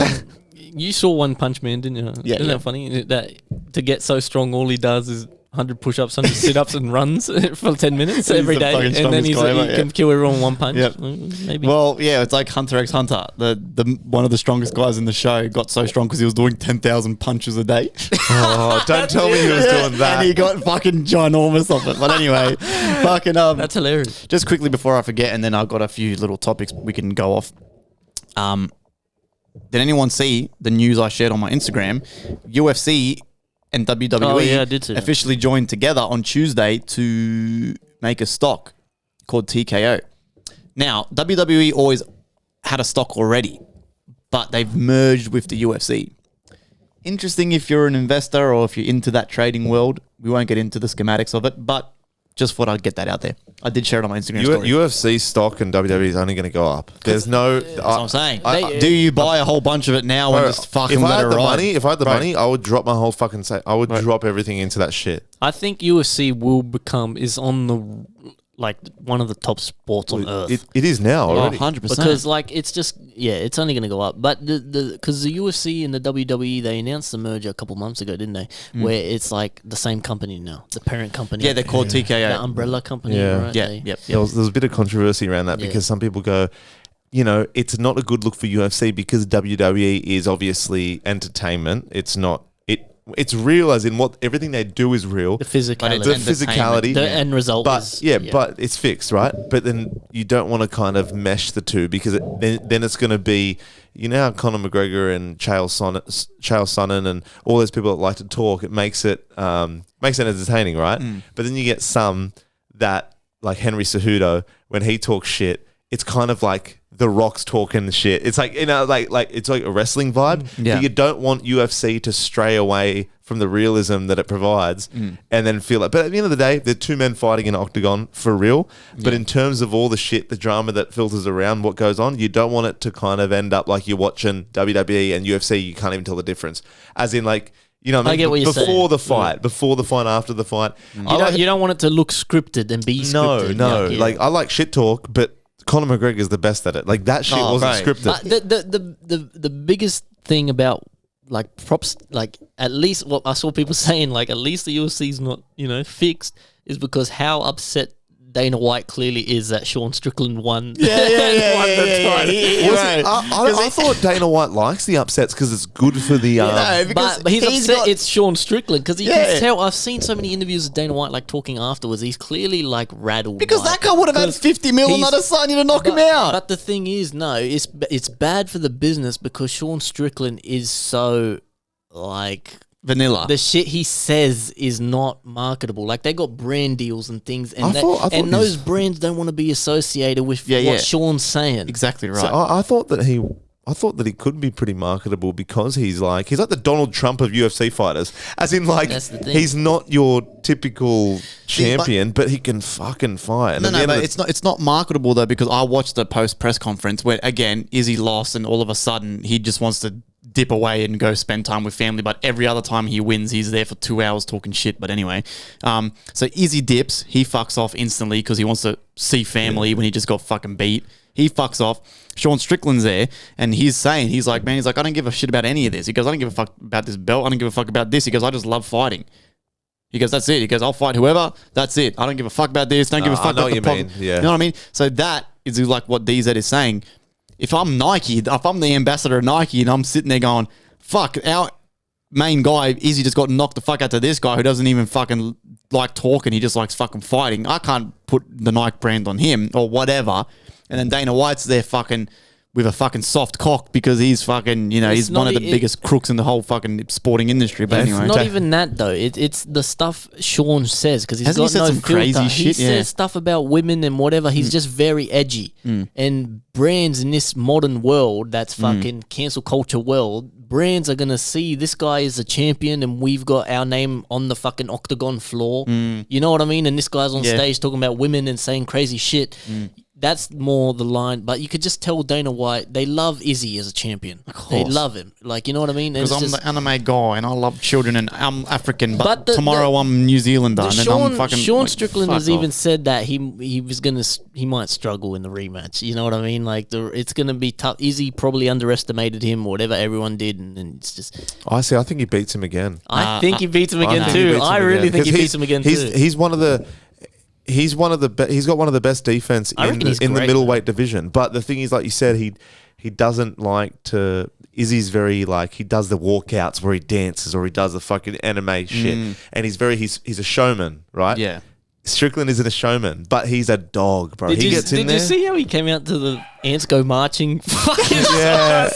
You saw One Punch Man, didn't you? Yeah. Isn't that funny? That to get so strong, all he does is 100 push-ups, 100 sit-ups, and runs for 10 minutes every the day, fucking and then strongest he guy ever, can kill everyone with one punch. Yep. Maybe. Well, yeah, it's like Hunter x Hunter. The one of the strongest guys in the show got so strong because he was doing 10,000 punches a day. Oh, don't tell me he was doing that. And he got fucking ginormous off it. But anyway, fucking That's hilarious. just quickly before I forget, and then I've got a few little topics we can go off. Did anyone see the news I shared on my Instagram? UFC and WWE Oh, yeah, I did see that. officially joined together on Tuesday to make a stock called TKO. Now, WWE always had a stock already, but they've merged with the UFC. Interesting if you're an investor or if you're into that trading world. We won't get into the schematics of it, but just thought I'd get that out there. I did share it on my Instagram story. UFC stock and WWE is only going to go up. There's no. That's what I'm saying. They- Do you buy a whole bunch of it now and just fucking if I let had it the ride? money, if I had the Right. money, I would drop my whole fucking. I would drop everything into that shit. I think UFC is on the like one of the top sports on earth. It is now Oh, already. 100%. Because like it's just it's only going to go up. But because the UFC and the WWE they announced the merger a couple months ago, didn't they? Where it's like the same company now, the parent company. Yeah, they're called TKO. the umbrella company. Yeah. Right? Yeah, They- yep. There was a bit of controversy around that Yeah. because some people go, you know, it's not a good look for UFC because WWE is obviously entertainment. It's not. It's real as in what everything they do is real. The physicality. The entertainment. physicality. The end result But is but it's fixed, right? But then you don't want to kind of mesh the two because then it's going to be, you know, how Conor McGregor and Chael Sonnen and all those people that like to talk. It makes it entertaining, right? But then you get some that like Henry Cejudo when he talks shit. It's kind of like The Rock's talking shit. It's like, you know, like it's like a wrestling vibe. Yeah. But you don't want UFC to stray away from the realism that it provides and then feel like. But at the end of the day, they're two men fighting in an octagon for real. But in terms of all the shit, the drama that filters around what goes on, you don't want it to kind of end up like you're watching WWE and UFC. You can't even tell the difference. As in, like, you know, what I mean? get what you're before saying. the fight, after the fight. You don't want it to look scripted and be scripted. No. Yeah. Like I like shit talk, but Conor McGregor is the best at it. Like that shit wasn't right. scripted. But the biggest thing about like props, like at least what I saw people saying, like at least the UFC's not fixed, is because how upset Dana White clearly is that Sean Strickland won. Yeah. I thought Dana White likes the upsets because it's good for the. But he's upset it's Sean Strickland because he can tell. I've seen so many interviews with Dana White like talking afterwards. He's clearly like rattled. Because that guy would have had 50 mil and not sign you to knock him out. But the thing is, no, it's bad for the business because Sean Strickland is so like vanilla. The shit he says is not marketable. Like they got brand deals and things, and I thought those brands don't want to be associated with what Sean's saying. Exactly right. So I thought that he could be pretty marketable because he's like the Donald Trump of UFC fighters. As in, like, he's not your typical champion, but he can fucking fight. No, but it's not marketable though, because I watched the post press conference where again Izzy lost, and all of a sudden he just wants to dip away and go spend time with family. But every other time he wins, he's there for 2 hours talking shit. But anyway, so Izzy dips, he fucks off instantly because he wants to see family when he just got fucking beat. He fucks off. Sean Strickland's there, and he's like, I don't give a shit about any of this. He goes, I don't give a fuck about this belt. I don't give a fuck about this. He goes, I just love fighting. He goes, that's it. He goes, I'll fight whoever. That's it. I don't give a fuck about this. Don't give a fuck about the problem. Yeah. You know what I mean? So that is like what DZ is saying. If I'm Nike, if I'm the ambassador of Nike and I'm sitting there going, fuck, our main guy, Izzy just got knocked the fuck out to this guy who doesn't even fucking like talking. He just likes fucking fighting. I can't put the Nike brand on him or whatever. And then Dana White's there fucking with a fucking soft cock because he's fucking, he's one of the biggest crooks in the whole fucking sporting industry. But anyway. It's not even that though. It's the stuff Sean says because he's got said no some filter. crazy shit. He says stuff about women and whatever. He's just very edgy. And brands in this modern world, that's fucking cancel culture world, brands are gonna see this guy is a champion and we've got our name on the fucking octagon floor. You know what I mean? And this guy's on stage talking about women and saying crazy shit. That's more the line, but you could just tell Dana White they love Izzy as a champion. They love him, like, you know what I mean? Because I'm the anime guy and I love children and I'm African, but tomorrow I'm New Zealander and then I'm fucking. Sean Strickland has even said that he might struggle in the rematch. You know what I mean? Like it's gonna be tough. Izzy probably underestimated him, or whatever everyone did, and it's just. I think he beats him again. I think he beats him again too. I really think he beats him again too. He's one of the. He's got one of the best defense in the middleweight division. But the thing is, like you said, he doesn't like to. Izzy's very like he does the walkouts where he dances or he does the fucking anime shit, and he's a showman, right? Yeah. Strickland isn't a showman, but he's a dog, bro. Did you see how he came out to the Ants Go Marching? Fucking yeah.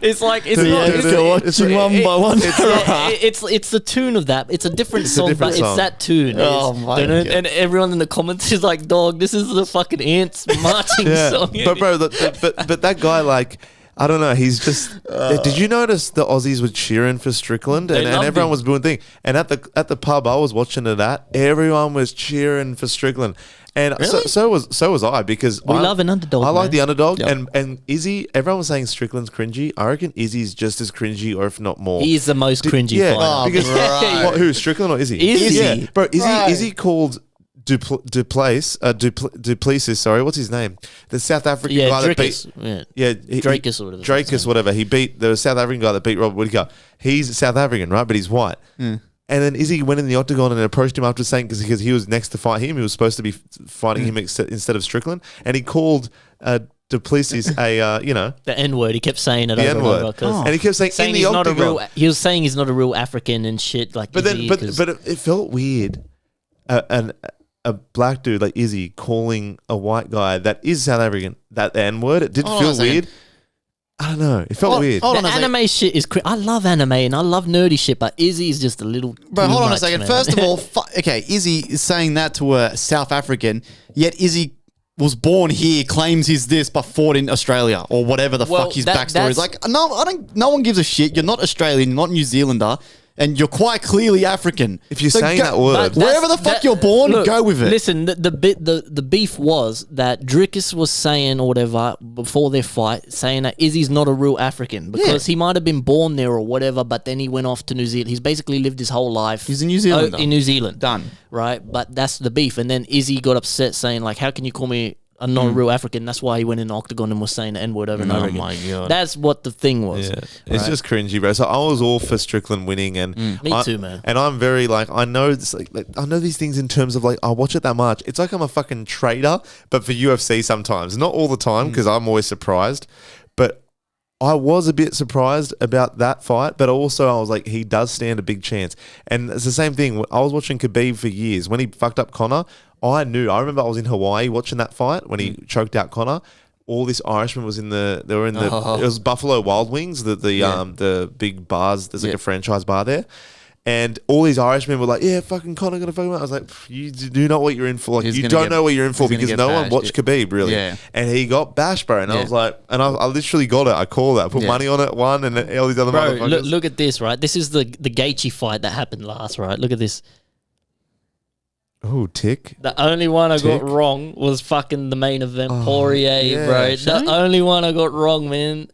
It's like it's watching one by one. It's the tune of that. It's a different song, it's that tune. Oh my God. And everyone in the comments is like, "Dog, this is the fucking Ants marching song." But bro, but that guy, like, I don't know. He's just. Did you notice the Aussies were cheering for Strickland and everyone was doing thing? And at the pub I was watching it at, everyone was cheering for Strickland. And really? so was I, because we love an underdog. I like the underdog, Yep. and Izzy. Everyone was saying Strickland's cringy. I reckon Izzy's just as cringy, or if not more. He is the most cringy fighter. Because who, Strickland or Izzy? Izzy, yeah, bro. Izzy called Duplessis. Sorry, what's his name? The South African guy that beat. Drakus or whatever. Drakus, whatever. He beat the South African guy that beat Robert Whittaker. He's South African, right? But he's white. And then Izzy went in the octagon and approached him after saying, because he was next to fight him, he was supposed to be fighting him instead of Strickland, and he called Duplessis the N-word. He kept saying it the over N-word. and over. And he kept saying in the he's octagon. not a real. He was saying he's not a real African and shit. Like, but it felt weird. A black dude like Izzy calling a white guy that is South African that N-word. It did feel weird. I don't know. It felt weird. The anime shit is I love anime and I love nerdy shit, but Izzy is just a little. Bro, hold on much, a second. man. First of all, Izzy is saying that to a South African, yet Izzy was born here, claims he's this, but fought in Australia or whatever the fuck his backstory is. Like, no one gives a shit. You're not Australian. You're not New Zealander. And you're quite clearly African. If you're saying that word, wherever the fuck you're born, go with it. Listen, the beef was that Drakus was saying or whatever before their fight, saying that Izzy's not a real African because he might have been born there or whatever, but then he went off to New Zealand. He's basically lived his whole life. He's a New Zealander. In New Zealand. Done. Right? But that's the beef. And then Izzy got upset saying, like, how can you call me not a real African. That's why he went in the octagon and was saying the N-word over and over again. my God. That's what the thing was. Yeah, it's just cringy, bro. So I was all for Strickland winning, and Me too, man. And I'm very like I know this, like I know these things in terms of like I watch it that much. It's like I'm a fucking trader, but for UFC sometimes, not all the time because I'm always surprised. But I was a bit surprised about that fight, but also I was like, he does stand a big chance. And it's the same thing. I was watching Khabib for years. When he fucked up Conor, I remember I was in Hawaii watching that fight when he choked out Conor. All this Irishman was it was Buffalo Wild Wings, the big bars. There's like a franchise bar there. And all these Irishmen were like, yeah, fucking Conor gonna fuck him up. I was like, you do not what you're in for. Like, you don't know what you're in for because no one watched Khabib, really. Yeah. And he got bashed, bro. And I was like, and I literally got it. I called it. I put money on it, won, and all these other motherfuckers. Look at this, right? This is the Gaethje fight that happened last, right? Look at this. Oh, tick. The only one I got wrong was fucking the main event, Poirier, bro. The only one I got wrong, man.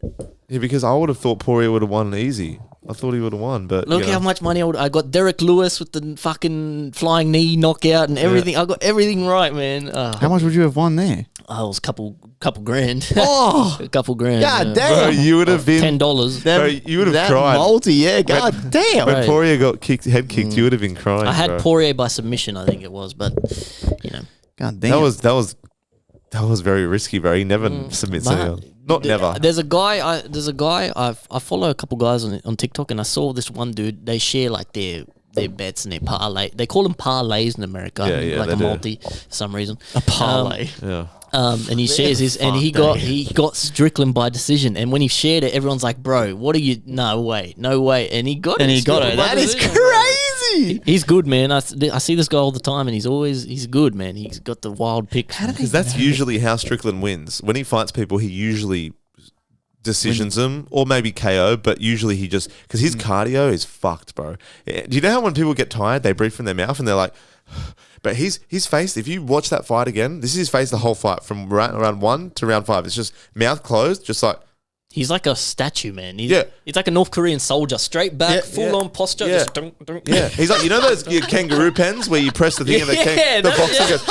Yeah, because I would have thought Poirier would have won easy. I thought he would have won, but look how much money I got. Derek Lewis with the fucking flying knee knockout and everything. I got everything right, man. How much would you have won there? Oh, it was a couple grand. Oh, a couple grand. God damn! Bro, you would have been $10. Bro, you would have cried. God damn! When Poirier got head kicked, you would have been crying. I had Poirier by submission, I think it was, but God damn. That was very risky, bro. He never submits anyone. Not never. There's a guy. I follow a couple guys on TikTok, and I saw this one dude. They share like their bets and their parlay. They call them parlays in America. Like a multi for some reason. A parlay. And he shares his, and he got Strickland by decision. And when he shared it, everyone's like, "Bro, what are you? No way, and he got it. And he got it. That is crazy. He's good, man. I see this guy all the time, and he's good, man. He's got the wild picks. Because that's usually how Strickland wins. When he fights people, he usually decisions them or maybe KO, but usually he just because his cardio is fucked, bro. Do you know how when people get tired, they breathe from their mouth and they're like. But his face, if you watch that fight again, this is his face the whole fight from round 1 to round 5. It's just mouth closed, just like... He's like a statue, man. He's like a North Korean soldier. Straight back, full-on posture. Yeah. Just dunk. Yeah. He's like, you know those kangaroo pens where you press the thing and the boxer goes...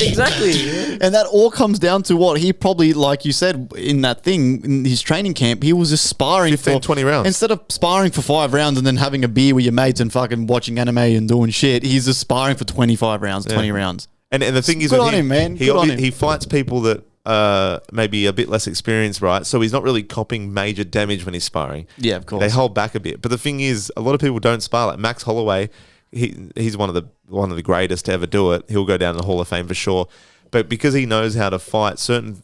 Exactly. And that all comes down to what he probably, like you said, in that thing, in his training camp, he was just sparring 20 rounds. Instead of sparring for 5 rounds and then having a beer with your mates and fucking watching anime and doing shit, he's just sparring for 25 rounds, 20 rounds. And the thing is... Good on him, man. He fights people that... maybe a bit less experienced, right? So he's not really copping major damage when he's sparring. Yeah, of course. They hold back a bit. But the thing is, a lot of people don't spar. Like Max Holloway, he's one of the greatest to ever do it. He'll go down in the Hall of Fame for sure. But because he knows how to fight, certain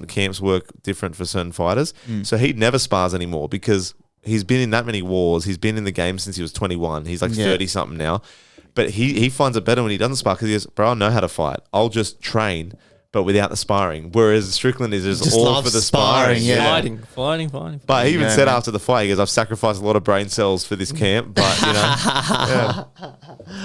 camps work different for certain fighters. So he never spars anymore because he's been in that many wars. He's been in the game since he was 21. He's like 30 something now. But he finds it better when he doesn't spar because he goes, bro, I know how to fight. I'll just train. But without the sparring. Whereas Strickland is just all for the sparring. Fighting. But he even said after the fight, he goes, I've sacrificed a lot of brain cells for this camp. But, you know.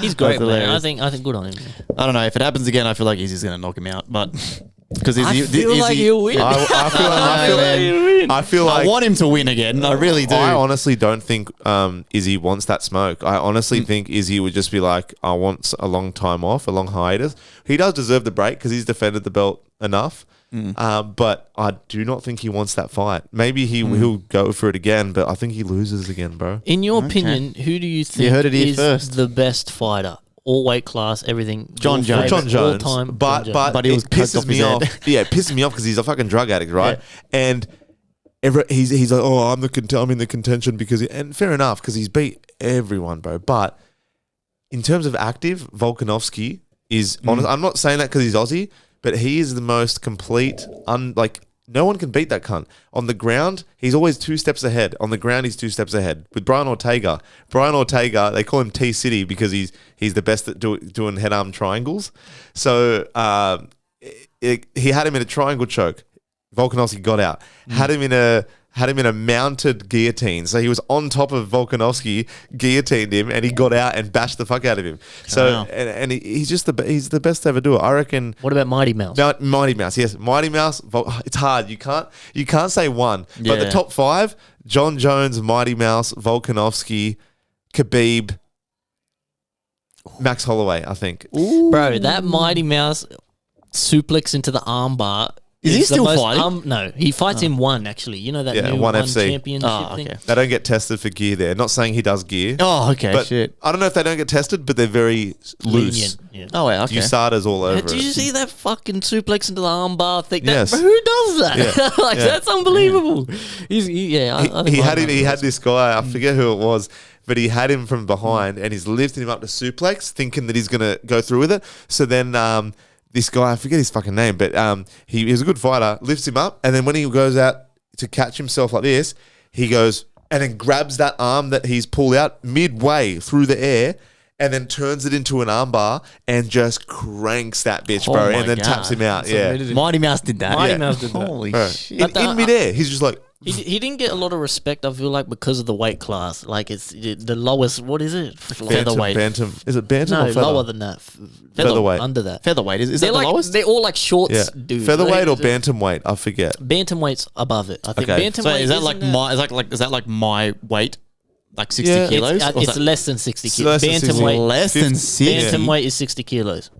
He's great, man. I think good on him. I don't know. If it happens again, I feel like Izzy's going to knock him out. But... Because I feel like he'll win. I feel like I want him to win again. I really do. I honestly don't think Izzy wants that smoke. I honestly think Izzy would just be like, I want a long time off, a long hiatus. He does deserve the break because he's defended the belt enough. But I do not think he wants that fight. Maybe he'll go for it again, but I think he loses again, bro. In your opinion, who do you think is the best fighter? All weight class, everything. John Jones. All time. But it pisses me off. Yeah, it pisses me off because he's a fucking drug addict, right? Yeah. And he's like, oh, I'm in the contention because... And fair enough, because he's beat everyone, bro. But in terms of active, Volkanovski is... honest. I'm not saying that because he's Aussie, but he is the most complete... no one can beat that cunt. On the ground, he's always 2 steps ahead. On the ground, he's 2 steps ahead. With Brian Ortega, they call him T-City because he's the best at doing head-arm triangles. So he had him in a triangle choke. Volkanovski got out. Had him in a mounted guillotine. So he was on top of Volkanovski, guillotined him, and he got out and bashed the fuck out of him. So and he's just he's the best to ever do it. I reckon. What about Mighty Mouse? Mighty Mouse, yes, Mighty Mouse. It's hard. You can't say one. But the top 5: John Jones, Mighty Mouse, Volkanovski, Khabib, Max Holloway. I think. Ooh. Bro, that Mighty Mouse. suplex into the armbar. Is he the still most fighting? No, he fights in one actually. You know that new one one FC. championship thing. They don't get tested for gear there. Not saying he does gear. Oh, okay, but shit. I don't know if they don't get tested, but they're very loose. Lenient, yeah. Oh, wait, okay. USADA's all over Did you it. see that fucking suplex into the armbar thing? Yes. Who does that? Yeah. Like Yeah. that's unbelievable. I think He had Marty him. He Mouse had this guy. I forget who it was, but he had him from behind, and he's lifting him up to suplex, thinking that he's gonna go through with it. So then this guy, I forget his fucking name, but he was a good fighter. Lifts him up, and then when he goes out to catch himself like this, he goes and then grabs that arm that he's pulled out midway through the air. And then turns it into an armbar and just cranks that bitch, bro, Oh my and then God. taps him out. Yeah, Mighty Mouse did that. Mighty Mouse did that. Holy Bro. shit. In midair, he's just like, He didn't get a lot of respect. I feel like because of the weight class. Like it's the lowest. What is it? Featherweight. Bantam. Is it bantam No, or feather? lower than that. Featherweight. Under that. Featherweight. Is that They're the like lowest? they're all like shorts, Yeah, dude. featherweight or Like, bantamweight? I forget. Bantamweight's above it. I think Okay. bantamweight. So is that like isn't my is that like my weight? Like 60 Yeah. kilos? It's, Or is it's that less than 60 It's kilos. less than 60. Bantamweight. less than 50. 60? Bantamweight is 60 kilos.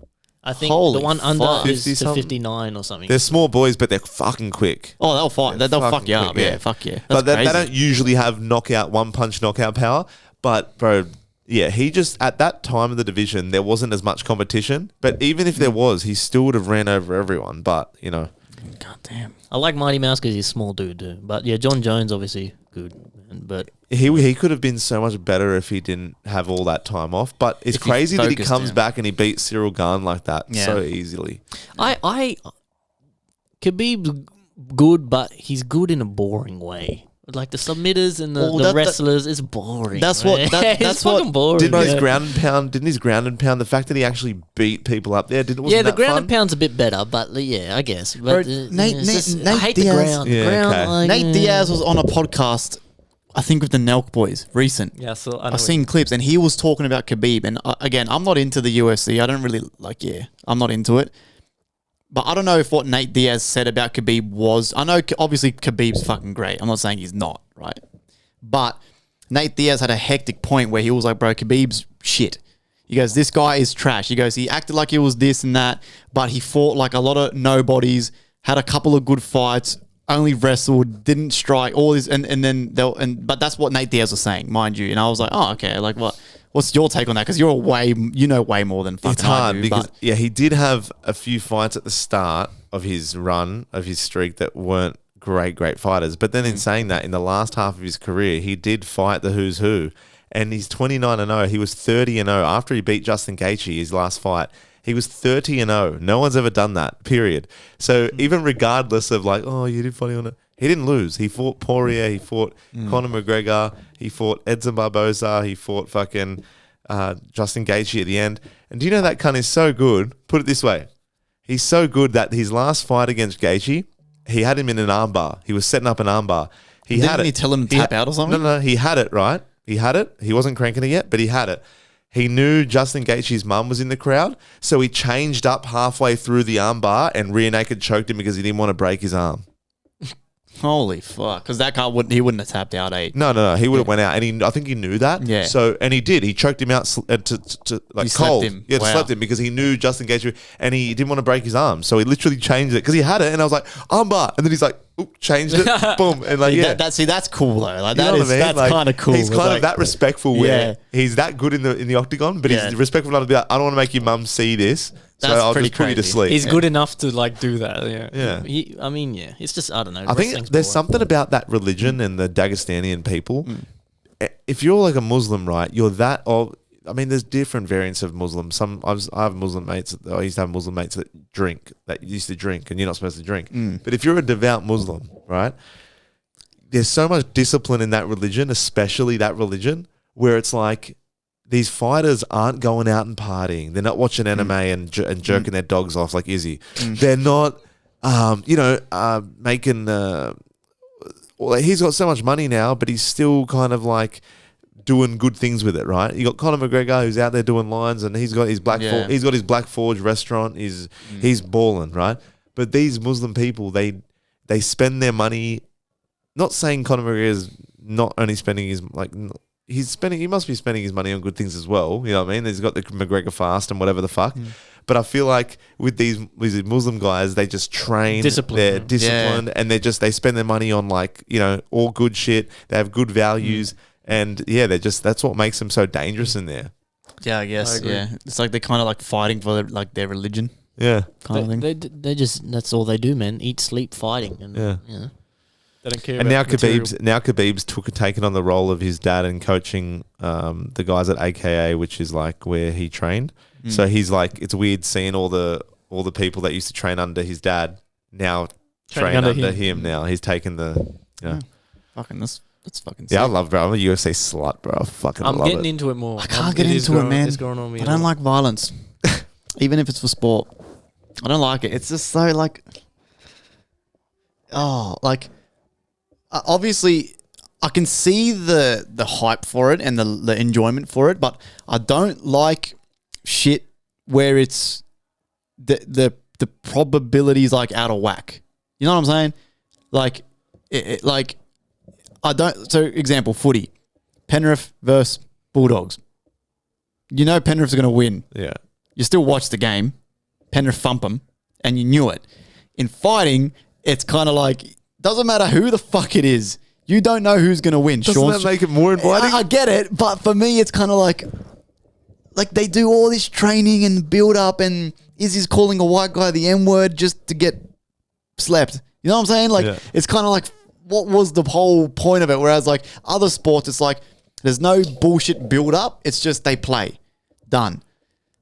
I think Holy the one under fuck. is 50 to something? 59 or something. They're small boys, but they're fucking quick. Oh, they'll fight. They'll fuck fucking you up. quick, Yeah, yeah. fuck yeah. That's But they crazy. don't usually have one punch knockout power. But bro, yeah, he just at that time of the division there wasn't as much competition. But even if there was, he still would have ran over everyone. But you know, God damn. I like Mighty Mouse because he's a small dude too. But yeah, John Jones obviously good. But he could have been so much better if he didn't have all that time off. But it's If he crazy that he focused, comes yeah. back and he beats Cyril Gane like that Yeah. so easily. I Khabib's good, but he's good in a boring way. Like the submitters and the wrestlers is boring. That's what- man. that- It's that's what- fucking boring. Didn't his yeah. ground and pound? The fact that he actually beat people up there? Wasn't Yeah, the that ground fun? and pound's a bit better, but yeah, I guess. Bro, But, Nate I hate the Diaz- ground. Yeah, the ground, okay. like, Nate Diaz was on a podcast, I think, with the Nelk boys, recent. Yeah, so I've seen clips, and he was talking about Khabib. And again, I'm not into the UFC. I don't really I'm not into it. But I don't know if what Nate Diaz said about Khabib was. I know obviously Khabib's fucking great. I'm not saying he's not, right? But Nate Diaz had a hectic point where he was like, bro, Khabib's shit. He goes, this guy is trash. He goes, he acted like he was this and that, but he fought like a lot of nobodies, had a couple of good fights, only wrestled, didn't strike, all this, but that's what Nate Diaz was saying, mind you. And I was like, oh, okay, like what's your take on that? Because you know way more than fucking It's hard I do, because but he did have a few fights at the start of his run of his streak that weren't great fighters. But then in saying that, in the last half of his career, he did fight the who's who, and he's 29-0. He was 30-0 after he beat Justin Gaethje his last fight. He was 30-0. No one's ever done that. Period. So even regardless of like, oh, you did funny on it, he didn't lose. He fought Poirier. He fought Conor McGregor. He fought Edson Barboza. He fought fucking Justin Gaethje at the end. And do you know that cunt is so good? Put it this way. He's so good that his last fight against Gaethje, he had him in an armbar. He was setting up an armbar. Didn't he tell him to tap out or something? No, he had it, right? He had it. He wasn't cranking it yet, but he had it. He knew Justin Gaethje's mum was in the crowd, so he changed up halfway through the armbar and rear naked choked him because he didn't want to break his arm. holy fuck. Because that guy wouldn't have tapped out 8. No. He would have went out, and I think he knew that. Yeah. So, and he did. He choked him out to like He slept cold. him. Yeah, Wow. slept him because he knew Justin Gaethje, and he didn't want to break his arm. So he literally changed it because he had it, and I was like armbar, and then he's like, oop, changed it, boom, and like That's cool though. Like You know what I mean? that's Like, kind of cool. He's It's kind like- of that respectful where Yeah. he's that good in the octagon, but Yeah. he's respectful enough to be like, I don't want to make your mum see this, so That's I'll pretty just put you to crazy. sleep. he's good enough to like do that. Yeah. Yeah. It's just I don't know. I think wrestling's there's boring. something about that religion and the Dagestanian people. If you're like a Muslim, right, you're that of. I mean, there's different variants of Muslim. I have Muslim mates. I used to have Muslim mates that used to drink, and you're not supposed to drink. But if you're a devout Muslim, right, there's so much discipline in that religion, especially that religion, where it's like these fighters aren't going out and partying. They're not watching anime and jerking their dogs off like Izzy. They're not, making. Well, he's got so much money now, but he's still kind of like doing good things with it, right? You got Conor McGregor who's out there doing lines, and he's got his he's got his Black Forge restaurant. He's balling, right? But these Muslim people, they spend their money. Not saying Conor McGregor is not only spending his he must be spending his money on good things as well. You know what I mean? He's got the McGregor fast and whatever the fuck. But I feel like with these Muslim guys, they just train, they're disciplined, and they spend their money on like, you know, all good shit. They have good values, and that's what makes them so dangerous in there. Yeah, I guess. It's like they're kind of like fighting for their religion. Yeah, kind of thing. They just that's all they do, man. Eat, sleep, fighting, and you know. They don't care. And about Khabib's taken on the role of his dad and coaching the guys at AKA, which is like where he trained. So he's like, it's weird seeing all the people that used to train under his dad now train under him. Now he's taken the fucking that's fucking sick. Yeah, I love, bro. I'm a UFC slut, bro. I'm getting into it more. I can't get into it, man. It's growing on me. I don't like violence, even if it's for sport. I don't like it. It's just so like, obviously, I can see the hype for it and the enjoyment for it, but I don't like shit where it's the probabilities like out of whack. You know what I'm saying? Like, like I don't. So, example, footy, Penrith versus Bulldogs. You know Penrith's going to win. Yeah. You still watch the game. Penrith thump them, and you knew it. In fighting, it's kind of like, doesn't matter who the fuck it is. You don't know who's going to win. Doesn't that make it more inviting? I get it, but for me, it's kind of like they do all this training and build up, and Izzy's calling a white guy the N-word just to get slept. You know what I'm saying? Like, it's kind of like, what was the whole point of it? Whereas, like, other sports, it's like, there's no bullshit build up. It's just they play. Done.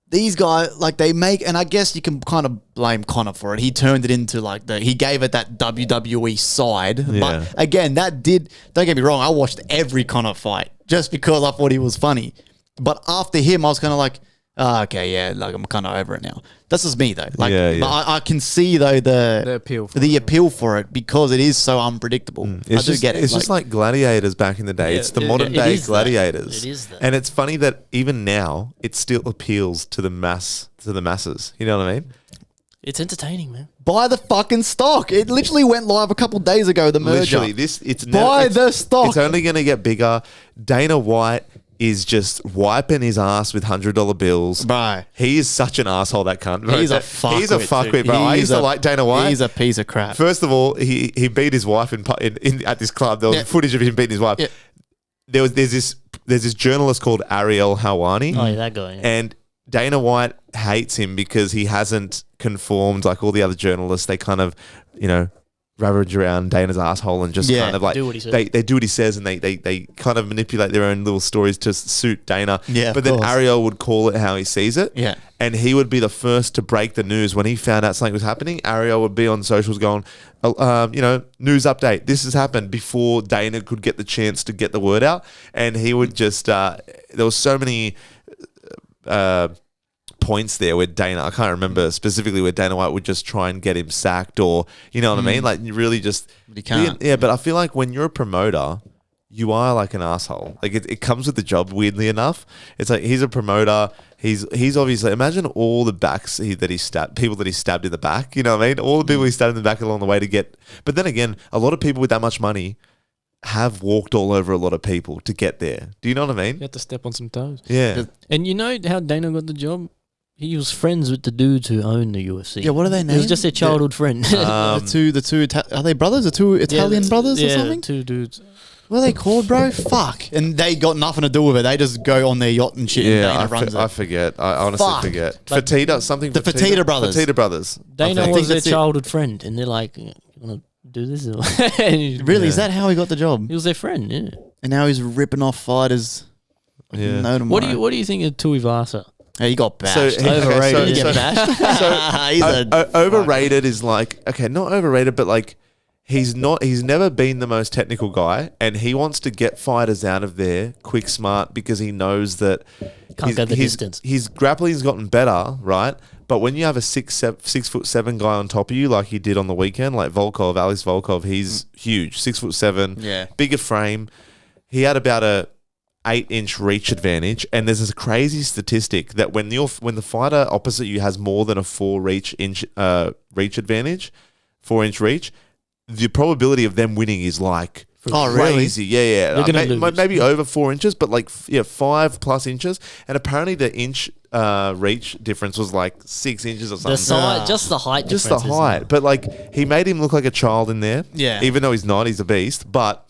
These guys, like, they make, and I guess you can kind of blame Conor for it. He turned it into like he gave it that WWE side. Yeah. But again, don't get me wrong, I watched every Conor fight just because I thought he was funny. But after him, I was kind of like, okay, yeah, like I'm kind of over it now. That's just me though. Like, but I can see though the appeal for it because it is so unpredictable. I do get it. It's just like gladiators back in the day. It's the modern day gladiators. It is that. And it's funny that even now it still appeals to the masses. You know what I mean? It's entertaining, man. Buy the fucking stock. It literally went live a couple days ago. The merger. Literally, the stock. It's only going to get bigger. Dana White is just wiping his ass with $100 bills. Bro. He is such an asshole, that cunt. Bro. He's a fuckwit. He's a fuckwit, bro. I used to like Dana White. He's a piece of crap. First of all, he beat his wife in at this club. There was footage of him beating his wife. Yeah. There's this journalist called Ariel Hawani. Oh, yeah, that guy. Yeah. And Dana White hates him because he hasn't conformed like all the other journalists. They kind of, ravage around Dana's asshole and just kind of like do what he says. They do what he says, and they kind of manipulate their own little stories to suit Dana. Yeah, but then Ariel would call it how he sees it. Yeah. And he would be the first to break the news when he found out something was happening. Ariel would be on socials going, news update. This has happened, before Dana could get the chance to get the word out. And he would just there was so many points there where Dana, I can't remember specifically, where Dana White would just try and get him sacked, or you know what I mean, like you really just but he can't. But I feel like when you're a promoter, you are like an asshole. Like it comes with the job, weirdly enough. It's like he's a promoter. He's obviously, imagine all the backs that he stabbed, people that he stabbed in the back. You know what I mean? All the people he stabbed in the back along the way to get. But then again, a lot of people with that much money have walked all over a lot of people to get there. Do you know what I mean? You have to step on some toes. Yeah. And you know how Dana got the job? He was friends with the dudes who own the UFC. Yeah, what are they named? It was just their childhood friend. The two are they brothers? The two Italian brothers or something? Two dudes. What are they called, bro? Fuck. And they got nothing to do with it. They just go on their yacht and shit. Yeah, and Dana runs it. I forget. I honestly forget. Like, Fertitta, something. The Fertitta brothers. Fertitta brothers. Dana I was think their that's it. childhood friend, and they're like, "You want to do this?" Really? Is that how he got the job? He was their friend. Yeah. And now he's ripping off fighters. Yeah. No tomorrow. What do you think of Tuivasa? Yeah, he got bashed. Overrated. He's overrated is like, okay, not overrated, but like he's never been the most technical guy, and he wants to get fighters out of there quick, smart, because he knows that Can't go the distance. His grappling's gotten better, right? But when you have a 6'7" guy on top of you, like he did on the weekend, like Alex Volkov, he's huge, 6'7", Yeah. bigger frame. He had about a 8-inch reach advantage, and there's this crazy statistic that when the fighter opposite you has more than a 4-inch reach advantage, 4-inch reach, the probability of them winning is like crazy. Yeah. They're gonna lose. Maybe over 4 inches, but like 5+ inches. And apparently the inch reach difference was like 6 inches or something. The side, just the height Just difference. the isn't height. it? But like he made him look like a child in there. Yeah. Even though he's not, he's a beast. But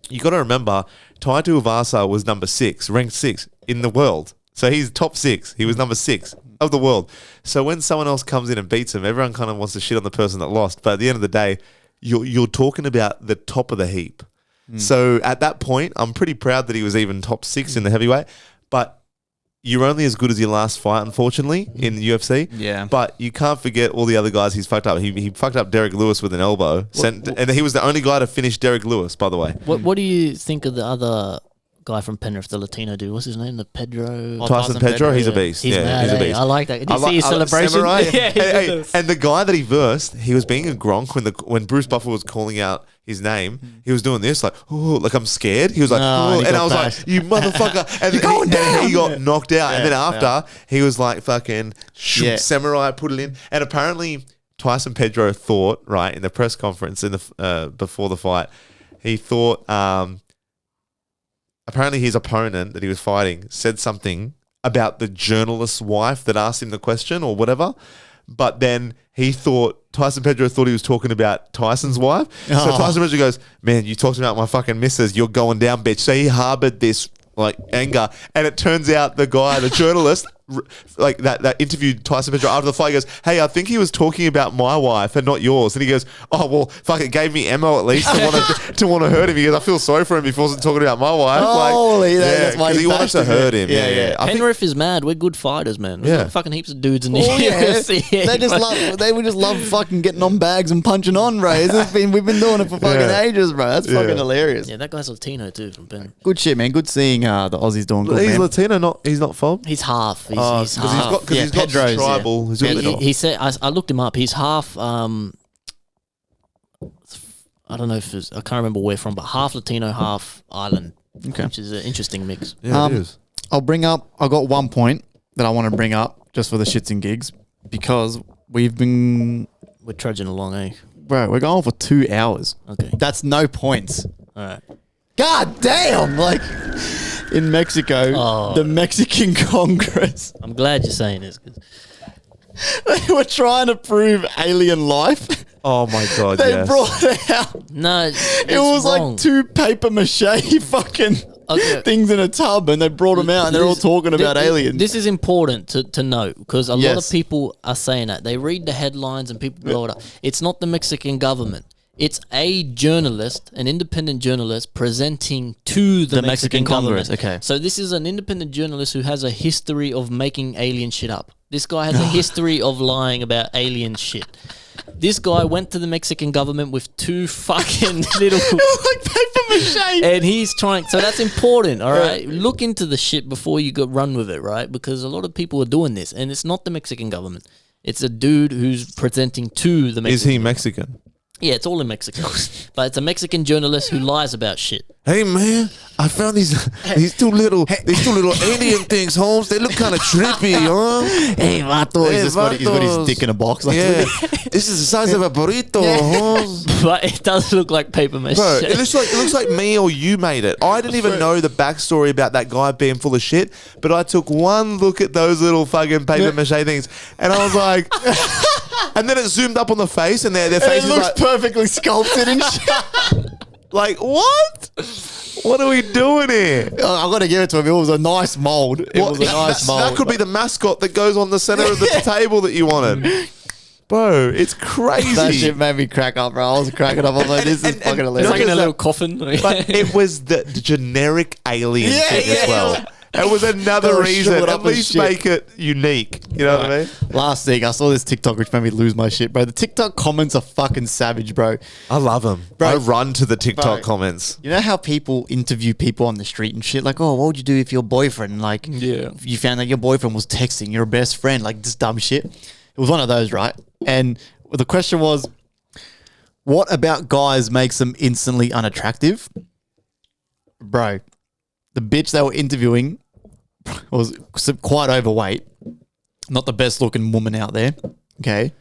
you got to remember, Tai Tuivasa was number 6, ranked 6 in the world. So he's top 6. He was number 6 of the world. So when someone else comes in and beats him, everyone kind of wants to shit on the person that lost. But at the end of the day, you're talking about the top of the heap. So at that point, I'm pretty proud that he was even top 6 in the heavyweight. But you're only as good as your last fight, unfortunately, in the UFC. Yeah. But you can't forget all the other guys he's fucked up. He fucked up Derek Lewis with an elbow. And he was the only guy to finish Derek Lewis, by the way. What do you think of the other guy from Penrith, the Latino dude? What's his name? The Pedro? Tyson Pedro, he's a beast. He's mad, he's a eh? beast. I like that. Did you see his celebration? Samurai. Yeah, he did this. And the guy that he versed, he was being a gronk when Bruce Buffer was calling out his name. He was doing this like, oh, like I'm scared. He was like, No, oh, and he and got I was bashed. like, you motherfucker. And he got knocked out. And then after, he was like fucking Samurai, put it in. And apparently Tyson Pedro thought, right, in the press conference in the before the fight, he thought apparently his opponent that he was fighting said something about the journalist's wife that asked him the question or whatever. But then Tyson Pedro thought he was talking about Tyson's wife. So Tyson Pedro goes, man, you talked about my fucking missus. You're going down, bitch. So he harbored this like anger. And it turns out the guy, the journalist, like that interviewed Tyson Pedro after the fight, goes, hey, I think he was talking about my wife and not yours. And he goes, oh, well, fuck, it gave me ammo at least to want to hurt him. He goes, I feel sorry for him if he wasn't talking about my wife. Holy, that's why because he wanted to hurt him. Yeah. I think Penrith is mad. We're good fighters, man. We've got fucking heaps of dudes in the Oh, yeah. UFC. They would just love fucking getting on bags and punching on, bro. We've been doing it for fucking ages, bro. That's fucking hilarious. Yeah, that guy's Latino too from Penrith. Good shit, man. Good seeing the Aussies doing good, he's man. Latino, he's not fob. He's half. He's Because half. he's got Pedro's, tribal. He's got He said, I looked him up. He's half. I don't know if it's, I can't remember where from, but half Latino, half island. Okay. Which is an interesting mix. yeah, it is. I've got one point that I want to bring up just for the shits and gigs because we're trudging along, eh? bro, we're going for 2 hours. Okay. That's no points. All right. God damn! Like in Mexico, the Mexican Congress, I'm glad you're saying this. 'Cause they were trying to prove alien life. Oh my god! They yes. brought it out. no, It was like 2 paper mache fucking things in a tub, and they brought them out, and they're all talking about aliens. This is important to note because a lot Yes. of people are saying that. They read the headlines and people blow it up. It's not the Mexican government. It's a journalist, an independent journalist, presenting to the Mexican Congress. government. Okay. So this is an independent journalist who has a history of making alien shit up. This guy has a history of lying about alien shit. This guy went to the Mexican government with 2 fucking little... like paper mache. And he's trying... So that's important, all right? Look into the shit before you go run with it, right? Because a lot of people are doing this, and it's not the Mexican government. It's a dude who's presenting to the Mexican... Is he Mexican? Yeah, it's all in Mexico. But it's a Mexican journalist who lies about shit. Hey man, I found these two little alien things, Holmes. They look kind of trippy, huh? Hey, vato. Hey, He's got his dick in a box. Like, Yeah, this is the size of a burrito, Holmes. But it does look like paper mache. Bro, it looks like me or you made it. I didn't even know the backstory about that guy being full of shit, but I took one look at those little fucking paper mache things, and I was like, and then it zoomed up on the face, and their face it is looks like, perfectly sculpted and shit. like what? What are we doing here? I got to give it to him. It was a nice mold. It was a nice mold. That could be the mascot that goes on the center of the table that you wanted. Bro, it's crazy. That shit made me crack up, bro. I was cracking up. I was like, this is fucking It's hilarious. like in a that- little coffin. But it was the generic alien thing as well. It was They another were reason. shriveled At up as least shit. make it unique. You know what I mean? Last thing, I saw this TikTok which made me lose my shit, bro. The TikTok comments are fucking savage, bro. I love them. Bro. I run to the TikTok Bro. comments. You know how people interview people on the street and shit? Like, oh, what would you do if your boyfriend, like, if you found that your boyfriend was texting your best friend, like this dumb shit? It was one of those, right? And the question was, what about guys makes them instantly unattractive? Bro, the bitch they were interviewing was quite overweight. Not the best looking woman out there. Okay.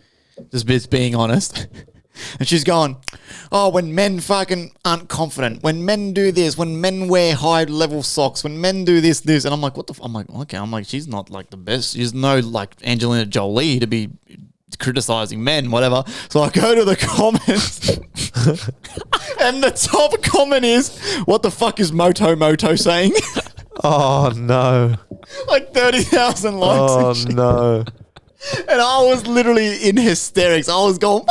Just being honest. And she's going, oh, when men fucking aren't confident, when men do this, when men wear high level socks, when men do this. And I'm like, what the I'm like, okay. I'm like, she's not like the best. She's no like Angelina Jolie to be criticizing men, whatever. So I go to the comments and the top comment is, what the fuck is Moto saying? Oh, no. Like 30,000 likes. Oh, and shit. no. And I was literally in hysterics. I was going,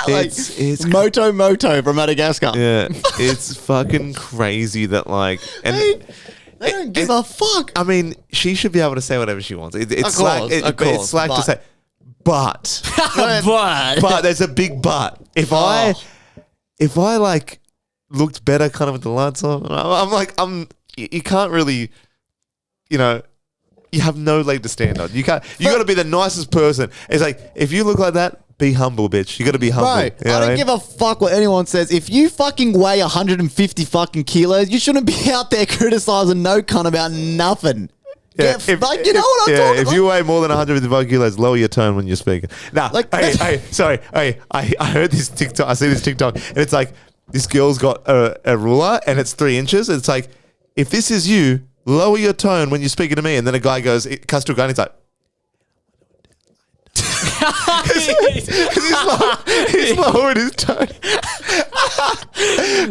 like, It's Moto from Madagascar. Yeah, it's fucking crazy that like, and They don't give a fuck. I mean, she should be able to say whatever she wants. It's Of slack. course, It's slack to say, but there's a big but. If I like looked better, kind of with the lights on, you can't really, you know. You have no leg to stand on. You got to be the nicest person. It's like, if you look like that, be humble, bitch. You got to be humble. Bro, You know I don't give a fuck what anyone says. If you fucking weigh 150 fucking kilos, you shouldn't be out there criticizing no cunt about nothing. Yeah, You know what I'm talking about? if you weigh more than 155 kilos, lower your tone when you're speaking. Now, sorry. I heard this TikTok. I see this TikTok, and it's like, this girl's got a ruler, and it's 3 inches. It's like, if this is you, lower your tone when you're speaking to me. And then a guy goes, it cuts to a guy, and he's like, he's lowered his tone.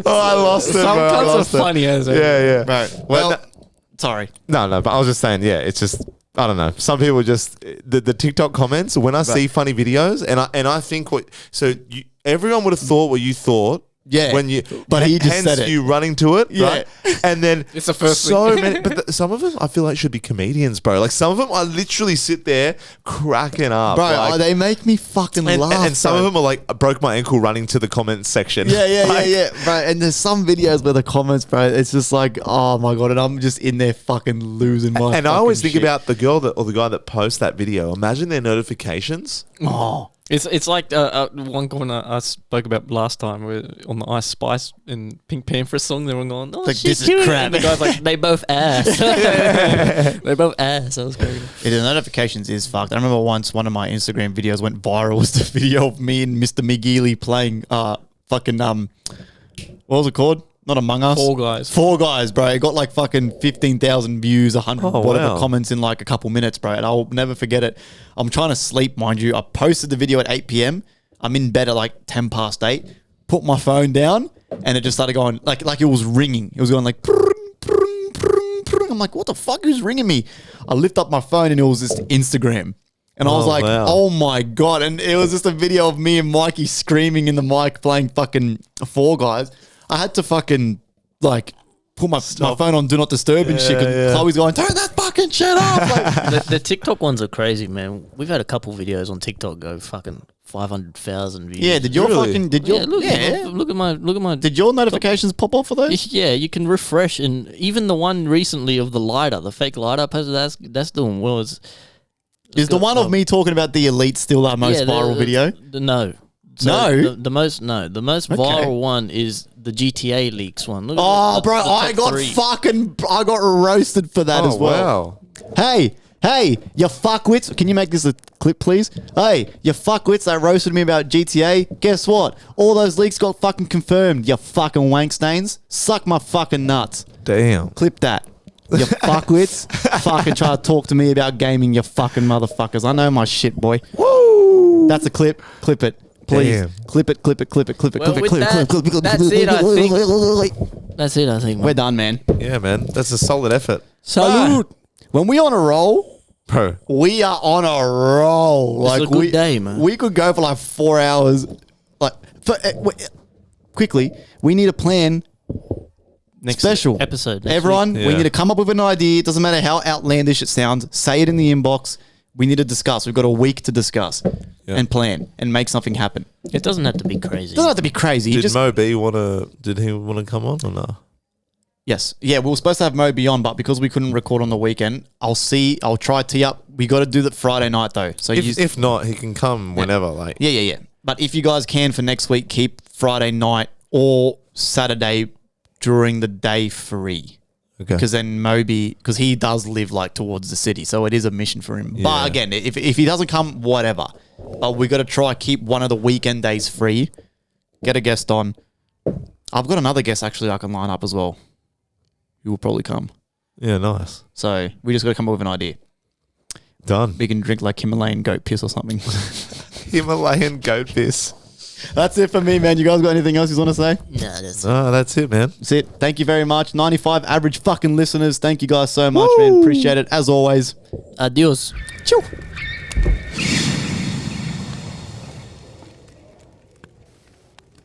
I lost it. Some bro. I cunts lost are it. funny as Yeah. Right. Well, But sorry. no, but I was just saying, yeah, it's just, I don't know. Some people just, the TikTok comments, when I see funny videos, and I think everyone would have thought what you thought. Yeah, when you, but he just hence said it. you running to it, Yeah. right? And then It's the first so thing. many, but some of them I feel like should be comedians, bro. Like some of them, I literally sit there cracking up, Bro, like, they make me fucking laugh. and some of them are like, I broke my ankle running to the comments section. Yeah, Like, bro. And there's some videos where the comments, bro, it's just like, oh my God. And I'm just in there fucking losing my And I always think shit. about the girl or the guy that posts that video. Imagine their notifications. Oh. It's like one comment I spoke about last time where on the Ice Spice and Pink Panther song, they were going, oh, Like, shit, this is cute. crap. And the guy's like, they both ass. They both ass. That was crazy. Yeah, the notifications is fucked. I remember once one of my Instagram videos went viral. It was the video of me and Mr. McGeely playing fucking what was it called? Not Among Us. Four Guys, bro. It got like fucking 15,000 views, 100 whatever wow. comments in like a couple minutes, bro. And I'll never forget it. I'm trying to sleep, mind you. I posted the video at 8 p.m. I'm in bed at like 10 past 8. Put my phone down, and it just started going like it was ringing. It was going like. I'm like, what the fuck? Who's ringing me? I lift up my phone, and it was just Instagram. And I was like, wow. oh my God. And it was just a video of me and Mikey screaming in the mic playing fucking Four Guys. I had to fucking like put my phone on Do Not Disturb and shit. Cause Chloe's going, turn that fucking shit off. Like, The TikTok ones are crazy, man. We've had a couple videos on TikTok go fucking 500,000 views. yeah, did your fucking, did your, look at my. did your notifications pop off for those? Yeah, you can refresh, and even the one recently of the lighter, the fake lighter post, that's doing well. Is the one of me talking about the Elite still our most viral video? No. No? The most viral one is the GTA leaks one. Look at Oh, the bro, top I got three. I got roasted for that as well. Wow. Hey, you fuckwits. Can you make this a clip, please? Hey, you fuckwits that roasted me about GTA. Guess what? All those leaks got fucking confirmed, you fucking wank stains. Suck my fucking nuts. Damn. Clip that. You fuckwits. Fucking try to talk to me about gaming, you fucking motherfuckers. I know my shit, boy. Woo! That's a clip. Clip it. Please. Damn. Clip it. Well, with that, that's it, I think. That's it, I think. We're done, man. Yeah, man. That's a solid effort. Salute. When we on a roll, Bro. we are on a roll. It's a good day, man. We could go for like 4 hours. Like, quickly, we need a plan. Next Special episode next Everyone, week. we Yeah. need to come up with an idea. It doesn't matter how outlandish it sounds. Say it in the inbox. We need to discuss. We've got a week to discuss and plan and make something happen. It doesn't have to be crazy. It doesn't have to be crazy. Did Mo B did he want to come on or no? Yes. Yeah, we were supposed to have Moby on, but because we couldn't record on the weekend, I'll try tee up. We got to do that Friday night though. So If not, he can come whenever. Like, Yeah. But if you guys can for next week, keep Friday night or Saturday during the day free. okay. Because then Moby, because he does live like towards the city, so it is a mission for him. Yeah. But again, if he doesn't come, whatever. But we got to try keep one of the weekend days free get a guest on. I've got another guest actually I can line up as well. Who will probably come. Yeah, nice. So we just got to come up with an idea. Done. We can drink like Himalayan goat piss or something. Himalayan goat piss. That's it for me, man. You guys got anything else you want to say? No, that's That's it, man. That's it. Thank you very much. 95 average fucking listeners. Thank you guys so much, man. Appreciate it as always. Adios. Ciao.